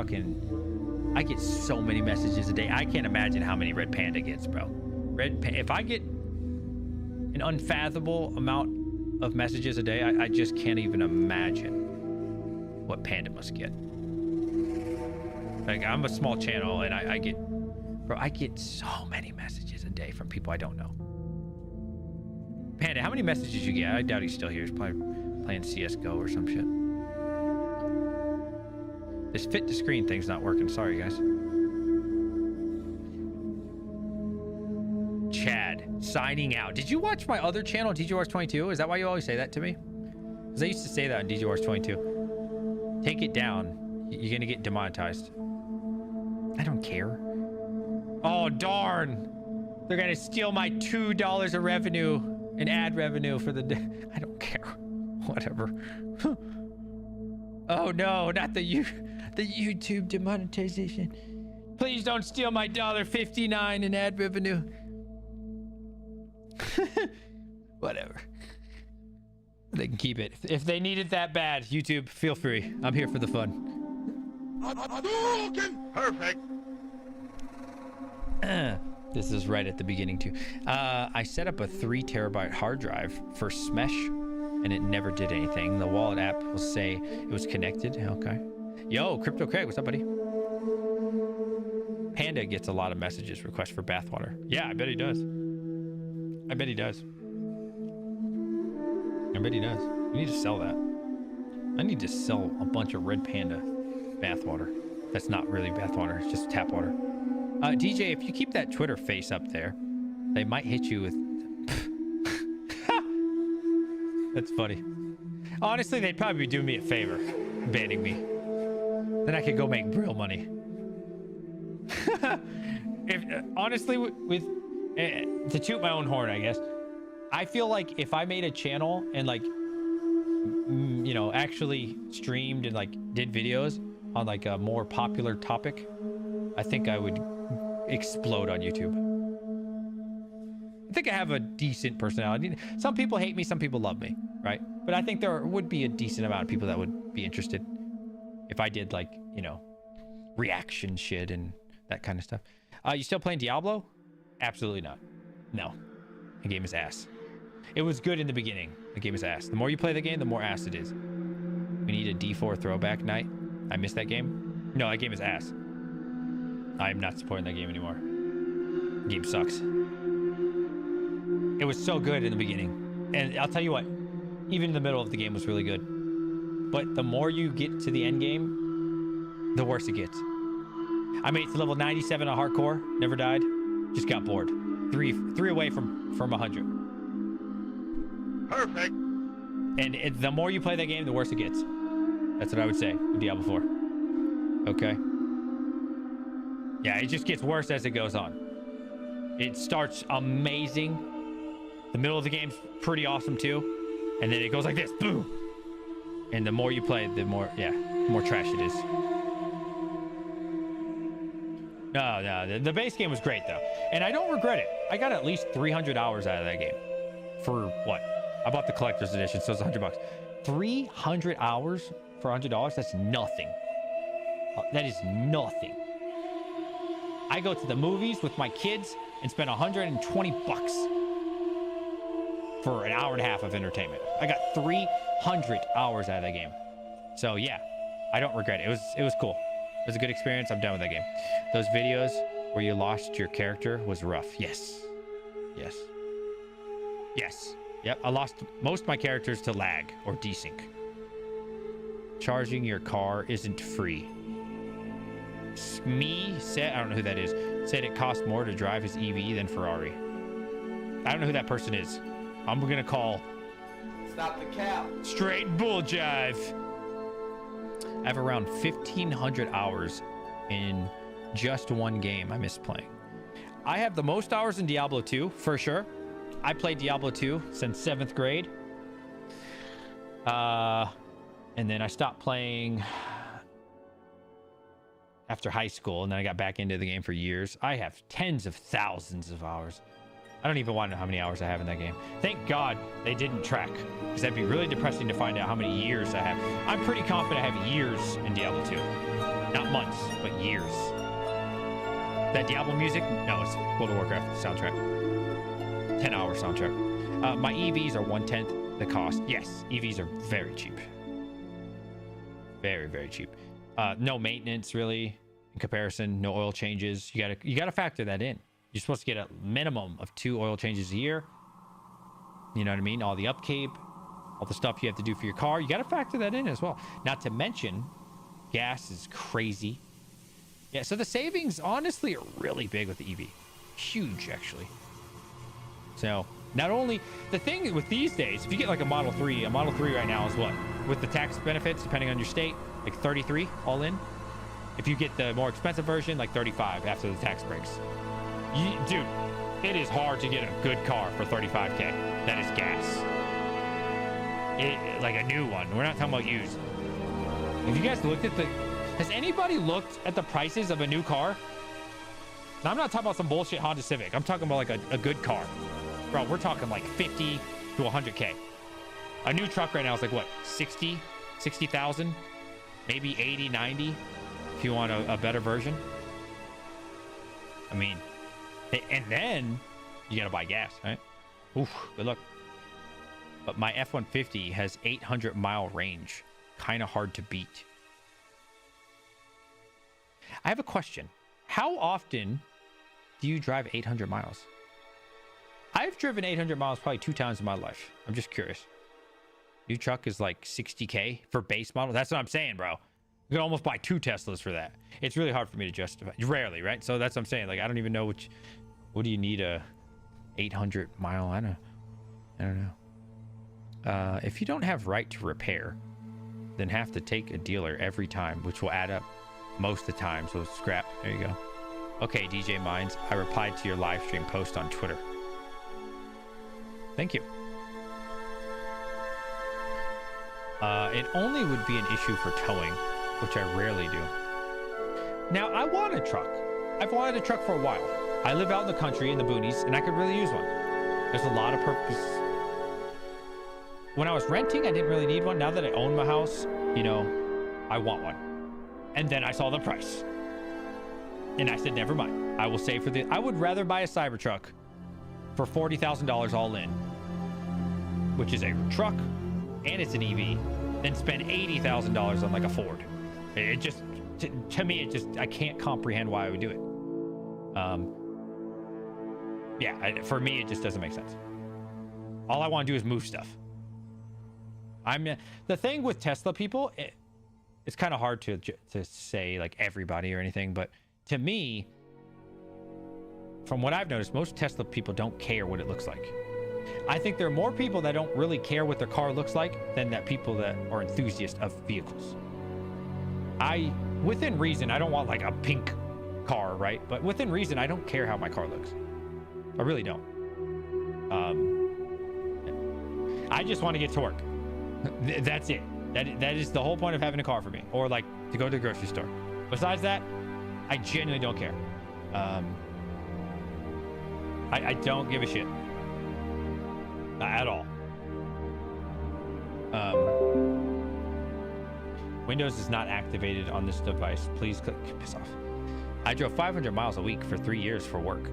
so many messages a day. I can't imagine how many Red Panda gets, bro. If I get an unfathomable amount of messages a day, I just can't even imagine what Panda must get. Like, I'm a small channel and I get so many messages a day from people I don't know. Panda, how many messages you get? I doubt he's still here. He's probably playing CSGO or some shit. This fit to screen thing's not working. Sorry, guys. Chad, signing out. Did you watch my other channel, DGWars22? Is that why you always say that to me? Because I used to say that on DGWars22. Take it down. You're going to get demonetized. I don't care. Oh, darn. They're going to steal my $2 of revenue and ad revenue for the day. I don't care. Whatever. Oh no, not the YouTube demonetization. Please don't steal my $1.59 in ad revenue. Whatever. They can keep it. If they need it that bad, YouTube, feel free. I'm here for the fun. Perfect. This is right at the beginning too. I set up a 3 terabyte hard drive for Smesh and it never did anything. The wallet app will say it was connected. Okay. Yo, Crypto Craig, what's up, buddy? Panda gets a lot of messages, requests for bathwater. Yeah, I bet he does. I bet he does. I bet he does. We need to sell that. I need to sell a bunch of Red Panda bathwater. That's not really bathwater, it's just tap water. DJ, if you keep that Twitter face up there, they might hit you with... That's funny. Honestly, they'd probably be doing me a favor, banning me. Then I could go make real money. Honestly, to toot my own horn, I guess, I feel like if I made a channel and like, you know, actually streamed and like did videos on like a more popular topic, I think I would explode on YouTube. I think I have a decent personality. Some people hate me, some people love me, right? But I think there would be a decent amount of people that would be interested if I did, like, you know, reaction shit and that kind of stuff. You still playing Diablo? Absolutely not. No. The game is ass. It was good in the beginning. The game is ass. The more you play the game, the more ass it is. We need a D4 throwback night. I missed that game. No, that game is ass. I'm not supporting that game anymore. The game sucks. It was so good in the beginning. And I'll tell you what, even in the middle of the game was really good. But the more you get to the end game, the worse it gets. I made it to level 97 on hardcore, never died, just got bored. Three away from 100. Perfect. And the more you play that game, the worse it gets. That's what I would say with Diablo 4. Okay. Yeah, it just gets worse as it goes on. It starts amazing. The middle of the game's pretty awesome too. And then it goes like this, boom. And the more you play, the more trash it is. No, the base game was great though. And I don't regret it. I got at least 300 hours out of that game. For what? I bought the collector's edition, so it's $100. 300 hours for $100? That's nothing. That is nothing. I go to the movies with my kids and spend $120 for an hour and a half of entertainment. I got 300 hours out of that game. So yeah, I don't regret it. It was cool. It was a good experience. I'm done with that game. Those videos where you lost your character was rough. Yes. Yes. Yes. Yep. I lost most of my characters to lag or desync. Charging your car isn't free. Smee said, I don't know who that is, said it costs more to drive his EV than Ferrari. I don't know who that person is. I'm going to call. Stop the cap. Straight bull jive. I have around 1,500 hours in just one game I miss playing. I have the most hours in Diablo 2, for sure. I played Diablo 2 since 7th grade. And then I stopped playing after high school, and then I got back into the game for years. I have tens of thousands of hours. I don't even want to know how many hours I have in that game. Thank God they didn't track, because that'd be really depressing to find out how many years I have. I'm pretty confident I have years in Diablo 2. Not months, but years. That Diablo music? No, it's World of Warcraft soundtrack. 10-hour soundtrack. My EVs are 1/10 the cost. Yes, EVs are very cheap. Very, very cheap. No maintenance, really, in comparison. No oil changes. You gotta factor that in. You're supposed to get a minimum of 2 oil changes a year. You know what I mean? All the upkeep, all the stuff you have to do for your car. You got to factor that in as well. Not to mention, gas is crazy. Yeah, so the savings, honestly, are really big with the EV. Huge, actually. So, not only... The thing with these days, if you get like a Model 3 right now is what? With the tax benefits, depending on your state, like 33 all in. If you get the more expensive version, like 35 after the tax breaks. Dude, it is hard to get a good car for $35K. That is gas. Like a new one. We're not talking about used. Have you guys looked at the... Has anybody looked at the prices of a new car? Now, I'm not talking about some bullshit Honda Civic. I'm talking about like a good car. Bro, we're talking like 50 to 100K. A new truck right now is like what? 60,000? Maybe 80, 90 if you want a better version. I mean... And then you gotta buy gas, right? Oof, good luck. But my F-150 has 800-mile range. Kind of hard to beat. I have a question. How often do you drive 800 miles? I've driven 800 miles probably 2 times in my life. I'm just curious. New truck is like 60K for base model. That's what I'm saying, bro. You can almost buy 2 Teslas for that. It's really hard for me to justify. Rarely, right? So that's what I'm saying. Like, I don't even know which... What do you need a 800 mile? I don't know. If you don't have right to repair, then have to take a dealer every time, which will add up most of the time. So scrap. There you go. Okay, DJ Minds. I replied to your live stream post on Twitter. Thank you. It only would be an issue for towing, which I rarely do. Now, I want a truck. I've wanted a truck for a while. I live out in the country in the boonies, and I could really use one. There's a lot of purpose. When I was renting, I didn't really need one. Now that I own my house, you know, I want one. And then I saw the price. And I said, never mind. I will save for the... I would rather buy a Cybertruck for $40,000 all in, which is a truck and it's an EV, than spend $80,000 on like a Ford. It just... To me, it just... I can't comprehend why I would do it. For me, it just doesn't make sense. All I want to do is move stuff. The thing with Tesla people, it's kind of hard to say like everybody or anything, but to me, from what I've noticed, most Tesla people don't care what it looks like. I think there are more people that don't really care what their car looks like than that people that are enthusiasts of vehicles. Within reason, I don't want like a pink car, right? But within reason, I don't care how my car looks. I really don't. I just want to get to work. That's it. That is the whole point of having a car for me, or like to go to the grocery store. Besides that, I genuinely don't care. I don't give a shit at all. Windows is not activated on this device. Please click piss off. I drove 500 miles a week for 3 years for work.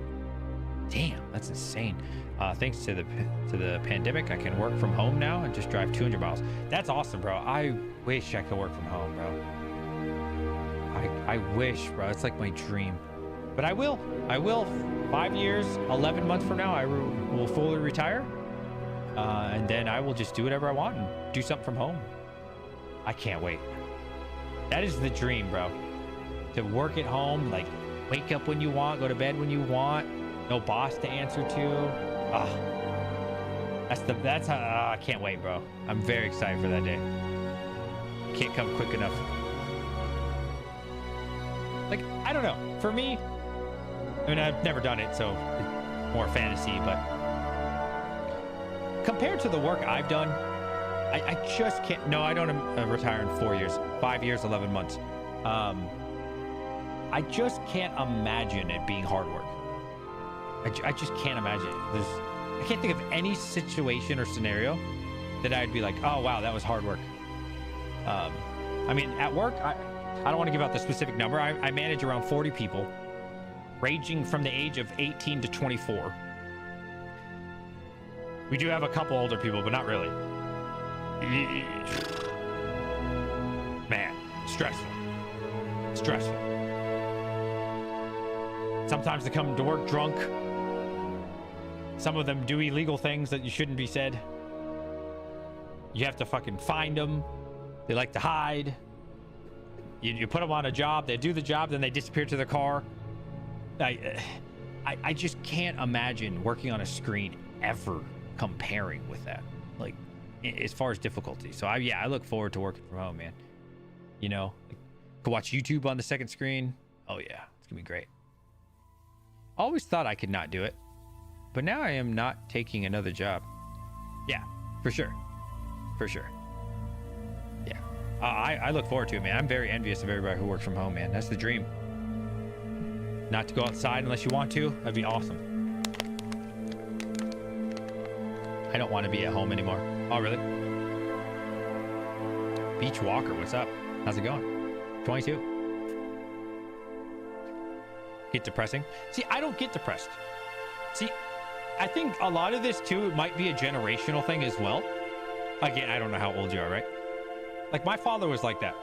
Damn, that's insane. Thanks to the pandemic, I can work from home now and just drive 200 miles. That's awesome, bro. I wish I could work from home, bro. I wish, bro. It's like my dream. But I will. 5 years, 11 months from now, I will fully retire. And then I will just do whatever I want and do something from home. I can't wait. That is the dream, bro. To work at home, like wake up when you want, go to bed when you want. No boss to answer to. That's how I can't wait, bro. I'm very excited for that day. Can't come quick enough. Like, I don't know. For me, I mean, I've never done it, so it's more fantasy, but compared to the work I've done, I just can't. No, I don't retire in 4 years, 5 years, 11 months. I just can't imagine it being hard work. I just can't imagine it. I can't think of any situation or scenario that I'd be like, oh, wow, that was hard work. I mean, at work, I don't want to give out the specific number. I manage around 40 people, ranging from the age of 18 to 24. We do have a couple older people, but not really. Man, stressful. Stressful. Sometimes they come to work drunk. Some of them do illegal things that you shouldn't be said. You have to fucking find them. They like to hide. You put them on a job, they do the job, then they disappear to their car. I just can't imagine working on a screen ever comparing with that, like as far as difficulty. So I look forward to working from home, man. You know, could watch YouTube on the second screen. Oh yeah, it's gonna be great. Always thought I could not do it, but now I am not taking another job. Yeah, for sure. Yeah, I look forward to it, man. I'm very envious of everybody who works from home, man. That's the dream. Not to go outside unless you want to. That'd be awesome. I don't want to be at home anymore. Oh, really? Beach Walker, what's up? How's it going? 22. Get depressing? See, I don't get depressed. See, I think a lot of this too might be a generational thing as well. Again, I don't know how old you are, right? Like my father was like that.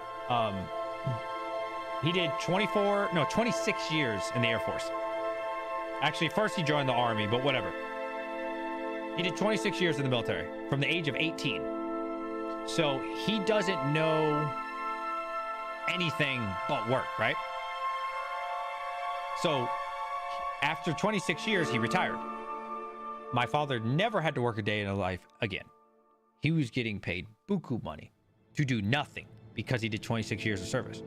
He did 26 years in the Air Force. Actually, first he joined the Army, but whatever. He did 26 years in the military from the age of 18. So he doesn't know anything but work, right? So after 26 years, he retired. My father never had to work a day in his life again. He was getting paid buku money to do nothing because he did 26 years of service.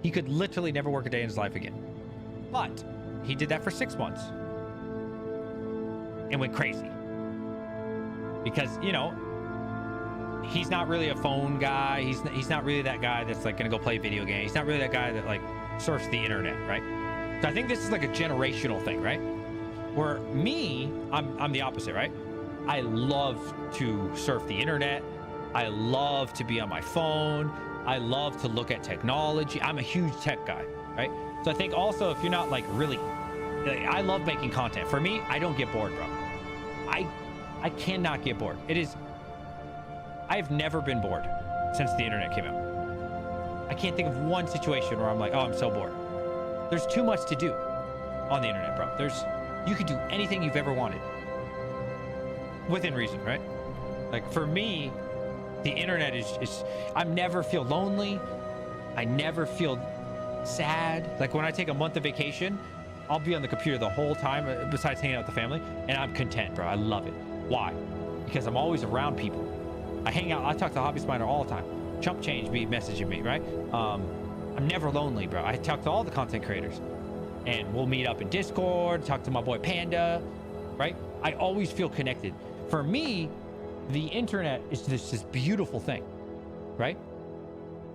He could literally never work a day in his life again. But he did that for 6 months and went crazy. Because, you know, he's not really a phone guy. He's not really that guy that's like going to go play video games. He's not really that guy that like surfs the internet, right? So I think this is like a generational thing, right? Where me, I'm the opposite, right? I love to surf the internet. I love to be on my phone. I love to look at technology. I'm a huge tech guy, right? So I think also if you're not like really, like, I love making content. For me, I don't get bored, bro. I cannot get bored. I've never been bored since the internet came out. I can't think of one situation where I'm like, oh, I'm so bored. There's too much to do on the internet, bro. You could do anything you've ever wanted within reason, right? Like for me, the internet is I never feel lonely. I never feel sad. Like when I take a month of vacation, I'll be on the computer the whole time besides hanging out with the family, and I'm content, bro. I love it. Why? Because I'm always around people. I hang out, I talk to Hobbyist Miner all the time. Chump Change be messaging me, right? I'm never lonely, bro. I talk to all the content creators, and we'll meet up in Discord, talk to my boy Panda, right? I always feel connected. For me, the internet is this beautiful thing, right?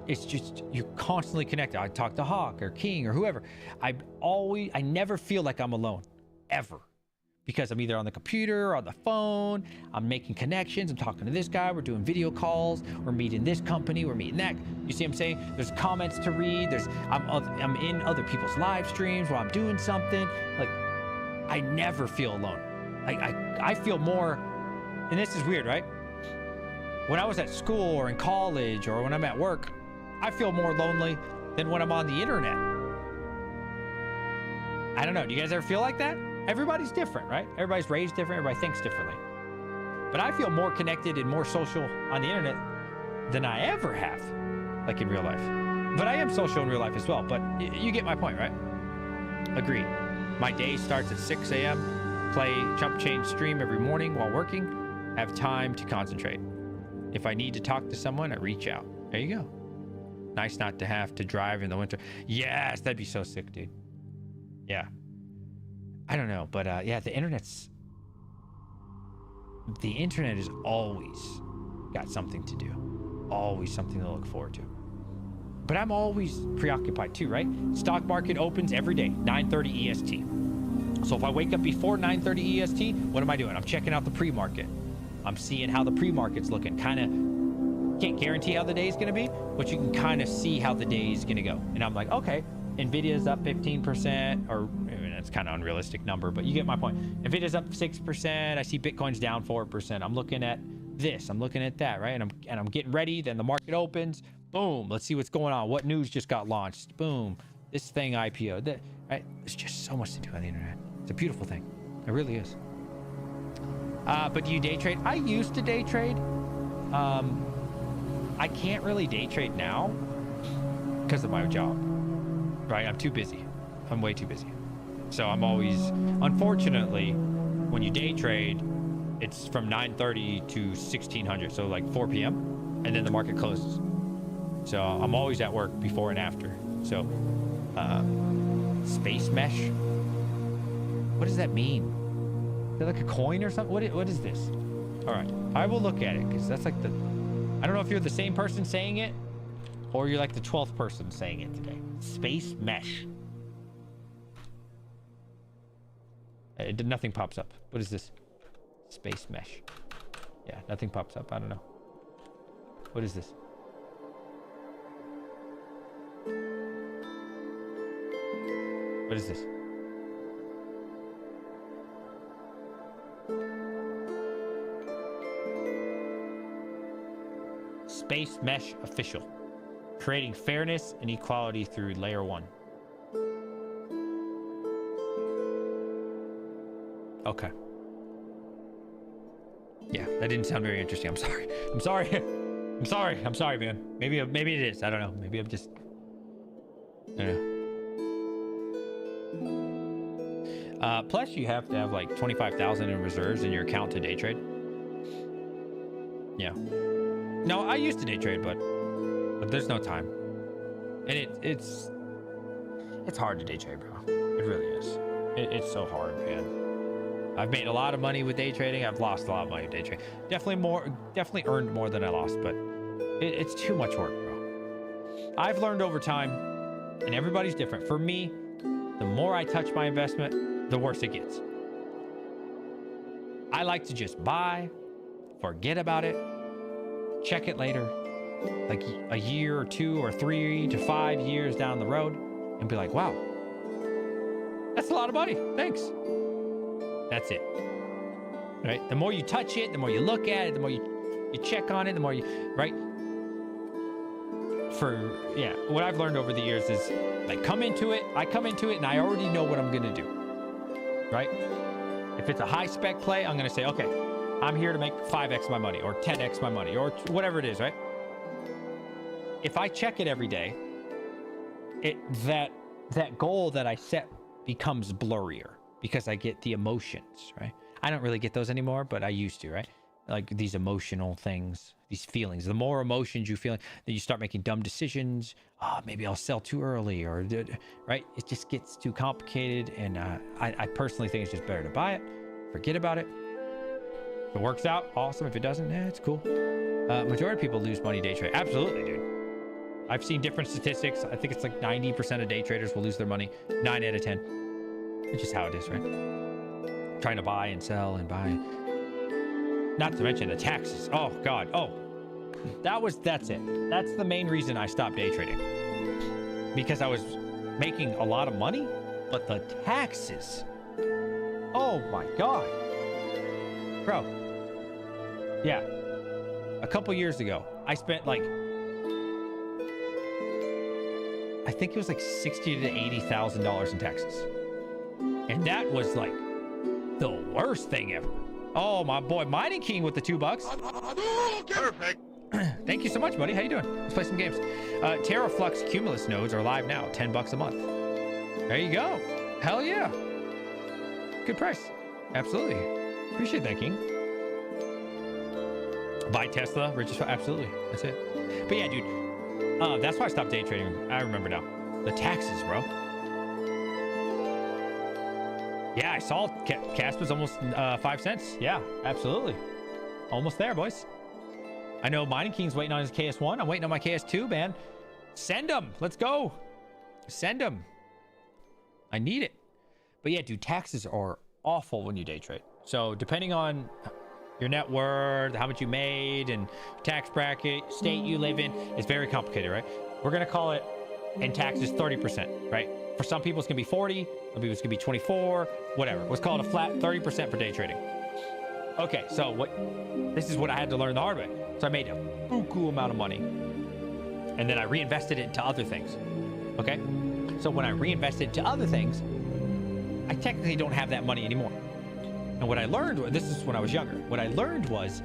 It's just, you're constantly connected. I talk to Hawk or King or whoever. I never feel like I'm alone, ever. Because I'm either on the computer or on the phone, I'm making connections, I'm talking to this guy, we're doing video calls, we're meeting this company, we're meeting that. You see what I'm saying? There's comments to read, I'm in other people's live streams while I'm doing something. Like, I never feel alone. I feel more, and this is weird, right? When I was at school or in college or when I'm at work, I feel more lonely than when I'm on the internet. I don't know, do you guys ever feel like that? Everybody's different, right? Everybody's raised different, everybody thinks differently. But I feel more connected and more social on the internet than I ever have, like in real life. But I am social in real life as well, but you get my point, right? Agreed. My day starts at 6 a.m., play Chump Change stream every morning while working, have time to concentrate. If I need to talk to someone, I reach out. There you go. Nice not to have to drive in the winter. Yes, that'd be so sick, dude. Yeah. I don't know, but yeah, the internet is always got something to do, always something to look forward to. But I'm always preoccupied too, right? Stock market opens every day, 9:30 EST. So if I wake up before 9:30 EST, what am I doing? I'm checking out the pre-market. I'm seeing how the pre-market's looking. Kind of can't guarantee how the day is going to be, but you can kind of see how the day is going to go. And I'm like, okay, Nvidia's up 15%, or it's kind of unrealistic number, but you get my point. Nvidia's up 6%. I see Bitcoin's down 4%. I'm looking at this. I'm looking at that, right? And I'm getting ready. Then the market opens. Boom. Let's see what's going on. What news just got launched? Boom. This thing IPO'd. Right? There's just so much to do on the internet. It's a beautiful thing. It really is. But do you day trade? I used to day trade. I can't really day trade now because of my job. Right? I'm too busy. I'm way too busy. So I'm always, unfortunately, when you day trade, it's from 9:30 to 1600, so like 4 p.m. and then the market closes. So I'm always at work before and after. So space mesh, what does that mean? Is that like a coin or something? What is this? All right, I will look at it because that's like I don't know if you're the same person saying it or you're like the 12th person saying it today. Space mesh. Nothing pops up. What is this? Space mesh. Yeah, nothing pops up. I don't know. What is this? What is this? Space Mesh Official. Creating fairness and equality through layer 1. Okay. Yeah, that didn't sound very interesting. I'm sorry. I'm sorry. I'm sorry. I'm sorry, man. Maybe it is. I don't know. Maybe I'm just... I don't know. Plus, you have to have like 25,000 in reserves in your account to day trade. Yeah. No, I used to day trade, but there's no time. And it's hard to day trade, bro. It really is. It's so hard, man. I've made a lot of money with day trading. I've lost a lot of money with day trading. Definitely earned more than I lost, but it's too much work, bro. I've learned over time, and everybody's different. For me, the more I touch my investment, the worse it gets. I like to just buy, forget about it, check it later, like a year or 2 or 3 to 5 years down the road, and be like, wow, that's a lot of money. Thanks. That's it. Right? The more you touch it, the more you look at it, the more you check on it, the more you, right? What I've learned over the years is like I come into it and I already know what I'm going to do. Right? If it's a high spec play, I'm going to say, okay, I'm here to make 5x my money or 10x my money or whatever it is, right? If I check it every day, that goal that I set becomes blurrier because I get the emotions, right? I don't really get those anymore, but I used to, right? Like these emotional things, these feelings. The more emotions you feel, then you start making dumb decisions. Oh, maybe I'll sell too early, or right? It just gets too complicated, and I personally think it's just better to buy it, forget about it. If it works out, awesome. If it doesn't, it's cool. Majority of people lose money day trade. Absolutely, dude. I've seen different statistics. I think it's like 90% of day traders will lose their money. 9 out of 10. It's just how it is, right? Trying to buy and sell and buy. Not to mention the taxes. Oh God. Oh, that's it. That's the main reason I stopped day trading. Because I was making a lot of money, but the taxes. Oh my God. Bro. Yeah. A couple years ago, I spent like, I think it was like $60,000 to $80,000 in taxes. And that was like the worst thing ever. Oh, my boy, Mining King with the $2. Perfect. Thank you so much, buddy. How you doing? Let's play some games. Terraflux Cumulus nodes are live now, $10 a month. There you go. Hell yeah. Good price. Absolutely. Appreciate that, King. Buy Tesla, richest. Absolutely. That's it. But yeah, dude. That's why I stopped day trading. I remember now. The taxes, bro. Yeah, I saw Casp was almost 5 cents. Yeah, absolutely. Almost there, boys. I know Mining King's waiting on his KS1. I'm waiting on my KS2, man. Send them. Let's go. Send them. I need it. But yeah, dude, taxes are awful when you day trade. So depending on your net worth, how much you made, and tax bracket, state you live in, it's very complicated, right? We're going to call it in taxes 30%, right? For some people, it's going to be 40. Some people, it's going to be 24, whatever. Let's call it a flat 30% for day trading. Okay, so this is what I had to learn the hard way. So I made a buku amount of money, and then I reinvested it into other things. Okay? So when I reinvested into other things, I technically don't have that money anymore. And what I learned, this is when I was younger, what I learned was,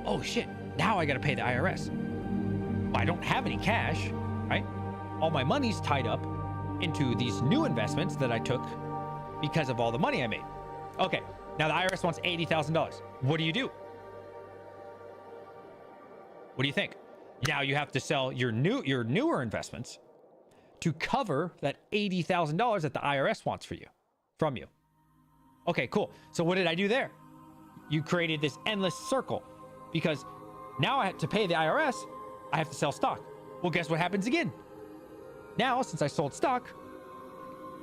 oh shit, now I got to pay the IRS. I don't have any cash, right? All my money's tied up into these new investments that I took because of all the money I made. Okay, now the IRS wants $80,000. What do you do? What do you think? Now you have to sell your newer investments to cover that $80,000 that the IRS wants from you. Okay, cool. So what did I do there? You created this endless circle because now I have to pay the IRS. I have to sell stock. Well, guess what happens again? Now, since I sold stock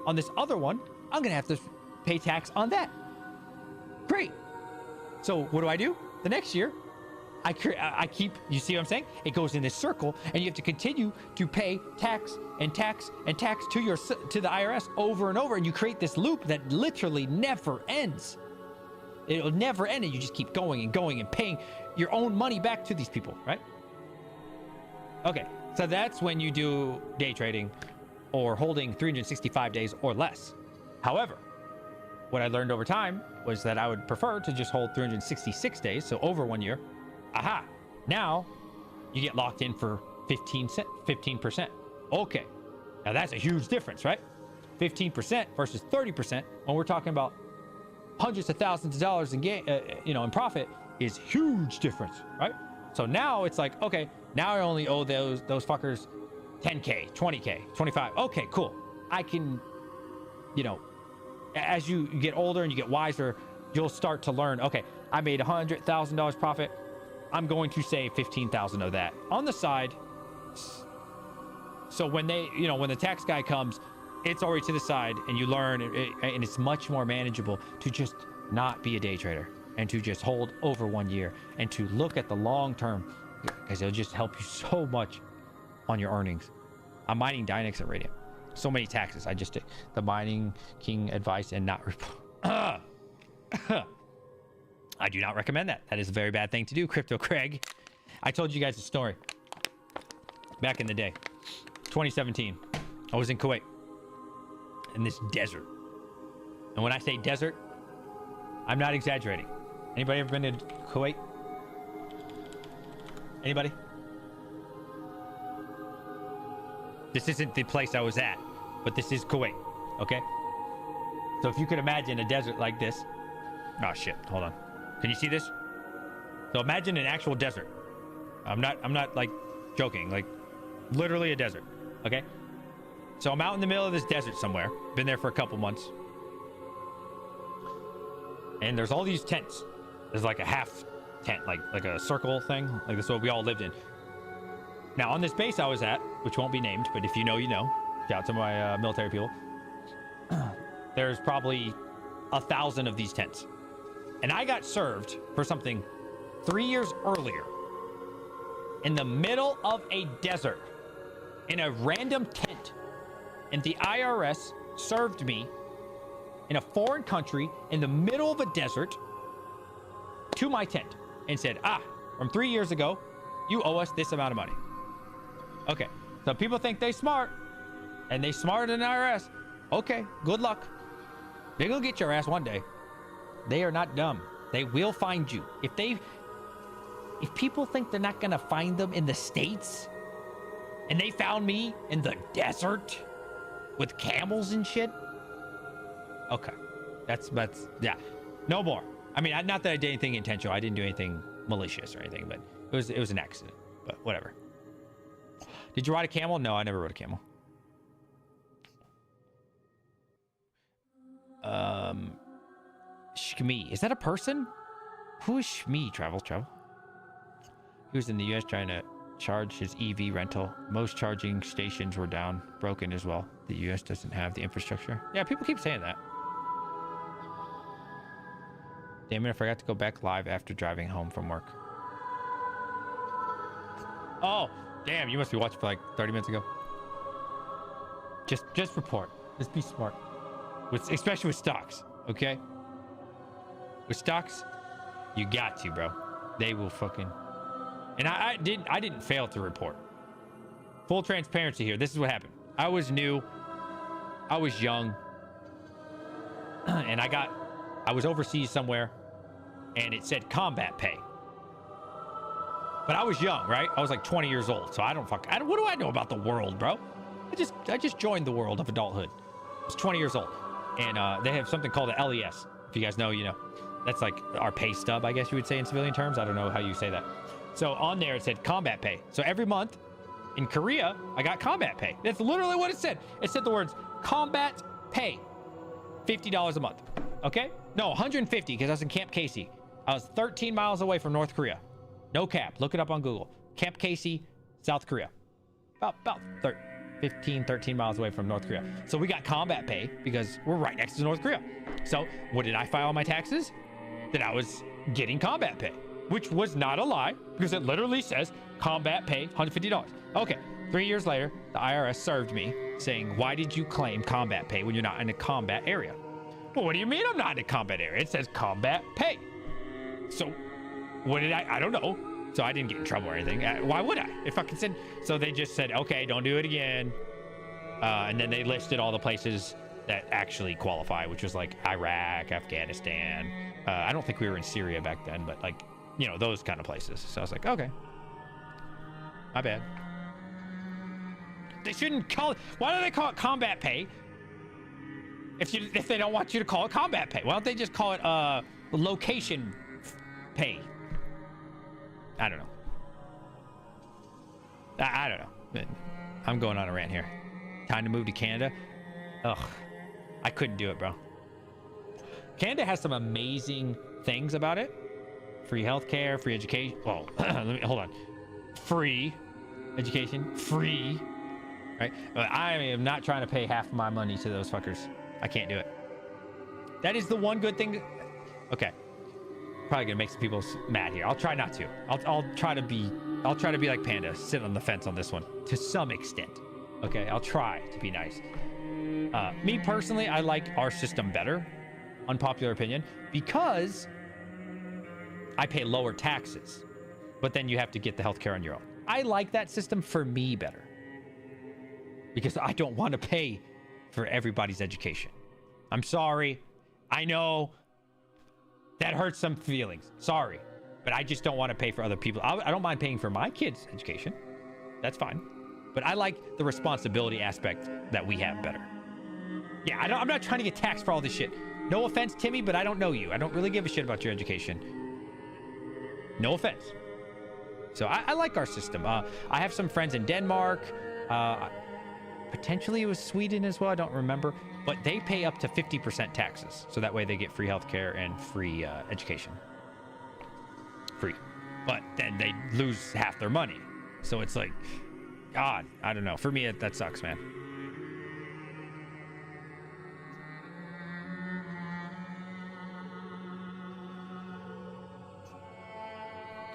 on this other one, I'm going to have to pay tax on that. Great. So what do? The next year, I keep, you see what I'm saying? It goes in this circle, and you have to continue to pay tax and tax and tax to the IRS over and over, and you create this loop that literally never ends. It'll never end, and you just keep going and going and paying your own money back to these people, right? Okay, so that's when you do day trading or holding 365 days or less. However, what I learned over time was that I would prefer to just hold 366 days, so over 1 year. Aha, now you get locked in for 15%. Okay, now that's a huge difference, right? 15% versus 30% when we're talking about hundreds of thousands of dollars in in profit is huge difference, right? So now it's like, okay, now I only owe those fuckers 10K, 20K, 25. Okay, cool. I can, as you get older and you get wiser, you'll start to learn, okay, I made $100,000 profit. I'm going to save 15,000 of that on the side. So when when the tax guy comes, it's already to the side, and you learn, and it's much more manageable to just not be a day trader. and to just hold over 1 year and to look at the long term, because it'll just help you so much on your earnings. I'm mining Dynex at Radium. So many taxes. I just did the mining king advice and not report. I do not recommend that. That is a very bad thing to do, Crypto Craig. I told you guys a story back in the day, 2017. I was in Kuwait in this desert. And when I say desert, I'm not exaggerating. Anybody ever been to Kuwait? Anybody? This isn't the place I was at, but this is Kuwait, okay? So if you could imagine a desert like this. Oh shit, hold on. Can you see this? So imagine an actual desert. I'm not like joking, like literally a desert, okay? So I'm out in the middle of this desert somewhere. Been there for a couple months. And there's all these tents. There's like a half tent, like a circle thing. Like this is what we all lived in. Now on this base I was at, which won't be named, but if you know, you know. Shout out to my military people. There's probably 1,000 of these tents. And I got served for something 3 years earlier in the middle of a desert in a random tent. And the IRS served me in a foreign country in the middle of a desert to my tent and said, from 3 years ago, you owe us this amount of money. Okay, so people think they smart and they smarter than IRS. Okay, good luck. They're gonna get your ass one day. They are not dumb. They will find you. If people think they're not gonna find them in the States and they found me in the desert with camels and shit. Okay. That's yeah. No more. I mean, not that I did anything intentional. I didn't do anything malicious or anything, but it was an accident. But whatever. Did you ride a camel? No, I never rode a camel. Shmi. Is that a person? Who is Shmi? Travel. He was in the US trying to charge his EV rental. Most charging stations were down, broken as well. The US doesn't have the infrastructure. Yeah, people keep saying that. Damn it, I forgot to go back live after driving home from work. Oh, damn, you must be watching for like 30 minutes ago. Just report. Just be smart. Especially with stocks, okay? With stocks, you got to, bro. They will fucking... And I didn't fail to report. Full transparency here. This is what happened. I was new. I was young. And I was overseas somewhere. And it said combat pay. But I was young, right? I was like 20 years old. So what do I know about the world, bro? I just joined the world of adulthood. I was 20 years old. And they have something called an LES. If you guys know, you know. That's like our pay stub, I guess you would say in civilian terms. I don't know how you say that. So on there, it said combat pay. So every month in Korea, I got combat pay. That's literally what it said. It said the words combat pay. $50 a month. Okay? No, 150 because I was in Camp Casey. I was 13 miles away from North Korea. No cap. Look it up on Google. Camp Casey, South Korea. About 13 miles away from North Korea. So we got combat pay because we're right next to North Korea. So what did I file on my taxes? That I was getting combat pay, which was not a lie because it literally says combat pay $150. Okay, 3 years later, the IRS served me saying, why did you claim combat pay when you're not in a combat area? Well, what do you mean I'm not in a combat area? It says combat pay. So what did I don't know. So I didn't get in trouble or anything. Why would I? If I could send, so they just said, okay, don't do it again. And then they listed all the places that actually qualify, which was like Iraq, Afghanistan. I don't think we were in Syria back then, but like, you know, those kind of places. So I was like, okay, my bad. They shouldn't call it. Why do they call it combat pay? If they don't want you to call it combat pay, why don't they just call it location pay? I don't know. I don't know. I'm going on a rant here. Time to move to Canada. Ugh, I couldn't do it, bro. Canada has some amazing things about it. Free healthcare, free education. Well, hold on. Free education, free. Right? But I am not trying to pay half of my money to those fuckers. I can't do it. That is the one good thing. Okay. Probably gonna make some people mad here. I'll try not to. I'll try to be like Panda, sit on the fence on this one to some extent. Okay, I'll try to be nice. Me personally, I like our system better, unpopular opinion, because I pay lower taxes, but then you have to get the healthcare on your own. I like that system for me better because I don't want to pay for everybody's education. I'm sorry. I know that hurts some feelings. Sorry, but I just don't want to pay for other people. I don't mind paying for my kids' education. That's fine. But I like the responsibility aspect that we have better. Yeah, I'm not trying to get taxed for all this shit. No offense, Timmy, but I don't know you. I don't really give a shit about your education. No offense. So I like our system. I have some friends in Denmark. Potentially it was Sweden as well. I don't remember. But they pay up to 50% taxes. So that way they get free healthcare and free education. Free. But then they lose half their money. So it's like, God, I don't know. For me, that sucks, man.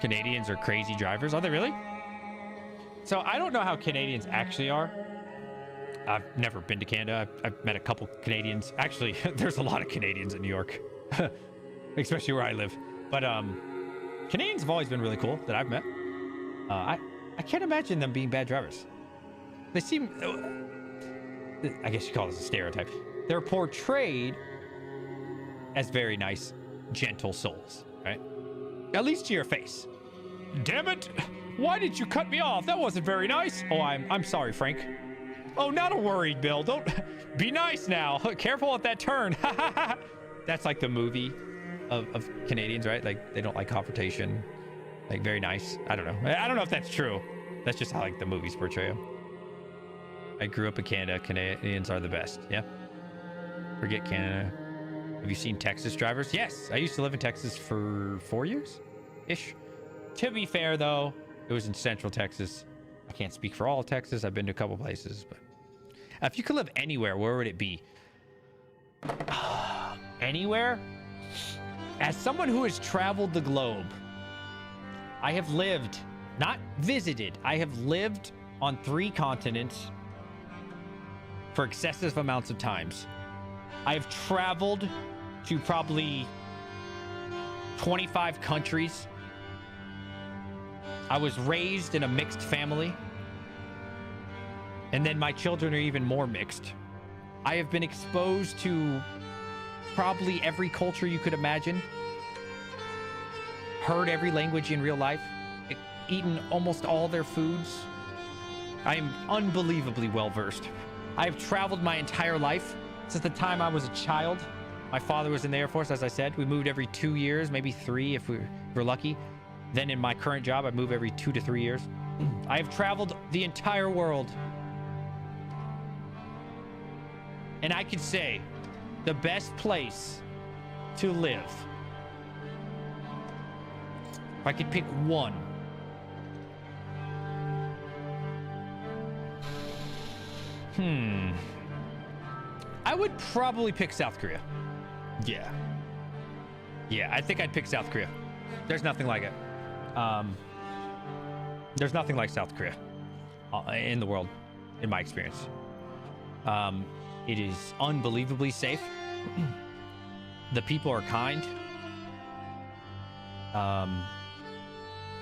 Canadians are crazy drivers. Are they really? So I don't know how Canadians actually are. I've never been to Canada. I've met a couple Canadians. Actually, there's a lot of Canadians in New York, especially where I live. But Canadians have always been really cool that I've met. I can't imagine them being bad drivers. They seem, I guess you call this a stereotype. They're portrayed as very nice, gentle souls, right? At least to your face. Damn it! Why did you cut me off? That wasn't very nice. Oh, I'm sorry, Frank. Oh, not a worry, Bill. Don't be nice now. Careful at that turn. That's like the movie of Canadians, right? Like they don't like confrontation. Like very nice. I don't know. I don't know if that's true. That's just how like the movies portray them. I grew up in Canada. Canadians are the best. Yeah. Forget Canada. Have you seen Texas drivers? Yes. I used to live in Texas for 4 years-ish. To be fair, though, it was in Central Texas. I can't speak for all of Texas. I've been to a couple places, but if you could live anywhere, where would it be? Anywhere? As someone who has traveled the globe, I have lived, not visited, I have lived on 3 continents for excessive amounts of times. I've traveled to probably 25 countries. I was raised in a mixed family. And then my children are even more mixed. I have been exposed to probably every culture you could imagine. Heard every language in real life. Eaten almost all their foods. I am unbelievably well-versed. I have traveled my entire life since the time I was a child. My father was in the Air Force, as I said. We moved every 2 years, maybe 3 if we're lucky. Then in my current job, I move every 2 to 3 years. I have traveled the entire world. And I could say the best place to live, if I could pick one, I would probably pick South Korea. Yeah, I think I'd pick South Korea. There's nothing like it. There's nothing like South Korea in the world, in my experience. It is unbelievably safe. The people are kind.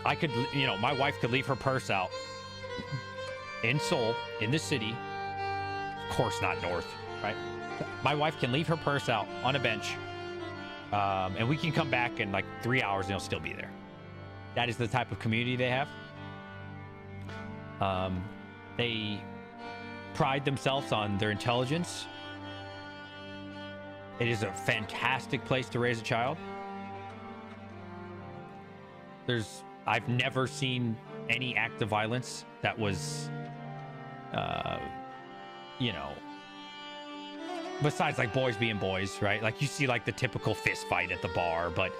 I could, my wife could leave her purse out in Seoul, in the city. Of course, not north, right? My wife can leave her purse out on a bench, and we can come back in like 3 hours and it'll still be there. That is the type of community they have. They pride themselves on their intelligence. It is a fantastic place to raise a child. I've never seen any act of violence that was, besides like boys being boys, right? Like you see like the typical fist fight at the bar, but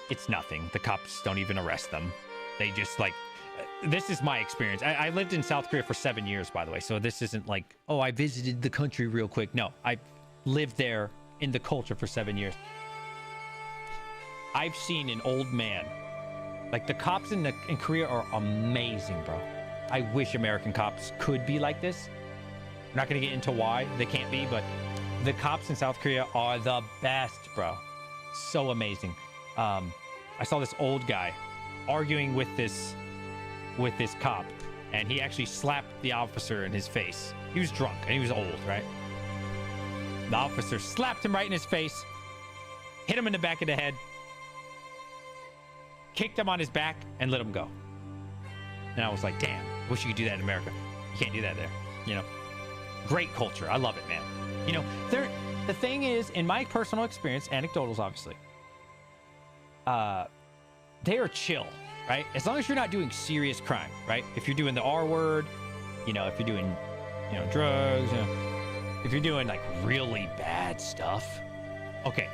it's nothing. The cops don't even arrest them. They just like, this is my experience. I lived in South Korea for 7 years, by the way. So this isn't like, oh, I visited the country real quick. No, I lived there in the culture for 7 years. I've seen an old man. Like, the cops in Korea are amazing, bro. I wish American cops could be like this. I'm not going to get into why they can't be, but the cops in South Korea are the best, bro. So amazing. I saw this old guy arguing with this cop, and he actually slapped the officer in his face. He was drunk and he was old, right? The officer slapped him right in his face, hit him in the back of the head, kicked him on his back, and let him go. And I was like, damn, wish you could do that in America. You can't do that there, you know? Great culture. I love it, man. You know, the thing is, in my personal experience, anecdotals, obviously, they are chill, right? As long as you're not doing serious crime, right? If you're doing the R word, you know, if you're doing, you know, drugs, you know, if you're doing like really bad stuff, okay,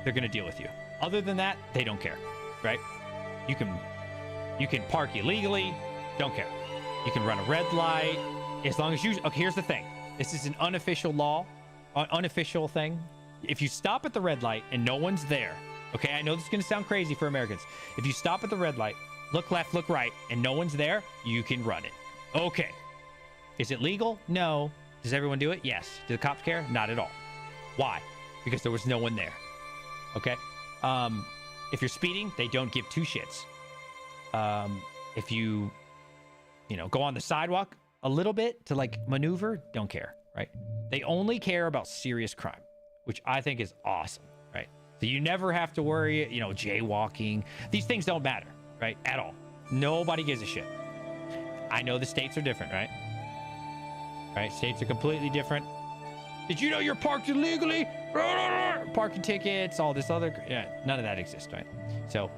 they're gonna deal with you. Other than that, they don't care, right? You can park illegally, don't care. You can run a red light, as long as you. Okay, here's the thing. This is an unofficial law, unofficial thing. If you stop at the red light and no one's there, okay, I know this is gonna sound crazy for Americans. If you stop at the red light, look left, look right, and no one's there, you can run it. Okay. Is it legal? No. Does everyone do it? Yes. Do the cops care? Not at all. Why? Because there was no one there. Okay. If you're speeding, they don't give two shits. If you know, go on the sidewalk a little bit to like maneuver, don't care, right? They only care about serious crime, which I think is awesome, right? So you never have to worry, you know, jaywalking. These things don't matter, right? At all. Nobody gives a shit. I know the states are different, right? Right? States are completely different. Did you know you're parked illegally? Parking tickets, all this other, yeah, none of that exists, right? So,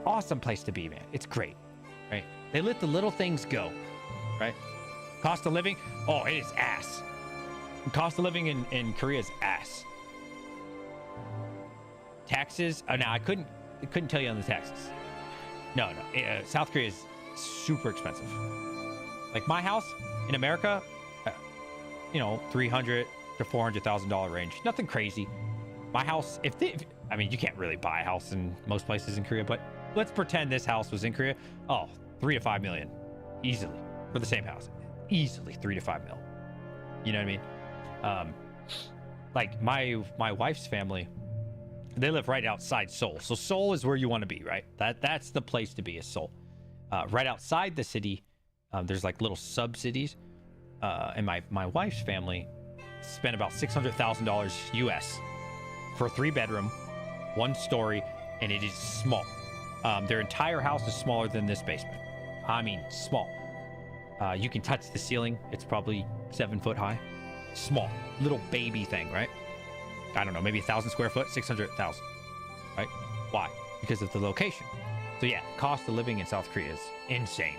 awesome place to be, man. It's great, right? They let the little things go, right? Cost of living, oh, it is ass. Cost of living in Korea is ass. Taxes, now I couldn't tell you on the taxes. No, South Korea is super expensive. Like my house in America, you know, $300,000 to $400,000 range. Nothing crazy. My house, I mean, you can't really buy a house in most places in Korea, but let's pretend this house was in Korea. Oh, 3 to 5 million, easily for the same house. Easily 3 to 5 mil. You know what I mean? Like my wife's family, they live right outside Seoul. So Seoul is where you want to be, right? That's the place to be, is Seoul. Right outside the city, there's like little sub-cities. And my wife's family spent about $600,000 US for a 3-bedroom, 1-story, and it is small. Their entire house is smaller than this basement. I mean, small. You can touch the ceiling. It's probably 7 foot high. Small, little baby thing, right? I don't know, maybe 1,000 square foot, 600,000, right? Why? Because of the location. So yeah, cost of living in South Korea is insane.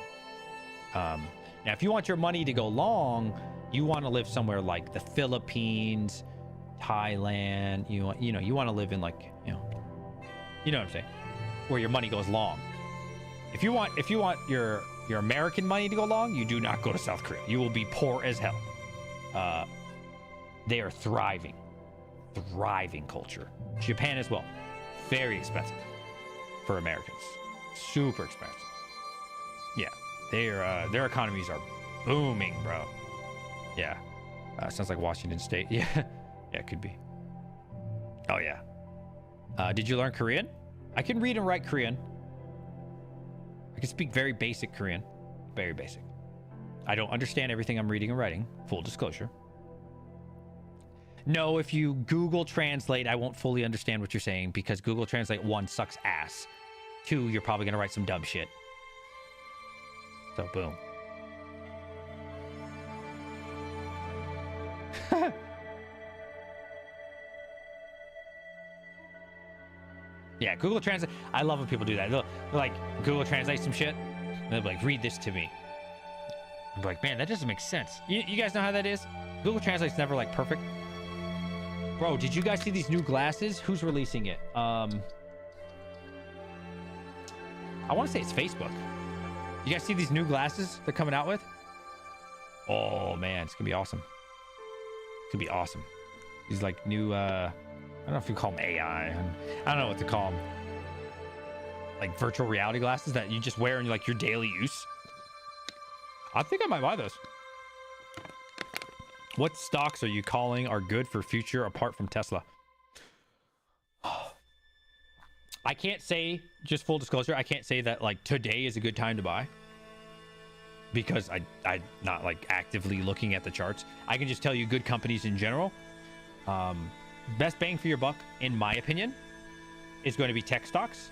Now, if you want your money to go long, you want to live somewhere like the Philippines, Thailand. You want to live in like, you know what I'm saying, where your money goes long. If you want your American money to go long, you do not go to South Korea. You will be poor as hell. They are thriving culture. Japan as well, very expensive for Americans, super expensive. Yeah. Their economies are booming, bro. Yeah. Sounds like Washington State. Yeah. Yeah, it could be. Oh, yeah. Did you learn Korean? I can read and write Korean. I can speak very basic Korean. Very basic. I don't understand everything I'm reading and writing. Full disclosure. No, if you Google Translate, I won't fully understand what you're saying because Google Translate, 1, sucks ass. 2, you're probably going to write some dumb shit. So, boom. Yeah, Google Translate. I love when people do that. They'll like Google Translate some shit. And they'll be like, read this to me. I'm like, man, that doesn't make sense. You guys know how that is? Google Translate's never like perfect. Bro, did you guys see these new glasses? Who's releasing it? I want to say it's Facebook. You guys see these new glasses they're coming out with? Oh man, it's gonna be awesome. It's gonna be awesome. These like new I don't know if you call them AI. I don't know what to call them. like virtual reality glasses that you just wear in like your daily use. I think I might buy those. What stocks are you calling are good for future apart from Tesla? I can't say, just full disclosure, I can't say that like today is a good time to buy because I'm not like actively looking at the charts. I can just tell you good companies in general. Best bang for your buck, in my opinion, is going to be tech stocks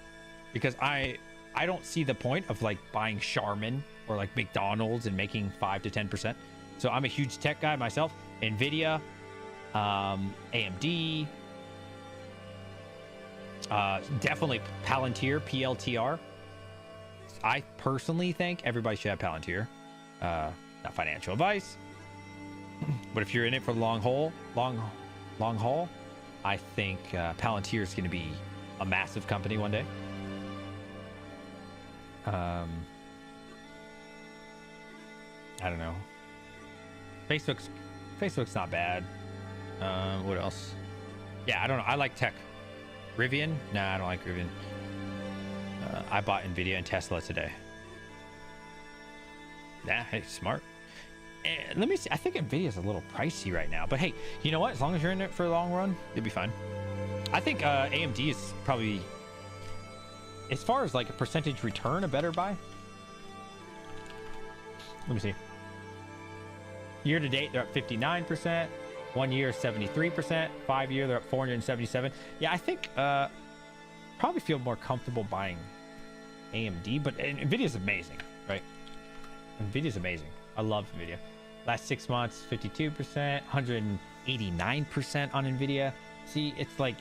because I don't see the point of like buying Charmin or like McDonald's and making 5 to 10%. So I'm a huge tech guy myself. Nvidia, AMD, definitely Palantir, PLTR. I personally think everybody should have Palantir. Not financial advice, but if you're in it for the long haul, I think Palantir is going to be a massive company one day. I don't know. Facebook's not bad. What else? Yeah, I don't know. I like tech. Rivian? Nah, I don't like Rivian. I bought Nvidia and Tesla today. Nah, hey, smart. And let me see. I think Nvidia's a little pricey right now, but hey, you know what? As long as you're in it for the long run, you'll be fine. I think AMD is probably, as far as like a percentage return, a better buy. Let me see. Year to date, they're up 59%. 1 year, 73%. 5 year, they're up 477. Yeah, I think probably feel more comfortable buying AMD, but Nvidia's amazing, right? Nvidia's amazing. I love Nvidia. Last 6 months, 52%, 189% on Nvidia. See, it's like,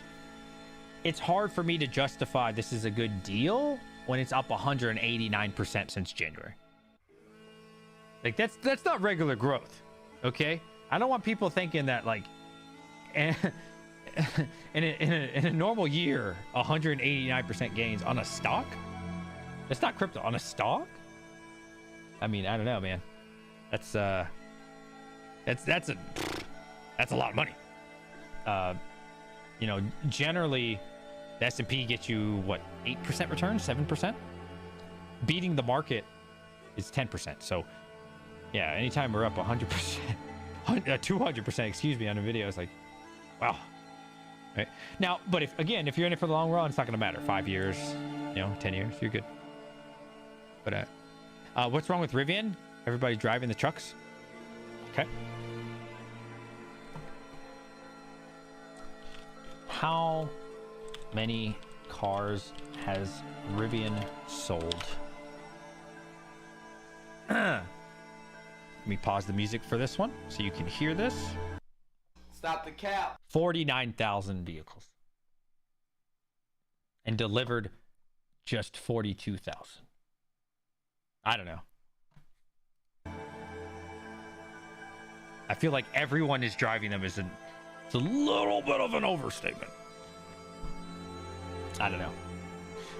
it's hard for me to justify this is a good deal when it's up 189% since January. Like that's not regular growth, okay? I don't want people thinking that like, in a normal year, 189% gains on a stock. That's not crypto, on a stock. I mean, I don't know, man. That's a lot of money. You know, generally, the S&P gets you what, 8% return, 7%. Beating the market is 10%. So, yeah, anytime we're up 100%, 200%, excuse me, on a video, it's like, wow. Right now, but if you're in it for the long run, it's not going to matter. 5 years, 10 years, you're good. But what's wrong with Rivian? Everybody driving the trucks. Okay. How many cars has Rivian sold? Let me pause the music for this one so you can hear this. Stop the cap. 49,000 vehicles. And delivered just 42,000. I don't know. I feel like everyone is driving them it's a little bit of an overstatement. I don't know.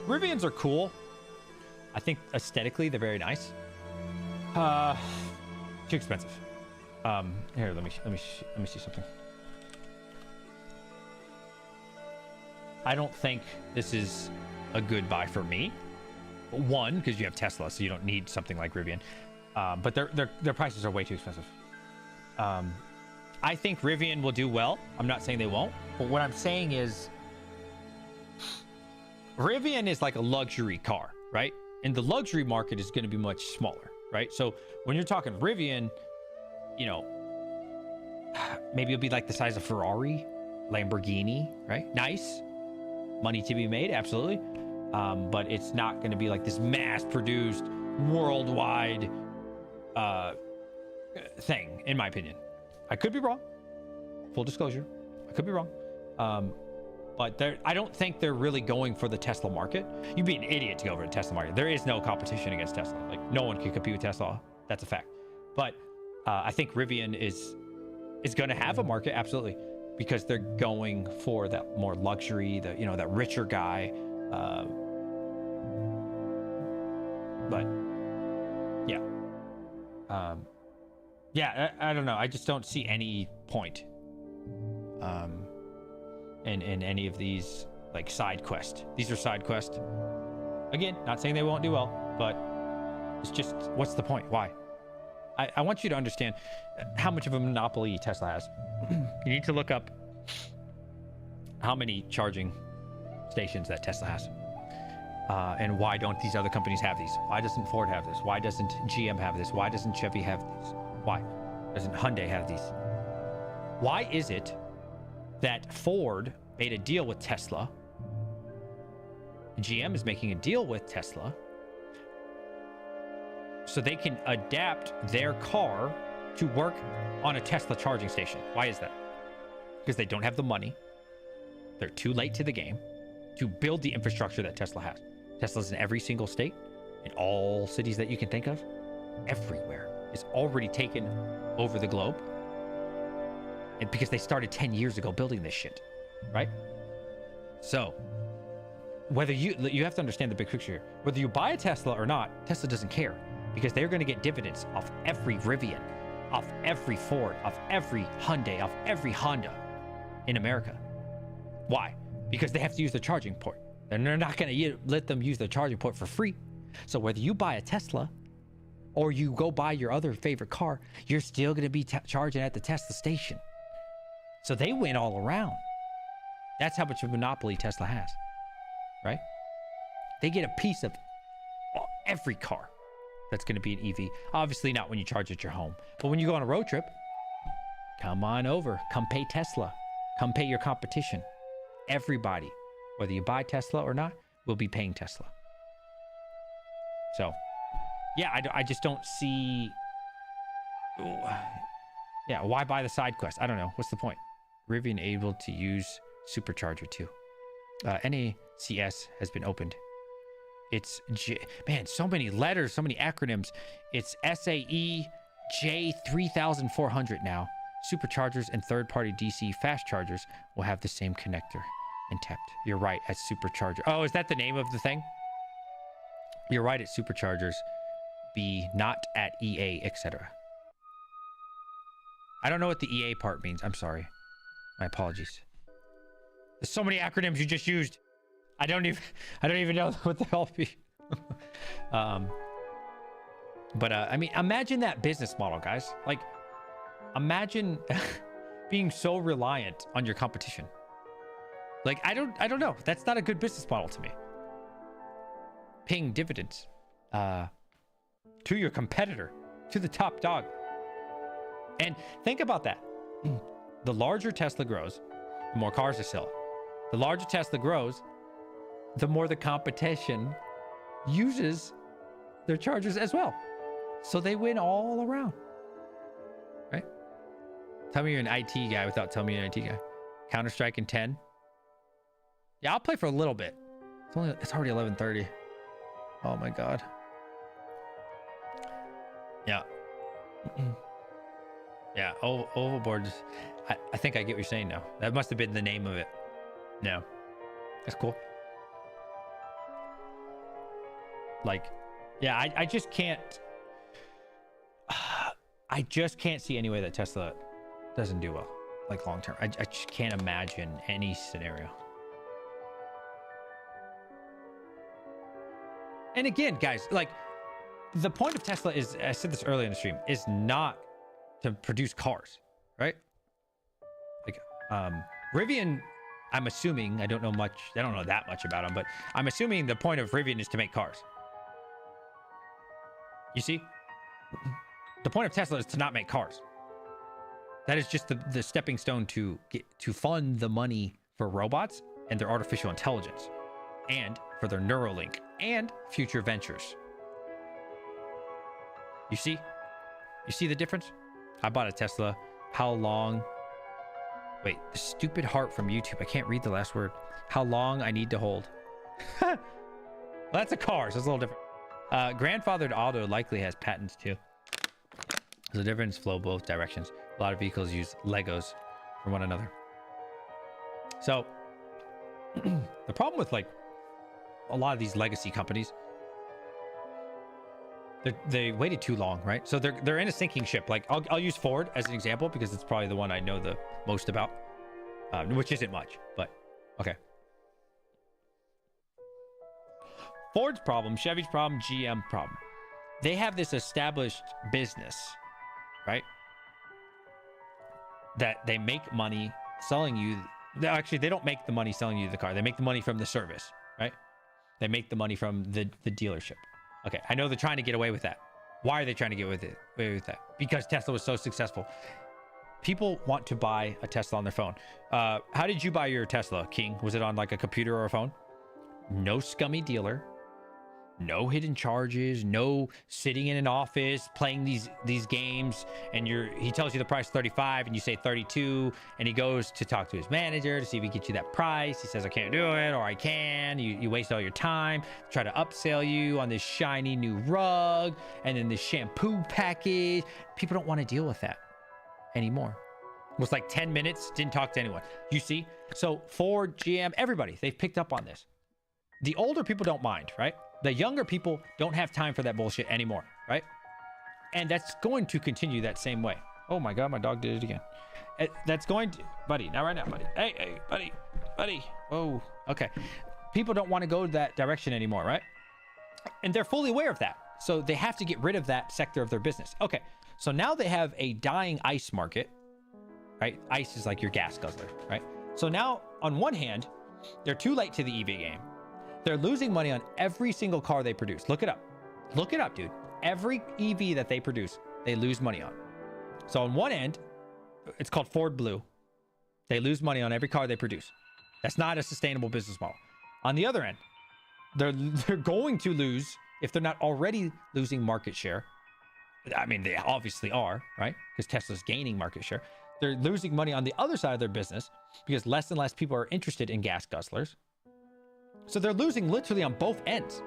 Rivians are cool. I think aesthetically they're very nice. Too expensive. Here, let me see something. I don't think this is a good buy for me. One, because you have Tesla, so you don't need something like Rivian. But their prices are way too expensive. I think Rivian will do well. I'm not saying they won't, but what I'm saying is Rivian is like a luxury car, right? And the luxury market is going to be much smaller, right? So when you're talking Rivian, maybe it'll be like the size of Ferrari, Lamborghini, right? Nice. Money to be made, absolutely. But it's not going to be like this mass-produced, worldwide thing, in my opinion. I could be wrong. Full disclosure, I could be wrong. But I don't think they're really going for the Tesla market. You'd be an idiot to go over the Tesla market. There is no competition against Tesla. Like, no one can compete with Tesla. That's a fact. But I think Rivian is going to have a market, absolutely, because they're going for that more luxury, that richer guy. But yeah. I don't know. I just don't see any point in any of these like side quests. These are side quests. Again, not saying they won't do well, but it's just, what's the point? Why? I want you to understand how much of a monopoly Tesla has. You need to look up how many charging stations that Tesla has. And why don't these other companies have these? Why doesn't Ford have this? Why doesn't GM have this? Why doesn't Chevy have these? Why doesn't Hyundai have these? Why is it that Ford made a deal with Tesla? GM is making a deal with Tesla so they can adapt their car to work on a Tesla charging station. Why is that? Because they don't have the money. They're too late to the game to build the infrastructure that Tesla has. Tesla's in every single state, in all cities that you can think of, everywhere. It's already taken over the globe. And because they started 10 years ago building this shit, right? So, whether you have to understand the big picture here. Whether you buy a Tesla or not, Tesla doesn't care, because they're going to get dividends off every Rivian, off every Ford, off every Hyundai, off every Honda in America. Why? Because they have to use the charging port. And they're not going to let them use the charging port for free. So whether you buy a Tesla or you go buy your other favorite car, you're still going to be charging at the Tesla station. So they win all around. That's how much of a monopoly Tesla has, right? They get a piece of every car that's going to be an EV. Obviously not when you charge at your home, but when you go on a road trip, come on over, come pay Tesla, come pay your competition. Everybody, whether you buy Tesla or not, will be paying Tesla. So, yeah, I just don't see... Yeah, why buy the side quest? I don't know. What's the point? Rivian able to use Supercharger too. NACS has been opened. It's man, so many letters, so many acronyms. It's SAE J3400 now. Superchargers and third-party DC fast chargers will have the same connector and tapped. You're right, at Supercharger. Oh, is that the name of the thing? You're right, at Superchargers. Be not at EA, etc. I don't know what the EA part means. I'm sorry. My apologies. There's so many acronyms you just used. I don't even know what the hell be. I mean, imagine that business model, guys. Like, imagine being so reliant on your competition. Like, I don't know. That's not a good business model to me. Paying dividends to your competitor, to the top dog. And think about that. The larger Tesla grows, the more cars they sell. The larger Tesla grows, the more the competition uses their chargers as well. So they win all around. Right? Tell me you're an IT guy without telling me you're an IT guy. Counter-Strike in 10. Yeah, I'll play for a little bit. It's already 11:30. Oh my god. Yeah. Yeah, Overboard. I think I get what you're saying now. That must have been the name of it. No. That's cool. Like, yeah, I just can't... I just can't see any way that Tesla doesn't do well, like long term. I just can't imagine any scenario. And again, guys, like, the point of Tesla is, I said this earlier in the stream, is not to produce cars, right? Like, Rivian, I'm assuming, I don't know that much about them, but I'm assuming the point of Rivian is to make cars. You see? The point of Tesla is to not make cars. That is just the stepping stone to fund the money for robots and their artificial intelligence, and for their Neuralink and future ventures. You see? You see the difference? I bought a Tesla. How long? Wait, the stupid heart from YouTube. I can't read the last word. How long I need to hold. Well, that's a car, so it's a little different. Grandfathered auto likely has patents too. The difference flow both directions. A lot of vehicles use Legos from one another. So the problem with like a lot of these legacy companies, they waited too long, right? So they're in a sinking ship. Like I'll use Ford as an example because it's probably the one I know the most about, which isn't much, but okay. Ford's problem, Chevy's problem, GM problem. They have this established business, right? That they make money selling you. Actually, they don't make the money selling you the car. They make the money from the service, right? They make the money from the dealership. Okay, I know they're trying to get away with that. Why are they trying to get away with that? Because Tesla was so successful. People want to buy a Tesla on their phone. How did you buy your Tesla, King? Was it on like a computer or a phone? No scummy dealer. No hidden charges, no sitting in an office playing these games, and he tells you the price 35 and you say 32, and he goes to talk to his manager to see if he can get you that price. He says, I can't do it, or I can. You waste all your time, try to upsell you on this shiny new rug and then this shampoo package. People don't want to deal with that anymore. It was like 10 minutes, didn't talk to anyone. You see? So Ford, GM, everybody, they've picked up on this. The older people don't mind, right? The younger people don't have time for that bullshit anymore, right? And that's going to continue that same way. Oh my God, my dog did it again. That's going to, buddy, not right now, buddy. Hey, buddy. Whoa, okay. People don't want to go that direction anymore, right? And they're fully aware of that. So they have to get rid of that sector of their business. Okay, so now they have a dying ICE market, right? ICE is like your gas guzzler, right? So now, on one hand, they're too late to the EV game. They're losing money on every single car they produce. Look it up. Look it up, dude. Every EV that they produce, they lose money on. So on one end, it's called Ford Blue. They lose money on every car they produce. That's not a sustainable business model. On the other end, they're going to lose, if they're not already losing market share. I mean, they obviously are, right? Because Tesla's gaining market share. They're losing money on the other side of their business because less and less people are interested in gas guzzlers. So they're losing literally on both ends.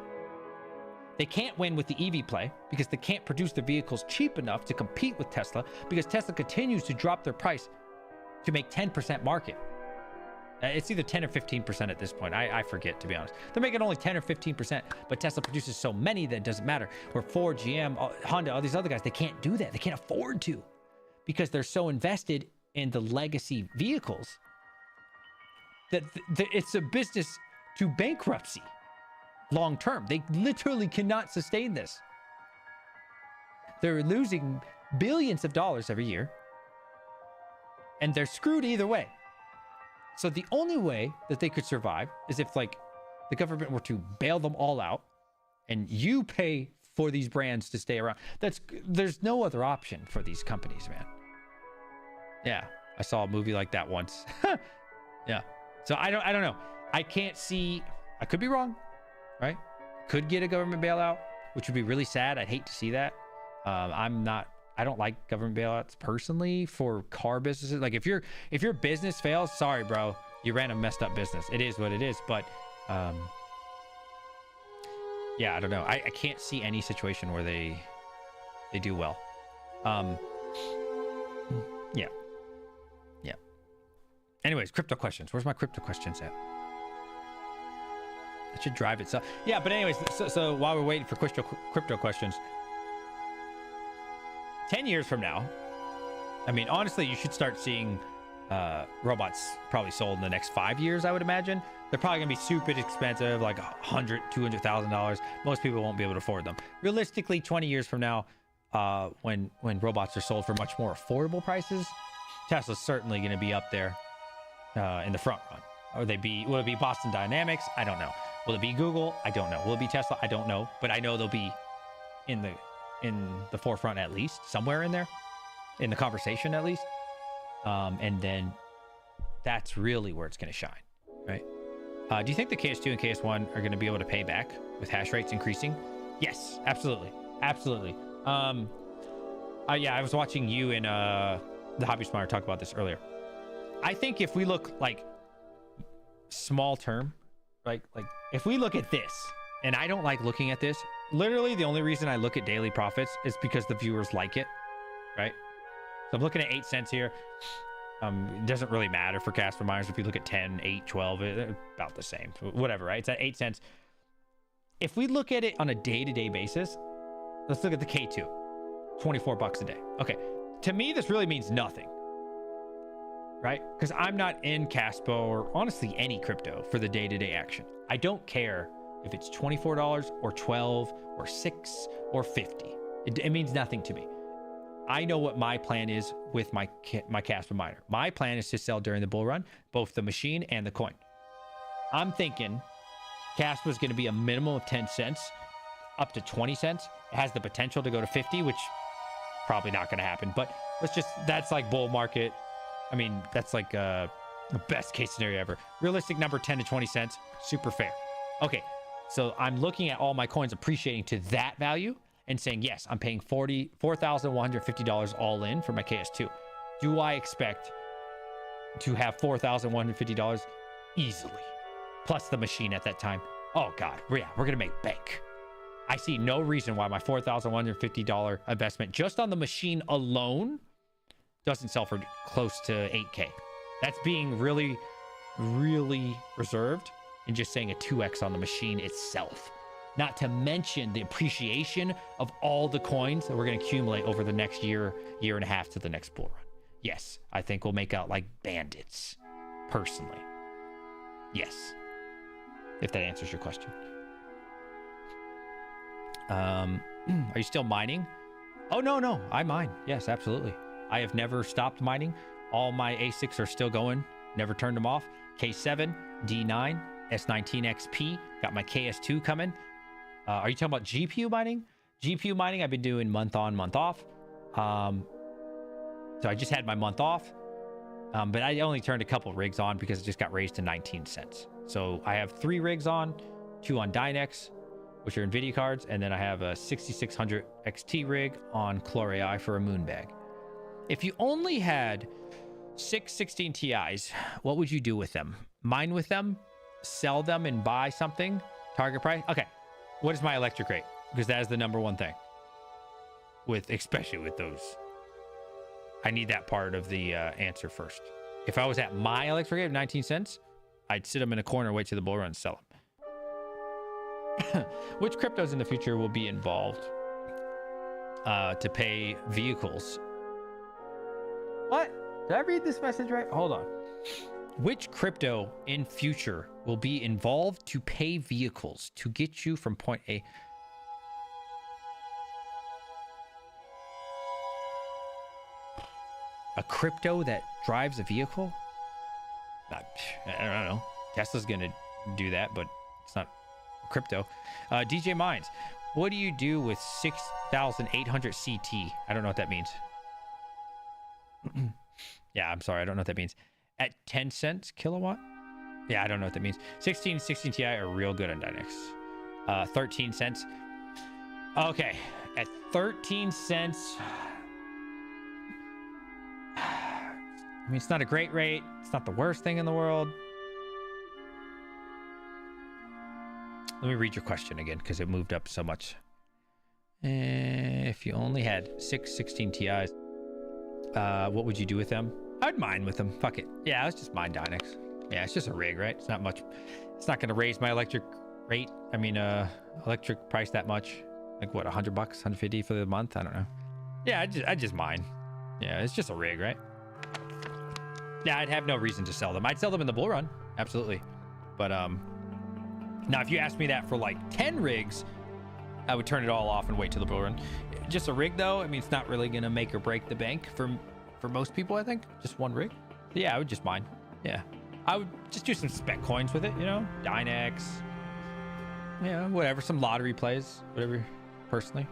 They can't win with the EV play because they can't produce the vehicles cheap enough to compete with Tesla because Tesla continues to drop their price to make 10% market. It's either 10 or 15% at this point. I forget, to be honest. They're making only 10 or 15%, but Tesla produces so many that it doesn't matter. Where Ford, GM, Honda, all these other guys, they can't do that. They can't afford to because they're so invested in the legacy vehicles that it's a business to bankruptcy long term. They literally cannot sustain this. They're losing billions of dollars every year, and they're screwed either way. So the only way that they could survive is if like the government were to bail them all out and you pay for these brands to stay around. There's no other option for these companies, man. Yeah, I saw a movie like that once. Yeah. So I don't know. I can't see, I could be wrong, right? Could get a government bailout, which would be really sad. I'd hate to see that. I don't like government bailouts personally for car businesses. Like if your business fails, sorry, bro, you ran a messed up business. It is what it is. But yeah, I don't know. I can't see any situation where they do well. Yeah. Anyways, crypto questions. Where's my crypto questions at? It should drive itself. Yeah, but anyways, so while we're waiting for crypto questions, 10 years from now, I mean, honestly, you should start seeing robots probably sold in the next 5 years, I would imagine. They're probably gonna be super expensive, like $100,000, $200,000. Most people won't be able to afford them. Realistically, 20 years from now, when robots are sold for much more affordable prices, Tesla's certainly gonna be up there in the front run. Will it be Boston Dynamics? I don't know. Will it be Google? I don't know. Will it be Tesla? I don't know. But I know they'll be in the forefront, at least somewhere in there, in the conversation at least. And then that's really where it's going to shine, right? Do you think the KS2 and KS1 are going to be able to pay back with hash rates increasing? Yes, absolutely. Yeah, I was watching you and the Hobby Smarter talk about this earlier. I think if we look like small term, like if we look at this, and I don't like looking at this, literally the only reason I look at daily profits is because the viewers like it, right? So I'm looking at 8 cents here. It doesn't really matter for Casper miners if you look at 10, 8, 12, they're about the same, whatever, right? It's at 8 cents. If we look at it on a day-to-day basis, let's look at the K2, 24 bucks a day. Okay, to me, this really means nothing, right? Because I'm not in Caspo or honestly any crypto for the day-to-day action. I don't care if it's $24 or 12 or 6 or 50. It means nothing to me. I know what my plan is with my Casper miner. My plan is to sell during the bull run, both the machine and the coin. I'm thinking Casper is going to be a minimum of 10 cents up to 20 cents. It has the potential to go to 50, which probably not going to happen, but that's like bull market. I mean, that's like the best case scenario ever. Realistic number, 10 to 20 cents. Super fair. Okay. So I'm looking at all my coins appreciating to that value and saying, yes, I'm paying $4,150 all in for my KS2. Do I expect to have $4,150 easily? Plus the machine at that time. Oh God, yeah, we're gonna make bank. I see no reason why my $4,150 investment just on the machine alone doesn't sell for close to 8K. That's being really, really reserved and just saying a 2X on the machine itself. Not to mention the appreciation of all the coins that we're going to accumulate over the next year and a half to the next bull run. Yes, I think we'll make out like bandits, personally. Yes, if that answers your question. Are you still mining? Oh, no, I mine. Yes, absolutely. I have never stopped mining. All my ASICs are still going. Never turned them off. K7, D9, S19 XP. Got my KS2 coming. Are you talking about GPU mining? GPU mining, I've been doing month on, month off. So I just had my month off. But I only turned a couple rigs on because it just got raised to 19 cents. So I have 3 rigs on, 2 on Dynex, which are NVIDIA cards. And then I have a 6600 XT rig on Core AI for a moon bag. If you only had 6 16 Ti's, what would you do with them? Mine with them? Sell them and buy something? Target price? Okay. What is my electric rate? Because that is the number one thing. Especially with those. I need that part of the answer first. If I was at my electric rate of 19 cents, I'd sit them in a corner, wait till the bull run and sell them. Which cryptos in the future will be involved to pay vehicles? What? Did I read this message right? Hold on. Which crypto in future will be involved to pay vehicles to get you from point A? A crypto that drives a vehicle? I don't know. Tesla's going to do that, but it's not crypto. DJ Mines, what do you do with 6,800 CT? I don't know what that means. Yeah, I'm sorry. I don't know what that means. At 10 cents kilowatt? Yeah, I don't know what that means. 16 Ti are real good on Dynex. 13 cents. Okay. At 13 cents. I mean, it's not a great rate. It's not the worst thing in the world. Let me read your question again because it moved up so much. If you only had 6 16 Ti's, what would you do with them? I'd mine with them. Fuck it. Yeah, let's just mine Dynex. Yeah, it's just a rig, right? It's not much. It's not going to raise my electric rate. I mean, electric price that much. Like what, $100, 150 for the month? I don't know. Yeah, I just mine. Yeah, it's just a rig, right? Yeah, I'd have no reason to sell them. I'd sell them in the bull run. Absolutely. But now if you asked me that for like 10 rigs, I would turn it all off and wait till the bull run. Just a rig though, I mean, it's not really going to make or break the bank for most people, I think. Just one rig. Yeah, I would just mine. Yeah. I would just do some spec coins with it, you know? Dynex. Yeah, whatever. Some lottery plays. Whatever, personally.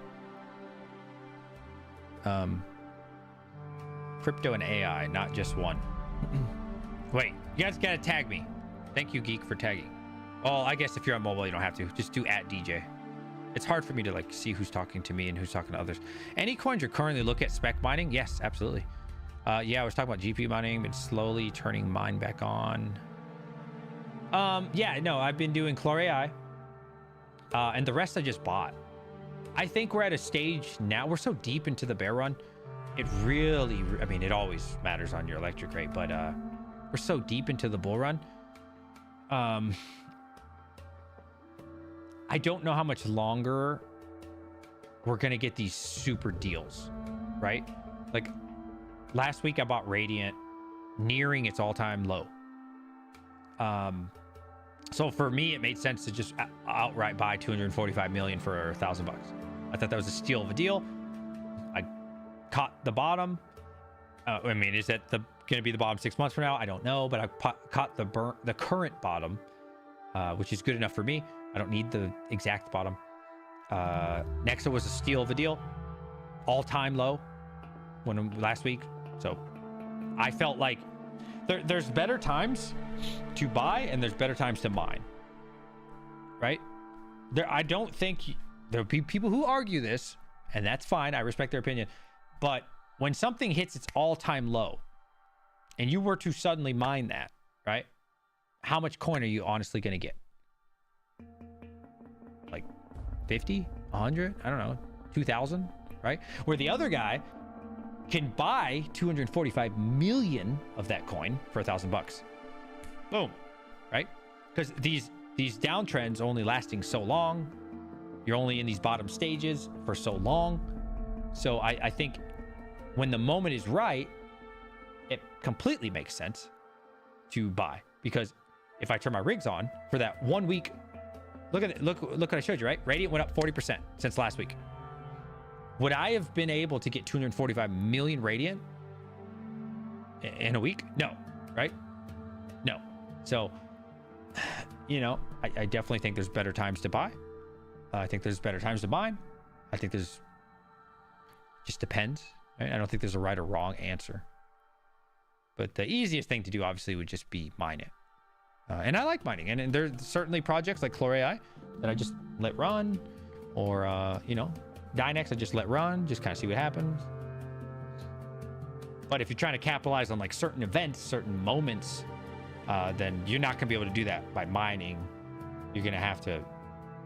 Crypto and AI, not just one. Wait, you guys gotta tag me. Thank you, Geek, for tagging. Well, I guess if you're on mobile, you don't have to. Just do @DJ. It's hard for me to like see who's talking to me and who's talking to others. Any coins you're currently look at spec mining? Yes, absolutely. Yeah, I was talking about GPU mining, been slowly turning mine back on. Yeah, no, I've been doing Core AI. And the rest I just bought. I think we're at a stage now, we're so deep into the bear run. It really, I mean, it always matters on your electric rate, but we're so deep into the bull run. I don't know how much longer we're going to get these super deals, right? Like last week I bought Radiant nearing its all-time low. So for me, it made sense to just outright buy 245 million for $1,000. I thought that was a steal of a deal. I caught the bottom. I mean, is that going to be the bottom 6 months from now? I don't know, but I caught the current bottom, which is good enough for me. I don't need the exact bottom. Nexa was a steal of a deal, all-time low last week. So I felt like there's better times to buy and there's better times to mine, right? I don't think there'll be people who argue this, and that's fine. I respect their opinion. But when something hits its all-time low and you were to suddenly mine that, right? How much coin are you honestly going to get? Like 50, 100, I don't know, 2,000, right? Where the other guy can buy 245 million of that coin for $1,000. Boom, right? Because these downtrends only lasting so long. You're only in these bottom stages for so long. So I think when the moment is right, it completely makes sense to buy. Because if I turn my rigs on for that 1 week, look at it, look what I showed you, right? Radiant went up 40% since last week. Would I have been able to get 245 million Radiant in a week? No, right? No. So, you know, I definitely think there's better times to buy. I think there's better times to mine. I think there's, just depends. Right? I don't think there's a right or wrong answer. But the easiest thing to do, obviously, would just be mine it. And I like mining. And there's certainly projects like Chlore AI that I just let run. Or, you know, Dynex I just let run. Just kind of see what happens. But if you're trying to capitalize on like certain events, certain moments, then you're not going to be able to do that by mining. You're going to have to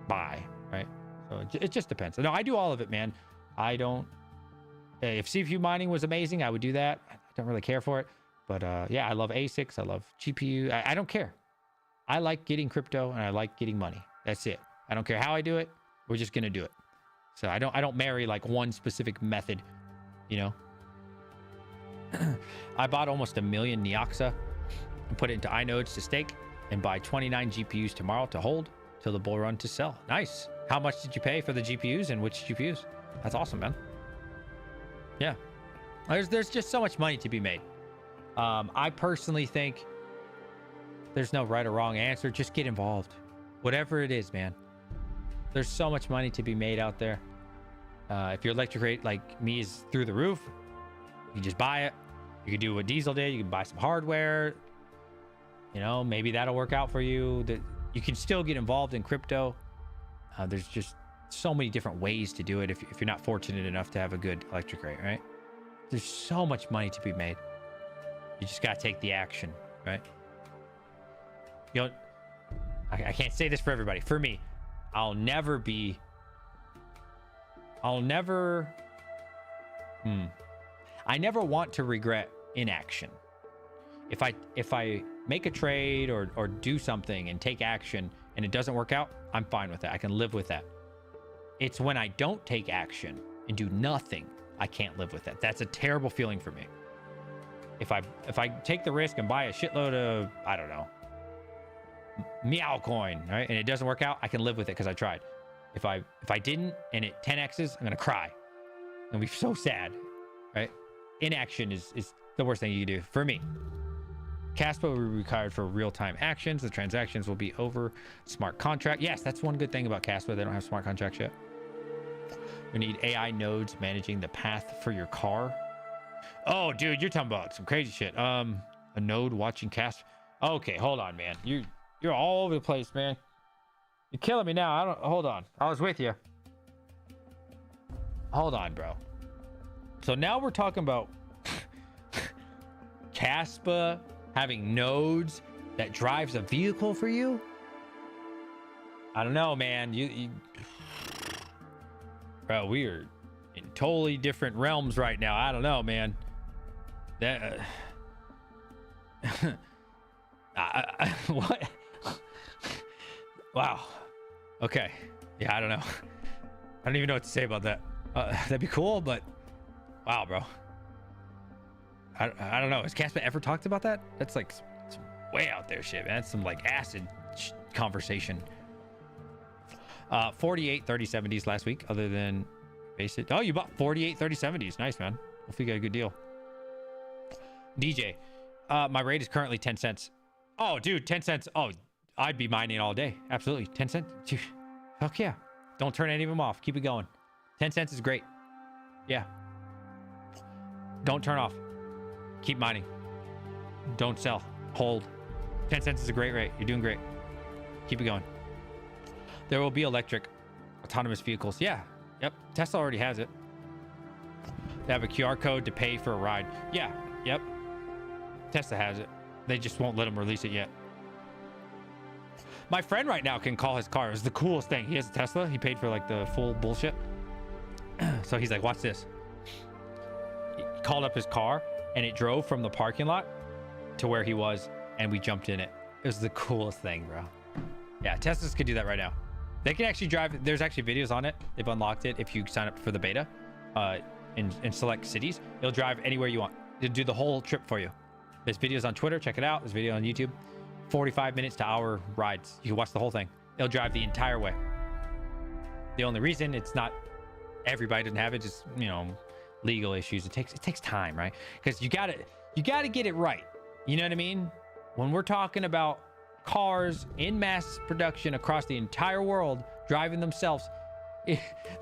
buy, right? So it just depends. No, I do all of it, man. I don't... If CPU mining was amazing, I would do that. I don't really care for it. But yeah, I love ASICs. I love GPU. I don't care. I like getting crypto and I like getting money. That's it. I don't care how I do it. We're just going to do it. So I don't marry like one specific method, you know? I bought almost 1 million Neoxa and put it into inodes to stake and buy 29 GPUs tomorrow to hold till the bull run to sell. Nice. How much did you pay for the GPUs and which GPUs? That's awesome, man. Yeah. There's just so much money to be made. I personally think there's no right or wrong answer. Just get involved. Whatever it is, man. There's so much money to be made out there. If your electric rate like me is through the roof, you can just buy it. You can do what Diesel did. You can buy some hardware. You know, maybe that'll work out for you. That you can still get involved in crypto. There's just so many different ways to do it if you're not fortunate enough to have a good electric rate, right? There's so much money to be made. You just got to take the action, right? You know, I can't say this for everybody. For me, I never want to regret inaction. If I make a trade or do something and take action and it doesn't work out, I'm fine with that. I can live with that. It's when I don't take action and do nothing, I can't live with that. That's a terrible feeling for me. If I take the risk and buy a shitload of, I don't know, meow coin, right? And it doesn't work out, I can live with it because I tried. If I didn't and it 10x's, I'm gonna cry. And be so sad, right? Inaction is the worst thing you can do for me. Caspa will be required for real-time actions. The transactions will be over smart contract. Yes, that's one good thing about Caspa. They don't have smart contracts yet. We need AI nodes managing the path for your car. Oh, dude, you're talking about some crazy shit. A node watching Caspa. Okay, hold on, man. You're all over the place, man. You're killing me now. Hold on. I was with you. Hold on, bro. So now we're talking about Caspa having nodes that drives a vehicle for you. I don't know, man. You bro, we are in totally different realms right now. I don't know, man. That what? Wow. Okay. Yeah, I don't know. I don't even know what to say about that. That'd be cool, but wow, bro. I don't know. Has Caspa ever talked about that? That's like some way out there shit, man. That's some like acid conversation. 48 3070s last week, other than basic. Oh, you bought 48 3070s. Nice, man. Hopefully you got a good deal. DJ, my rate is currently 10 cents. Oh, dude, 10 cents. Oh, I'd be mining all day. Absolutely. 10 cents. Dude, fuck yeah. Don't turn any of them off. Keep it going. 10 cents is great. Yeah. Don't turn off. Keep mining. Don't sell. Hold. 10 cents is a great rate. You're doing great. Keep it going. There will be electric autonomous vehicles. Yeah. Yep. Tesla already has it. They have a QR code to pay for a ride. Yeah. Yep. Tesla has it. They just won't let them release it yet. My friend right now can call his car. It's the coolest thing. He has a Tesla. He paid for like the full bullshit. So he's like, watch this. He called up his car and it drove from the parking lot to where he was, and we jumped in it. It was the coolest thing, bro. Yeah, Teslas could do that right now. They can actually drive. There's actually videos on it. They've unlocked it. If you sign up for the beta in select cities, it'll drive anywhere you want. It'll do the whole trip for you. There's videos on Twitter. Check it out. There's video on YouTube. 45 minutes to hour rides. You can watch the whole thing. It'll drive the entire way. The only reason it's not everybody doesn't have it is, you know, legal issues. It takes time, right? Because you gotta get it right. You know what I mean? When we're talking about cars in mass production across the entire world driving themselves,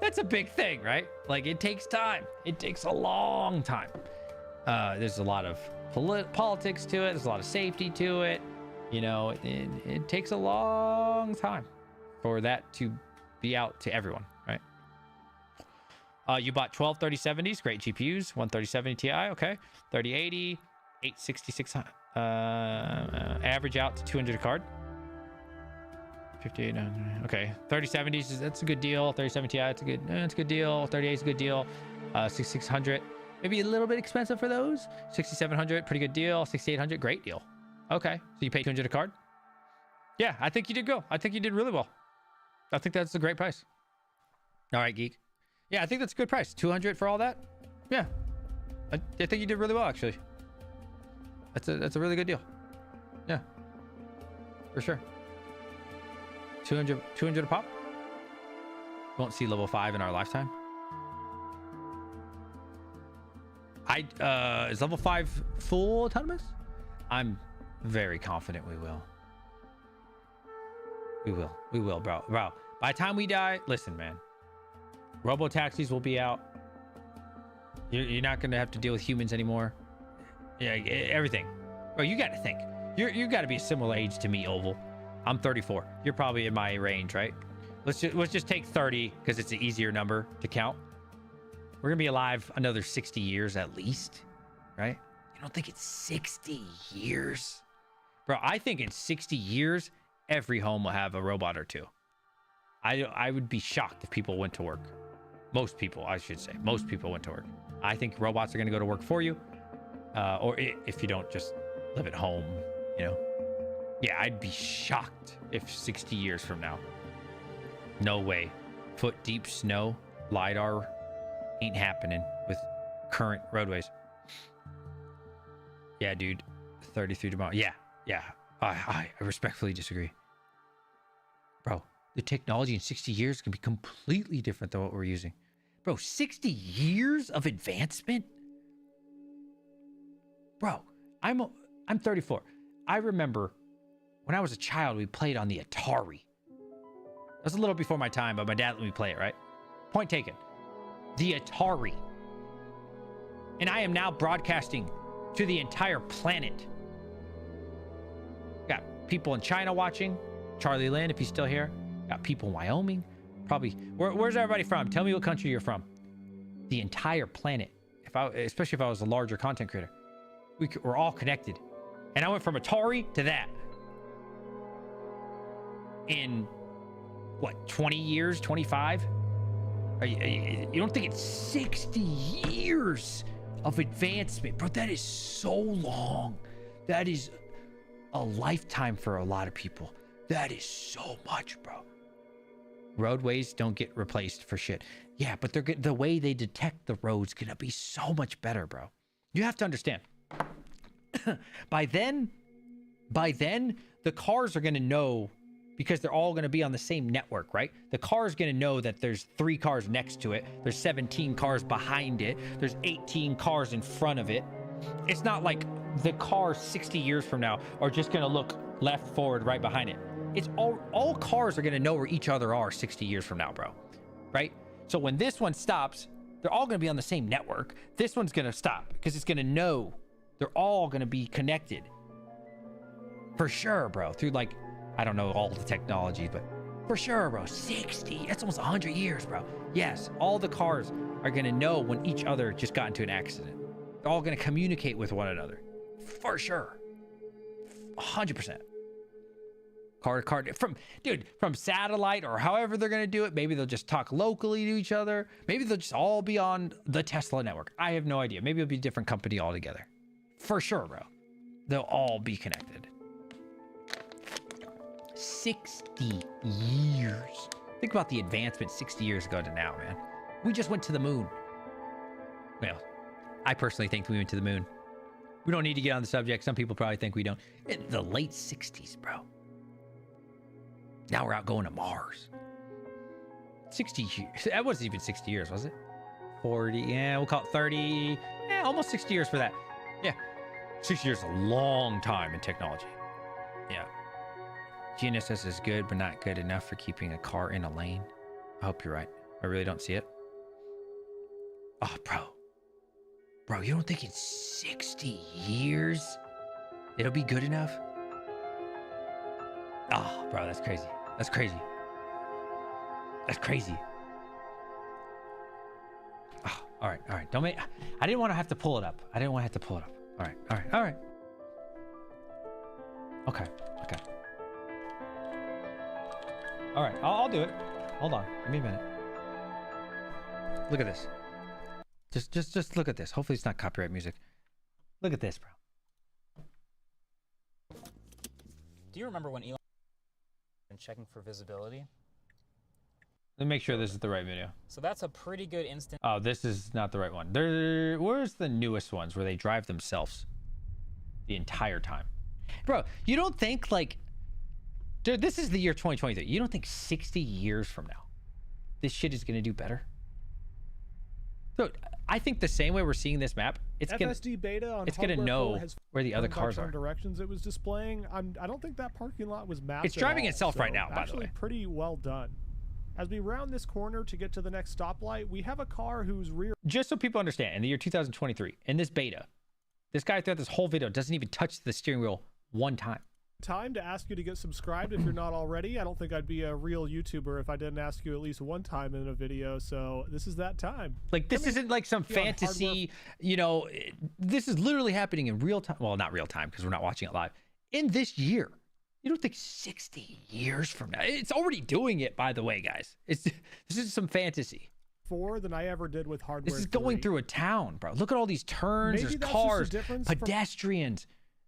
that's a big thing, right? Like, it takes time. It takes a long time. There's a lot of politics to it. There's a lot of safety to it. You know, it takes a long time for that to be out to everyone, right? You bought 12 3070s, great GPUs, 13070 Ti, okay. 3080, 866, average out to 200 a card. 58, okay. 3070s, that's a good deal. 3070 Ti, it's a good deal. 38 is a good deal. 6600, maybe a little bit expensive for those. 6700, pretty good deal. 6800, great deal. Okay, so you paid 200 a card? Yeah, I think you did go. I think you did really well. I think that's a great price. All right, Geek. Yeah, I think that's a good price. 200 for all that? Yeah. I think you did really well, actually. That's a really good deal. Yeah. For sure. 200 a pop? Won't see level 5 in our lifetime. Is level 5 full autonomous? I'm very confident we will. We will, bro. By the time we die, listen, man. Robo taxis will be out. You're not gonna have to deal with humans anymore. Yeah, everything. Bro, you got to think. You got to be a similar age to me, Oval. I'm 34. You're probably in my range, right? Let's just take 30 because it's an easier number to count. We're gonna be alive another 60 years at least, right? You don't think it's 60 years? Bro, I think in 60 years, every home will have a robot or two. I would be shocked if people went to work. Most people, I should say. Most people went to work. I think robots are going to go to work for you. Or if you don't just live at home, you know. Yeah, I'd be shocked if 60 years from now. No way. Foot deep snow, LiDAR ain't happening with current roadways. Yeah, dude. 33 tomorrow. Yeah. I respectfully disagree. Bro, the technology in 60 years can be completely different than what we're using. Bro, 60 years of advancement? Bro, I'm 34. I remember when I was a child, we played on the Atari. That was a little before my time, but my dad let me play it, right? Point taken. The Atari. And I am now broadcasting to the entire planet. Got people in China watching. Charlie Lynn, if he's still here. Got people in Wyoming. Probably. Where's everybody from? Tell me what country you're from. The entire planet. Especially if I was a larger content creator. We're all connected. And I went from Atari to that. In, what, 20 years? 25? You don't think it's 60 years of advancement? Bro, that is so long. That is a lifetime for a lot of people. That is so much, bro. Roadways don't get replaced for shit. Yeah, but the way they detect the roads gonna be so much better, bro. You have to understand. By then, By then, the cars are going to know, because they're all going to be on the same network, right? The car is going to know that there's 3 cars next to it. There's 17 cars behind it. There's 18 cars in front of it. It's not like the cars 60 years from now are just going to look left, forward, right behind it. It's all cars are going to know where each other are 60 years from now, bro. Right? So when this one stops, they're all going to be on the same network. This one's going to stop because it's going to know they're all going to be connected. For sure, bro. Through like, I don't know all the technology, but for sure, bro. 60. That's almost 100 years, bro. Yes, all the cars are going to know when each other just got into an accident. They're all going to communicate with one another. For sure. 100%. Car to car. From satellite or however they're going to do it. Maybe they'll just talk locally to each other. Maybe they'll just all be on the Tesla network. I have no idea. Maybe it'll be a different company altogether. For sure, bro. They'll all be connected. 60 years. Think about the advancement 60 years ago to now, man. We just went to the moon. Well, I personally think we went to the moon. We don't need to get on the subject. Some people probably think we don't. In the late 60s, bro. Now we're out going to Mars. 60 years. That wasn't even 60 years, was it? 40. Yeah, we'll call it 30. Yeah, almost 60 years for that. Yeah. 60 years is a long time in technology. Yeah. GNSS is good, but not good enough for keeping a car in a lane. I hope you're right. I really don't see it. Oh, bro. Bro, you don't think in 60 years it'll be good enough? Oh, bro, that's crazy. That's crazy. That's crazy. Oh, all right, all right. Don't make... I didn't want to have to pull it up. I didn't want to have to pull it up. All right, all right, all right. Okay, okay. All right, I'll do it. Hold on. Give me a minute. Look at this. Just look at this. Hopefully it's not copyright music. Look at this, bro. Do you remember when Elon and checking for visibility? Let me make sure this is the right video. So that's a pretty good instant. Oh, this is not the right one. Where's the newest ones where they drive themselves the entire time? Bro, you don't think like, dude, this is the year 2023. You don't think 60 years from now, this shit is going to do better? Dude, I think the same way we're seeing this map, it's FSD beta on it's gonna know where the other cars are. Directions it was displaying. I don't think that parking lot was mapped. It's driving itself right now, by the actually way. Pretty well done. As we round this corner to get to the next stoplight, we have a car whose rear. Just so people understand, in the year 2023, in this beta, this guy throughout this whole video doesn't even touch the steering wheel one time. Time to ask you to get subscribed if you're not already. I don't think I'd be a real YouTuber if I didn't ask you at least one time in a video. So this is that time. Like this isn't like some fantasy, you know, this is literally happening in real time. Well, not real time because we're not watching it live. In this year, you don't think 60 years from now? It's already doing it, by the way, guys. This is some fantasy. More than I ever did with hardware. This is going through a town, bro. Look at all these turns. Maybe There's that's cars, just a difference pedestrians.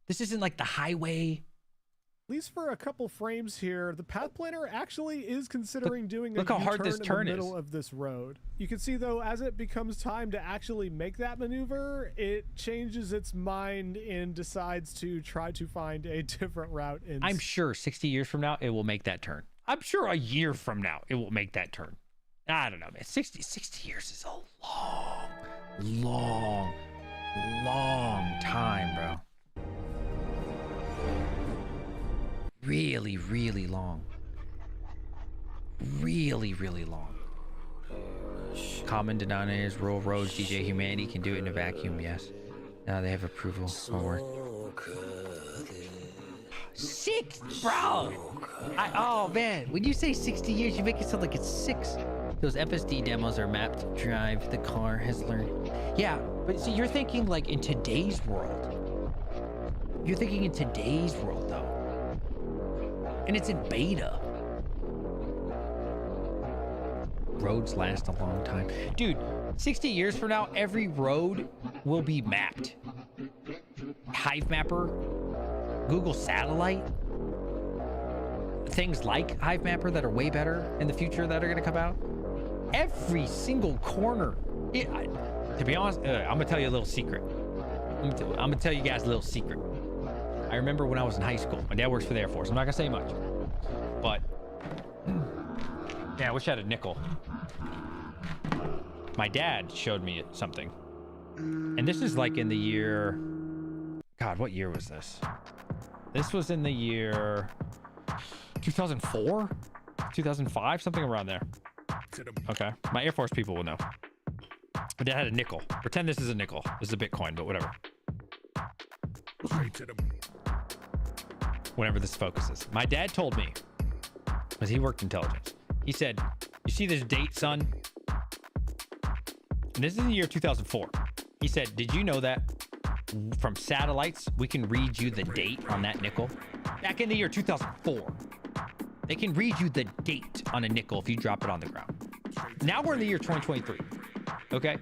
This isn't like the highway. At least for a couple frames here, the path planner actually is considering doing a look how hard this turn in the middle of this road. You can see though, as it becomes time to actually make that maneuver, it changes its mind and decides to try to find a different route. I'm sure 60 years from now, it will make that turn. I'm sure a year from now, it will make that turn. I don't know, man. 60 years is a long time, bro. Really, really long. Really, really long. Common denominators, rural roads, DJ humanity can do it in a vacuum, yes. Now they have approval for work. 6, bro! Oh, man. When you say 60 years, you make it sound like it's 6. Those FSD demos are mapped to drive. The car has learned. Yeah, but see, you're thinking like in today's world. You're thinking in today's world, though. And it's in beta. Roads last a long time. Dude, 60 years from now, every road will be mapped. Hive Mapper, Google Satellite, things like Hive Mapper that are way better in the future that are going to come out. Every single corner. To be honest, I'm going to tell you a little secret. I'm going to tell you guys a little secret. I remember when I was in high school. My dad works for the Air Force. I'm not gonna say much, but yeah, I wish I had a nickel. My dad showed me something, and this is like in the year. God, what year was this? This was in the year 2004, 2005, something around there. Okay, my Air Force people will know. My dad had a nickel. Pretend this is a nickel. This is a Bitcoin, but whatever. Whenever this focuses. My dad told me, because he worked intelligence, he said, you see this date, son? And this is in the year 2004. He said, did you know that from satellites, we can read you the date on that nickel? Back in the year 2004, they can read you the date on a nickel if you drop it on the ground. Now we're in the year 2023, okay?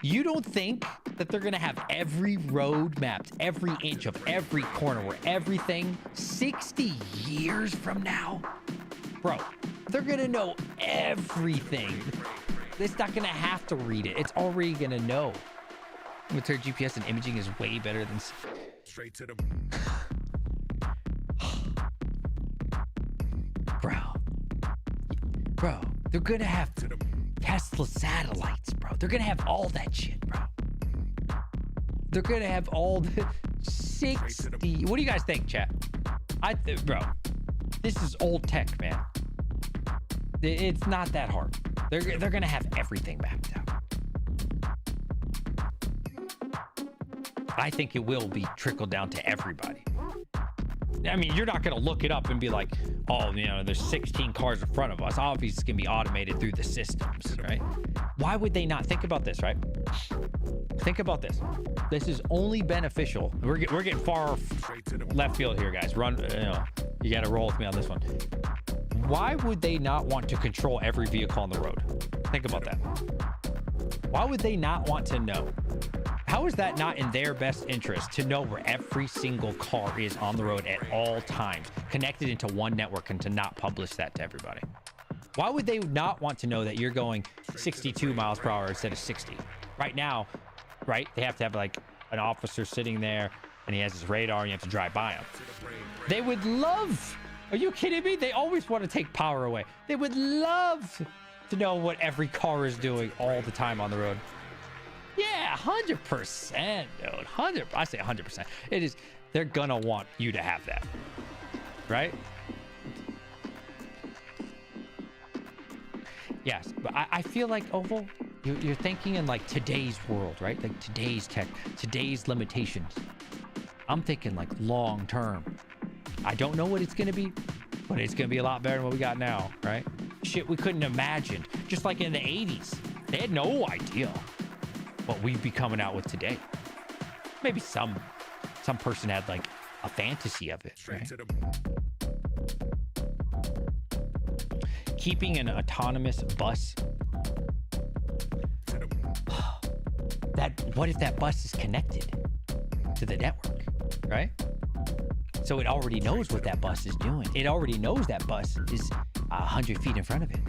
You don't think that they're gonna have every road mapped, every inch of every corner where everything 60 years from now? Bro, they're gonna know everything. It's not gonna have to read it. It's already gonna know. Military GPS and imaging is way better than... Straight to the... Bro, they're gonna have Tesla satellites, bro. They're gonna have all that shit, bro. They're gonna have all the 60... What do you guys think, chat? Bro, this is old tech, man. It's not that hard. They're gonna have everything mapped out. I think it will be trickled down to everybody. I mean, you're not going to look it up and be like, oh, you know, there's 16 cars in front of us. Obviously, it's going to be automated through the systems, right? Why would they not? Think about this, right? Think about this. This is only beneficial. We're getting far left field here, guys. You got to roll with me on this one. Why would they not want to control every vehicle on the road? Think about that. Why would they not want to know? How is that not in their best interest to know where every single car is on the road at all times, connected into one network, and to not publish that to everybody? Why would they not want to know that you're going 62 miles per hour instead of 60? Right now, right, they have to have like an officer sitting there and he has his radar and you have to drive by him. They would love, are you kidding me? They always want to take power away. They would love to know what every car is doing all the time on the road. Yeah, 100%, dude. I say 100%. It is, they're gonna want you to have that, right? Yes, but I feel like, Oval, you're thinking in like today's world, right? Like today's tech, today's limitations. I'm thinking like long term. I don't know what it's gonna be, but it's gonna be a lot better than what we got now, right? Shit we couldn't imagine. Just like in the 80s, they had no idea what we'd be coming out with today. Maybe some person had like a fantasy of it, right? Keeping an autonomous bus. What if that bus is connected to the network, right? So it already knows what that bus is doing. It already knows that bus is 100 feet in front of it,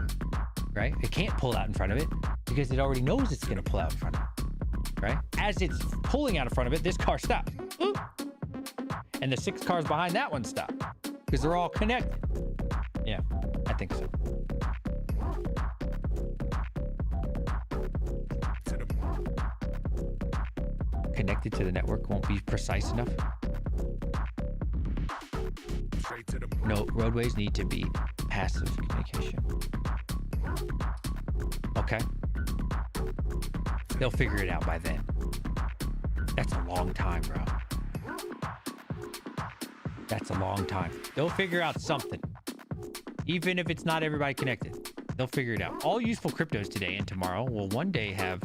right? It can't pull out in front of it because it already knows it's gonna pull out in front of it. Right? As it's pulling out in front of it, this car stops. Ooh. And the 6 cars behind that one stop. Because they're all connected. Yeah, I think so. Connected to the network won't be precise enough. No, roadways need to be passive communication. Okay. They'll figure it out by then. That's a long time, bro. That's a long time. They'll figure out something. Even if it's not everybody connected, they'll figure it out. All useful cryptos today and tomorrow will one day have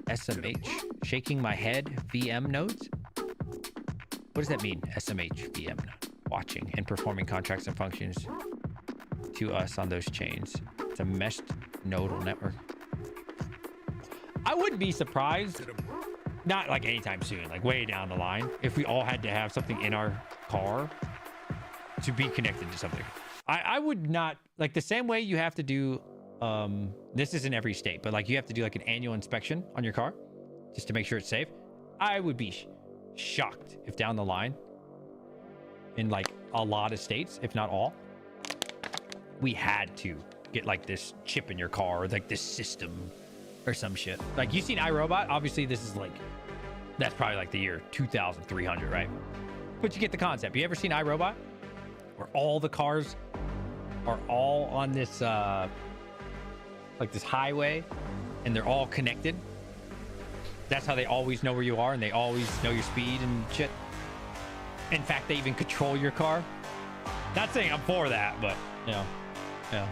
SMH, shaking my head, VM nodes. What does that mean, SMH, VM node? Watching and performing contracts and functions to us on those chains. It's a meshed nodal network. I wouldn't be surprised, not like anytime soon, like way down the line, if we all had to have something in our car to be connected to something. I would not, like the same way you have to do, this is in every state, but like you have to do like an annual inspection on your car just to make sure it's safe. I would be shocked if down the line in like a lot of states, if not all, we had to get like this chip in your car or like this system or some shit. Like you seen iRobot? Obviously this is like, that's probably like the year 2300, right? But you get the concept. You ever seen iRobot? Where all the cars are all on this like this highway and they're all connected. That's how they always know where you are and they always know your speed and shit. In fact, they even control your car. Not saying I'm for that, but you know, yeah.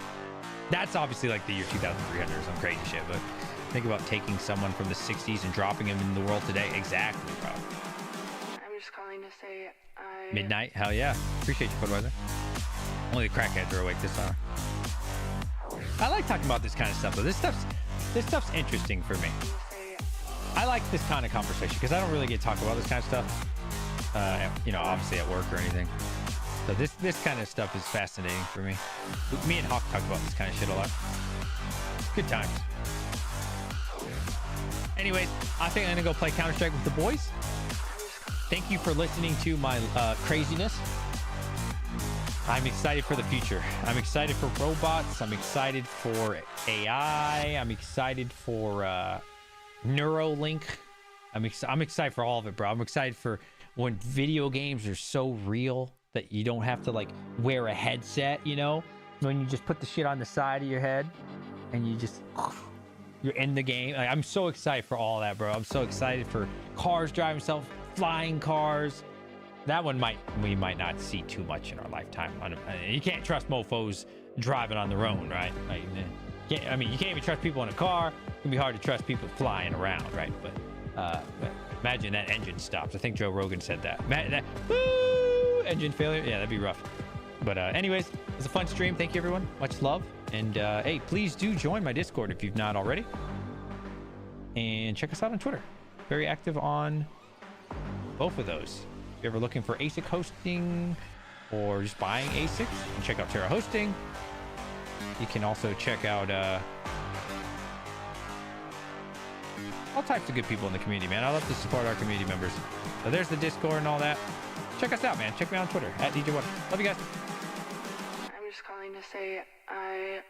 That's obviously like the year 2300 or some crazy shit, but think about taking someone from the 60s and dropping them in the world today. Exactly, bro. I'm just calling to say I... Midnight? Hell yeah. Appreciate you, Budweiser. Only the crackheads are awake this hour. I like talking about this kind of stuff, though. This stuff's interesting for me. I like this kind of conversation because I don't really get to talk about this kind of stuff, you know, obviously at work or anything. So this kind of stuff is fascinating for me. Me and Hawk talk about this kind of shit a lot. Good times. Anyways, I think I'm gonna go play Counter-Strike with the boys. Thank you for listening to my craziness. I'm excited for the future. I'm excited for robots. I'm excited for AI. I'm excited for Neuralink. I'm excited for all of it, bro. I'm excited for when video games are so real that you don't have to like wear a headset, you know? When you just put the shit on the side of your head and you're in the game. Like, I'm so excited for all that, bro. I'm so excited for cars driving themselves, flying cars. That one we might not see too much in our lifetime. You can't trust mofos driving on their own, right? Like, you can't even trust people in a car. It can be hard to trust people flying around, right? But imagine that engine stops. I think Joe Rogan said that. Engine failure. Yeah, that'd be rough. But anyways, it was a fun stream. Thank you, everyone. Much love. And hey, please do join my Discord if you've not already. And check us out on Twitter. Very active on both of those. If you're ever looking for ASIC hosting or just buying ASICs, you can check out Terra Hosting. You can also check out all types of good people in the community, man. I love to support our community members. So there's the Discord and all that. Check us out, man. Check me out on Twitter @DJ1. Love you guys. I'm just calling to say I